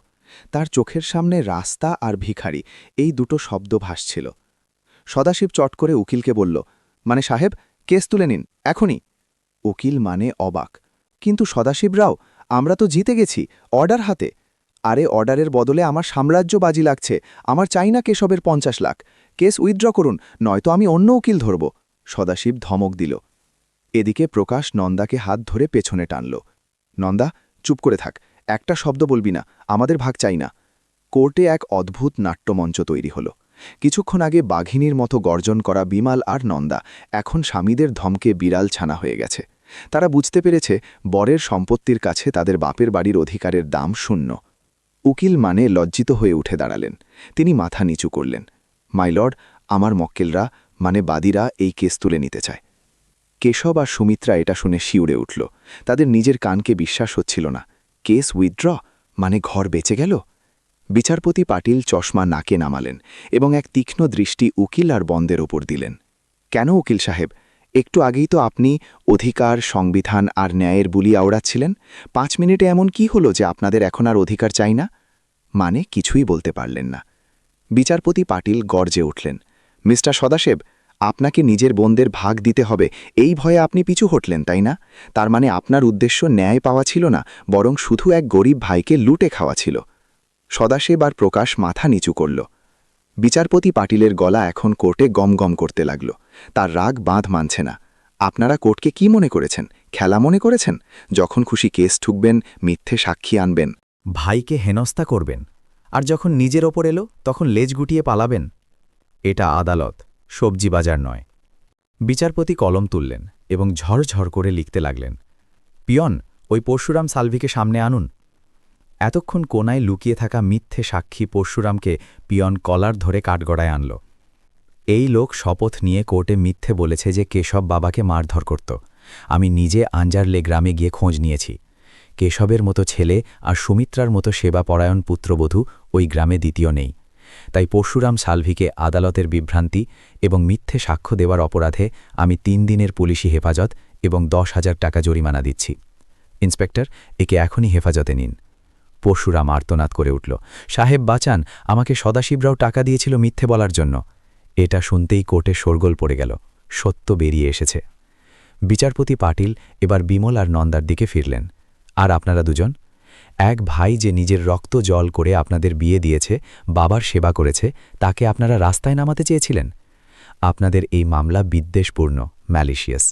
তার চোখের সামনে রাস্তা আর ভিখারি, এই 2টো শব্দ ভাসছিল। সদাশিব চট করে উকিলকে বলল, মানে সাহেব, কেস তুলে নিন, এখনই। উকিল মানে অবাক। কিন্তু সদাশিবরাও, আমরা তো জিতে গেছি, অর্ডার হাতে। আরে অর্ডারের বদলে আমার সাম্রাজ্য বাজি লাগছে। আমার চাই না কেশবের 50 লাখ। কেস উইথড্র করুন, নয়তো আমি অন্য উকিল ধরব। সদাশিব ধমক দিল। এদিকে প্রকাশ নন্দাকে হাত ধরে পেছনে টানল। নন্দা, চুপ করে থাক, একটা শব্দ বলবি না, আমাদের ভাগ চাই না। কোর্টে এক অদ্ভুত নাট্যমঞ্চ তৈরি হল। কিছুক্ষণ আগে বাঘিনীর মতো গর্জন করা বিমাল আর নন্দা এখন স্বামীদের ধমকে বিড়াল ছানা হয়ে গেছে। তারা বুঝতে পেরেছে বরের সম্পত্তির কাছে তাদের বাপের বাড়ির অধিকারের দাম শূন্য। উকিল মানে লজ্জিত হয়ে উঠে দাঁড়ালেন। তিনি মাথা নিচু করলেন। মাইলর্ড, আমার মক্কেলরা মানে বাদীরা এই কেস তুলে নিতে চায়। কেশব আর সুমিত্রা এটা শুনে শিউরে উঠল। তাদের নিজের কানকে বিশ্বাস হচ্ছিল না। কেস উইথড্র মানে ঘর বেঁচে গেল? বিচারপতি পাটিল চশমা নাকে নামালেন এবং এক তীক্ষ্ণ দৃষ্টি উকিল আর বন্দের ওপর দিলেন। কেন উকিল সাহেব? একটু আগেই তো আপনি অধিকার, সংবিধান আর ন্যায়ের বুলি আওড়াচ্ছিলেন। 5 মিনিটে এমন কি হলো যে আপনাদের এখন আর অধিকার চাই না? মানে কিছুই বলতে পারলেন না। বিচারপতি পাটিল গর্জে উঠলেন, মিস্টার সদাশিব, আপনাকে নিজের বোনদের ভাগ দিতে হবে, এই ভয়ে আপনি পিছু হটলেন, তাই না? তার মানে আপনার উদ্দেশ্য ন্যায় পাওয়া ছিল না, বরং শুধু এক গরিব ভাইকে লুটে খাওয়া ছিল। সদাশিব আর প্রকাশ মাথা নিচু করল। বিচারপতি পাটিলের গলা এখন কোর্টে গমগম করতে লাগল। তার রাগ বাঁধ মানছে না। আপনারা কোর্টকে কি মনে করেছেন? খেলা মনে করেছেন? যখন খুশি কেস ঠুকবেন, মিথ্যে সাক্ষী আনবেন, ভাইকে হেনস্থা করবেন, আর যখন নিজের ওপর এলো তখন লেজ গুটিয়ে পালাবেন। এটা আদালত, সবজি বাজার নয়। বিচারপতি কলম তুললেন এবং ঝরঝর করে লিখতে লাগলেন, পিয়ন, ওই পরশুরাম সালভিকে সামনে আনুন। এতক্ষণ কোনায় লুকিয়ে থাকা মিথ্যে সাক্ষী পরশুরামকে পিয়ন কলার ধরে কাঠগড়ায় আনল। এই লোক শপথ নিয়ে কোর্টে মিথ্যে বলেছে যে কেশব বাবাকে মারধর করত। আমি নিজে আঞ্জারলে গ্রামে গিয়ে খোঁজ নিয়েছি। কেশবের মতো ছেলে আর সুমিত্রার মতো সেবাপরায়ণ পুত্রবধূ ওই গ্রামে দ্বিতীয় নেই। তাই পরশুরাম সালভিকে আদালতের বিভ্রান্তি এবং মিথ্যে সাক্ষ্য দেওয়ার অপরাধে আমি 3 দিনের পুলিশি হেফাজত এবং 10,000 টাকা জরিমানা দিচ্ছি। ইন্সপেক্টর, একে এখনই হেফাজতে নিন। পরশুরাম আর্তনাদ করে উঠল, সাহেব বাঁচান, আমাকে সদাশিবরাও টাকা দিয়েছিল মিথ্যে বলার জন্য। এটা শুনতেই কোর্টে শোরগোল পড়ে গেল। সত্য বেরিয়ে এসেছে। বিচারপতি পাটিল এবার বিমল আর নন্দার দিকে ফিরলেন। আর আপনারা দুজন? এক ভাই যে নিজের রক্ত জল করে আপনাদের বিয়ে দিয়েছে, বাবার সেবা করেছে, তাকে আপনারা রাস্তায় নামাতে চেয়েছিলেন। আপনাদের এই মামলা বিদ্বেষপূর্ণ, ম্যালিশিয়াস।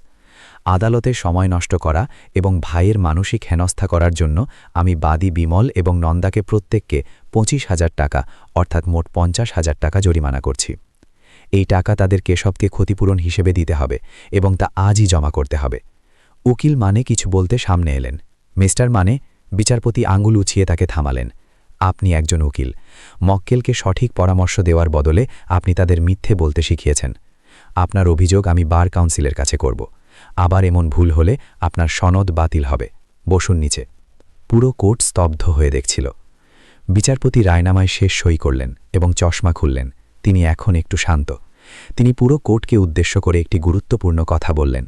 আদালতে সময় নষ্ট করা এবং ভাইয়ের মানসিক হেনস্থা করার জন্য আমি বাদী বিমল এবং নন্দাকে প্রত্যেককে 25,000 টাকা অর্থাৎ মোট 50,000 টাকা জরিমানা করছি। এই টাকা তাদের কেশবকে ক্ষতিপূরণ হিসেবে দিতে হবে এবং তা আজই জমা করতে হবে। উকিল মানে কিছু বলতে সামনে এলেন। মিস্টার মানে? বিচারপতি আঙুল উছিয়ে তাকে থামালেন। আপনি একজন উকিল। মক্কেলকে সঠিক পরামর্শ দেওয়ার বদলে আপনি তাদের মিথ্যে বলতে শিখিয়েছেন। আপনার অভিযোগ আমি বার কাউন্সিলের কাছে করব। আবার এমন ভুল হলে আপনার সনদ বাতিল হবে। বসুন নিচে। পুরো কোর্ট স্তব্ধ হয়ে দেখছিল। বিচারপতি রায়নামায় শেষ সই করলেন এবং চশমা খুললেন। তিনি এখন একটু শান্ত। তিনি পুরো কোর্টকে উদ্দেশ্য করে একটি গুরুত্বপূর্ণ কথা বললেন।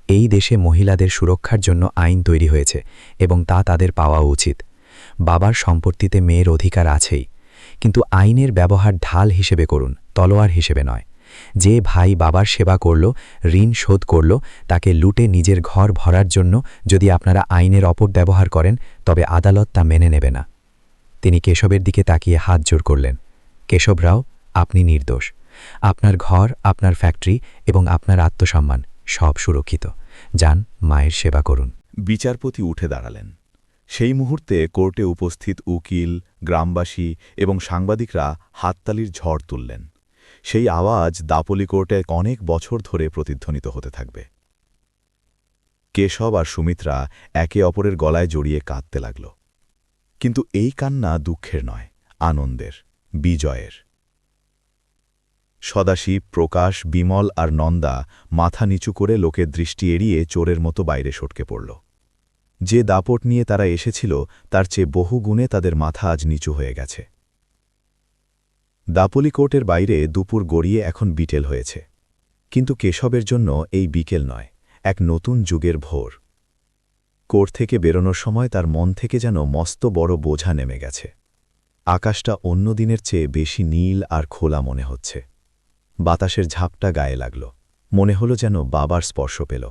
এই দেশে মহিলাদের সুরক্ষার জন্য আইন তৈরি হয়েছে এবং তা তাদের পাওয়া উচিত। বাবার সম্পত্তিতে মেয়ের অধিকার আছেই, কিন্তু আইনের ব্যবহার ঢাল হিসেবে করুন, তলোয়ার হিসেবে নয়। যে ভাই বাবার সেবা করল, ঋণ শোধ করল, তাকে লুটে নিজের ঘর ভরার জন্য যদি আপনারা আইনের অপব্যবহার করেন, তবে আদালত তা মেনে নেবে না। তিনি কেশবের দিকে তাকিয়ে হাত জোড় করলেন। কেশবরাও, আপনি নির্দোষ। আপনার ঘর, আপনার ফ্যাক্টরি এবং আপনার আত্মসম্মান সব সুরক্ষিত। যান, মায়ের সেবা করুন। বিচারপতি উঠে দাঁড়ালেন। সেই মুহূর্তে কোর্টে উপস্থিত উকিল, গ্রামবাসী এবং সাংবাদিকরা হাততালির ঝড় তুললেন। সেই আওয়াজ দাপলি কোর্টে অনেক বছর ধরে প্রতিধ্বনিত হতে থাকবে। কেশব আর সুমিত্রা একে অপরের গলায় জড়িয়ে কাঁদতে লাগল। কিন্তু এই কান্না দুঃখের নয়, আনন্দের, বিজয়ের। সদাশিব, প্রকাশ, বিমল আর নন্দা মাথা নিচু করে লোকের দৃষ্টি এড়িয়ে চোরের মতো বাইরে সটকে পড়ল। যে দাপট নিয়ে তারা এসেছিল তার চেয়ে বহু গুণে তাদের মাথা আজ নিচু হয়ে গেছে। দাপলি কোর্টের বাইরে দুপুর গড়িয়ে এখন বিকেল হয়েছে, কিন্তু কেশবের জন্য এই বিকেল নয়, এক নতুন যুগের ভোর। কোর্ট থেকে বেরোনোর সময় তার মন থেকে যেন মস্ত বড় বোঝা নেমে গেছে। আকাশটা অন্য দিনের চেয়ে বেশি নীল আর খোলা মনে হচ্ছে। বাতাসের ঝাপটা গায়ে লাগল, মনে হলো যেন বাবার স্পর্শ পেল।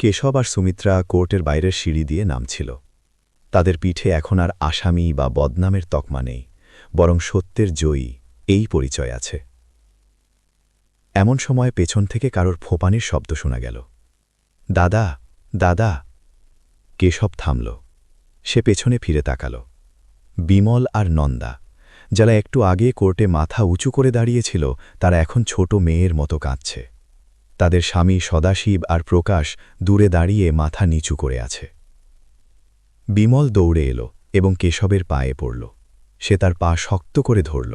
কেশব আর সুমিত্রা কোর্টের বাইরের সিঁড়ি দিয়ে নামছিল। তাদের পিঠে এখন আর আসামি বা বদনামের তকমা নেই, বরং সত্যের জয়ী এই পরিচয় আছে। এমন সময় পেছন থেকে কারোর ফোঁপানির শব্দ শোনা গেল। দাদা, দাদা! কেশব থামল। সে পেছনে ফিরে তাকাল। বিমল আর নন্দা, যারা একটু আগে কোর্টে মাথা উঁচু করে দাঁড়িয়েছিল, তারা এখন ছোট মেয়ের মতো কাঁদছে। তাদের স্বামী সদাশিব আর প্রকাশ দূরে দাঁড়িয়ে মাথা নিচু করে আছে। বিমল দৌড়ে এলো এবং কেশবের পায়ে পড়ল। সে তার পা শক্ত করে ধরল।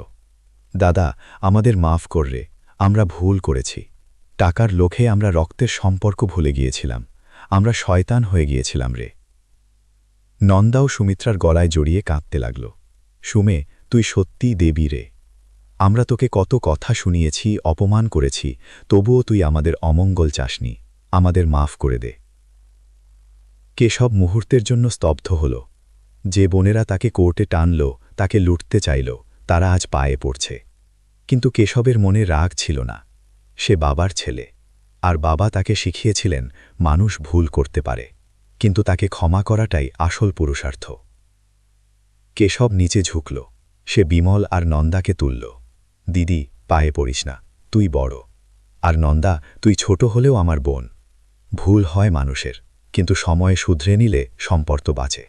দাদা, আমাদের মাফ কর রে, আমরা ভুল করেছি। টাকার লোভে আমরা রক্তের সম্পর্ক ভুলে গিয়েছিলাম, আমরা শয়তান হয়ে গিয়েছিলাম রে। নন্দাও সুমিত্রার গলায় জড়িয়ে কাঁদতে লাগল। সুমে, তুই সত্যিই দেবী রে। আমরা তোকে কত কথা শুনিয়েছি, অপমান করেছি, তবুও তুই আমাদের অমঙ্গল চাসনি, আমাদের মাফ করে দে। কেশব মুহূর্তের জন্য স্তব্ধ হল। যে বোনেরা তাকে কোর্টে টানল, তাকে লুটতে চাইল, তারা আজ পায়ে পড়ছে। কিন্তু কেশবের মনে রাগ ছিল না। সে বাবার ছেলে, আর বাবা তাকে শিখিয়েছিলেন মানুষ ভুল করতে পারে, কিন্তু তাকে ক্ষমা করাটাই আসল পুরুষার্থ। কেশব নিচে ঝুঁকল। সে বিমল আর নন্দাকে তুলল। দিদি, পায়ে পড়িস না, তুই বড়। আর নন্দা, তুই ছোট হলেও আমার বোন। ভুল হয় মানুষের, কিন্তু সময়ে শুধরে নিলে সম্পর্ক বাঁচে।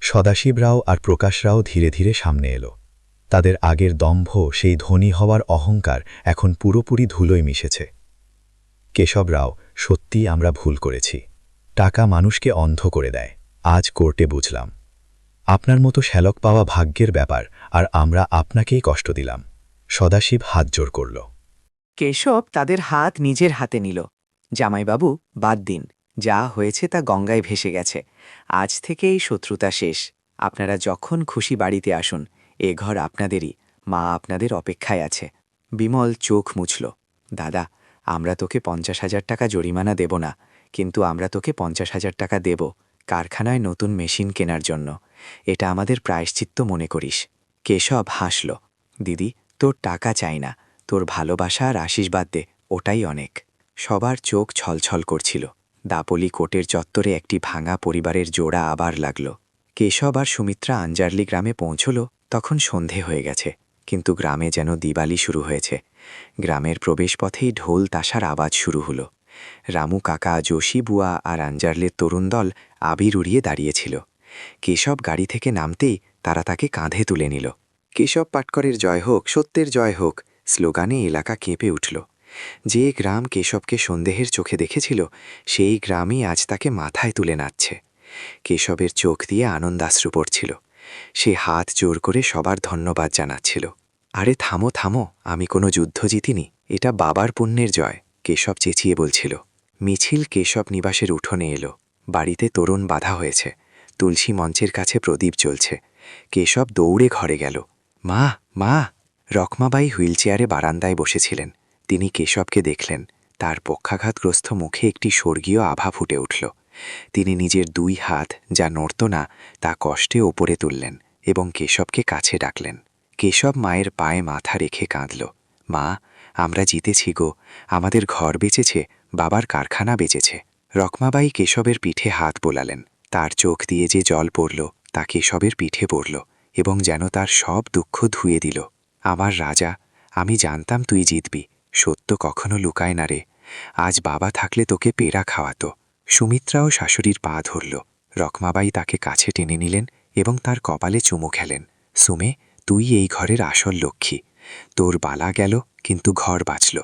সদাশিবরাও আর প্রকাশরাও ধীরে ধীরে সামনে এলো। তাদের আগের দম্ভ, সেই ধনী হওয়ার অহংকার এখন পুরোপুরি ধুলোয় মিশেছে। কেশবরাও, সত্যিই আমরা ভুল করেছি। টাকা মানুষকে অন্ধ করে দেয়, আজ কোর্টে বুঝলাম। আপনার মতো শ্যালক পাওয়া ভাগ্যের ব্যাপার, আর আমরা আপনাকেই কষ্ট দিলাম। সদাশিব হাত জোড় করল। কেশব তাদের হাত নিজের হাতে নিল। জামাইবাবু, বাদ দিন, যা হয়েছে তা গঙ্গায় ভেসে গেছে। আজ থেকে এই শত্রুতা শেষ। আপনারা যখন খুশি বাড়িতে আসুন, এ ঘর আপনাদেরই, মা আপনাদের অপেক্ষায় আছে। বিমল চোখ মুছল। দাদা, আমরা তোকে 50,000 টাকা জরিমানা দেব না, কিন্তু আমরা তোকে 50,000 টাকা দেব কারখানায় নতুন মেশিন কেনার জন্য। এটা আমাদের প্রায়শ্চিত্ত মনে করিস। কেশব হাসল। দিদি, তোর টাকা চাই না, তোর ভালোবাসা আর আশীর্বাদ দে, ওটাই অনেক। সবার চোখ ছলছল করছিল। দাপলি কোটের চত্বরে একটি ভাঙা পরিবারের জোড়া আবার লাগল। কেশব আর সুমিত্রা আঞ্জারলি গ্রামে পৌঁছল তখন সন্ধে হয়ে গেছে, কিন্তু গ্রামে যেন দিওয়ালি শুরু হয়েছে। গ্রামের প্রবেশপথেই ঢোল তাশার আওয়াজ শুরু হলো। রামু কাকা, যোশী বুয়া আর আঞ্জারলের তরুণ দল আবির উড়িয়ে দাঁড়িয়েছিল। কেশব গাড়ি থেকে নামতেই তারা তাকে কাঁধে তুলে নিল। কেশব পাটকরের জয় হোক, সত্যের জয় হোক স্লোগানে এলাকা কেঁপে উঠল। যে গ্রাম কেশবকে সন্দেহের চোখে দেখেছিল, সেই গ্রামই আজ তাকে মাথায় তুলে নাচছে। কেশবের চোখ দিয়ে আনন্দাশ্রু পড়ছিল। সে হাত জোর করে সবার ধন্যবাদ জানাচ্ছিল। আরে থামো থামো, আমি কোনো যুদ্ধ জিতিনি, এটা বাবার পুণ্যের জয়, কেশব চেঁচিয়ে বলছিল। মিছিল কেশব নিবাসের উঠোনে এলো। বাড়িতে তোরণ বাঁধা হয়েছে, তুলসী মঞ্চের কাছে প্রদীপ জ্বলছে। কেশব দৌড়ে ঘরে গেল। মা, মা! রকমাবাই হুইলচেয়ারে বারান্দায় বসেছিলেন। তিনি কেশবকে দেখলেন। তার পক্ষাঘাতগ্রস্ত মুখে একটি স্বর্গীয় আভা ফুটে উঠল। তিনি নিজের 2 হাত, যা নড়ত না, তা কষ্টে ওপরে তুললেন এবং কেশবকে কাছে ডাকলেন। কেশব মায়ের পায়ে মাথা রেখে কাঁদল। মা, আমরা জিতেছি গো, আমাদের ঘর বেঁচেছে, বাবার কারখানা বেঁচেছে। রকমাবাই কেশবের পিঠে হাত বোলালেন। তার চোখ দিয়ে যে জল পড়ল তা কেশবের পিঠে পড়ল এবং যেন তার সব দুঃখ ধুয়ে দিল। আমার রাজা, আমি জানতাম তুই জিতবি, সত্য কখনো লুকায় না রে। আজ বাবা থাকলে তোকে পেড়া খাওয়াতো। সুমিত্রাও শাশুড়ির পা ধরল। রকমাবাই তাকে কাছে টেনে নিলেন এবং তার কপালে চুমু খেলেন। সুমে, তুই এই ঘরের আসল লক্ষ্মী। তোর বালা গেল, কিন্তু ঘর বাঁচল।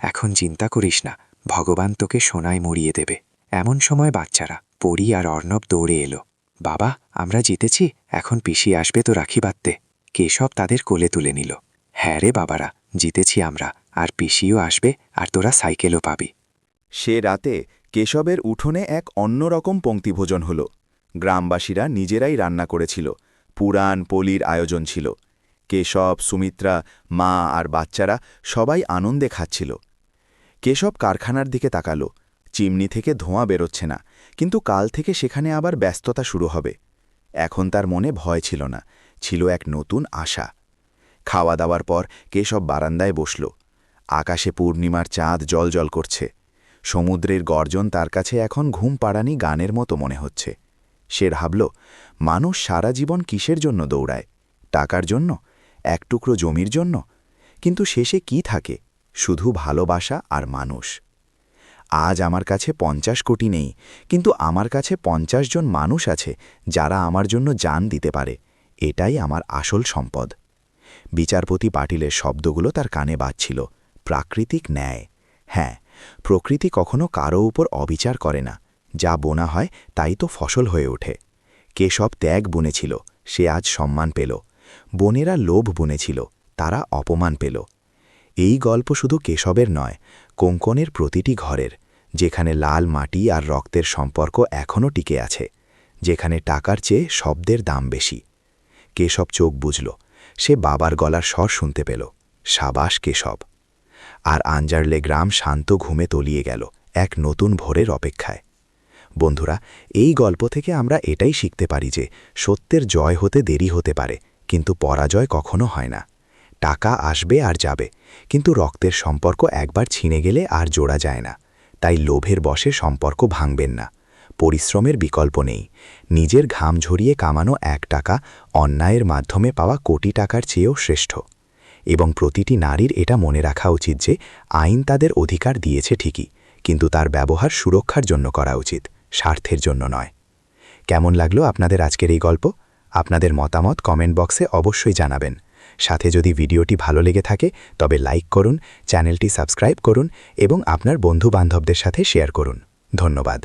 এখন চিন্তা করিস না, ভগবান তোকে সোনায় মরিয়ে দেবে। এমন সময় বাচ্চারা পরি আর অর্ণব দৌড়ে এলো। বাবা, আমরা জিতেছি, এখন পিসি আসবে তো রাখি বাঁধতে। কেশব তাদের কোলে তুলে নিল। হ্যাঁ রে বাবারা, জিতেছি আমরা, আর পিসিও আসবে, আর তোরা সাইকেলও পাবি। সে রাতে কেশবের উঠোনে এক অন্যরকম পংক্তিভোজন হল। গ্রামবাসীরা নিজেরাই রান্না করেছিল। পুরাণ পলির আয়োজন ছিল। কেশব, সুমিত্রা, মা আর বাচ্চারা সবাই আনন্দে খাচ্ছিল। কেশব কারখানার দিকে তাকালো। চিমনি থেকে ধোঁয়া বেরোচ্ছে না, কিন্তু কাল থেকে সেখানে আবার ব্যস্ততা শুরু হবে। এখন তার মনে ভয় ছিল না, ছিল এক নতুন আশা। খাওয়া দাওয়ার পর কেশব বারান্দায় বসল। আকাশে পূর্ণিমার চাঁদ জ্বলজ্বল করছে। সমুদ্রের গর্জন তার কাছে এখন ঘুম পাড়ানি গানের মতো মনে হচ্ছে। সে ভাবল, মানুষ সারা জীবন কিসের জন্য দৌড়ায়? টাকার জন্য? এক টুকরো জমির জন্য? কিন্তু শেষে কি থাকে? শুধু ভালোবাসা আর মানুষ। আজ আমার কাছে 50 কোটি নেই, কিন্তু আমার কাছে 50 জন মানুষ আছে যারা আমার জন্য জান দিতে পারে। এটাই আমার আসল সম্পদ। বিচারপতি পাটিলের শব্দগুলো তার কানে বাজছিল। প্রাকৃতিক ন্যায়। হ্যাঁ, প্রকৃতি কখনো কারো উপর অবিচার করে না। যা বোনা হয় তাই তো ফসল হয়ে ওঠে। কেশব ত্যাগ বুনেছিল, সে আজ সম্মান পেল। বোনেরা লোভ বুনেছিল, তারা অপমান পেল। এই গল্প শুধু কেশবের নয়, কোঙ্কনের প্রতিটি ঘরের, যেখানে লাল মাটি আর রক্তের সম্পর্ক এখনও টিকে আছে, যেখানে টাকার চেয়ে শব্দের দাম বেশি। কেশব চোখ বুঝল। সে বাবার গলার স্বর শুনতে পেল। সাবাস কেশব। আর আঞ্জারলে গ্রাম শান্ত ঘুমে তলিয়ে গেল এক নতুন ভোরের অপেক্ষায়। বন্ধুরা, এই গল্প থেকে আমরা এটাই শিখতে পারি যে সত্যের জয় হতে দেরি হতে পারে, কিন্তু পরাজয় কখনো হয় না। টাকা আসবে আর যাবে, কিন্তু রক্তের সম্পর্ক একবার ছিঁড়ে গেলে আর জোড়া যায় না। তাই লোভের বশে সম্পর্ক ভাঙবেন না। পরিশ্রমের বিকল্প নেই। নিজের ঘাম ঝরিয়ে কামানো 1 টাকা অন্যায়ের মাধ্যমে পাওয়া কোটি টাকার চেয়েও শ্রেষ্ঠ। এবং প্রতিটি নারীর এটা মনে রাখা উচিত যে আইন তাদের অধিকার দিয়েছে ঠিকই, কিন্তু তার ব্যবহার সুরক্ষার জন্য করা উচিত, স্বার্থের জন্য নয়। কেমন লাগলো আপনাদের আজকের এই গল্প? আপনাদের মতামত কমেন্ট বক্সে অবশ্যই জানাবেন। সাথে যদি ভিডিওটি ভালো লেগে থাকে তবে লাইক করুন, চ্যানেলটি সাবস্ক্রাইব করুন এবং আপনার বন্ধু-বান্ধবদের সাথে শেয়ার করুন। ধন্যবাদ।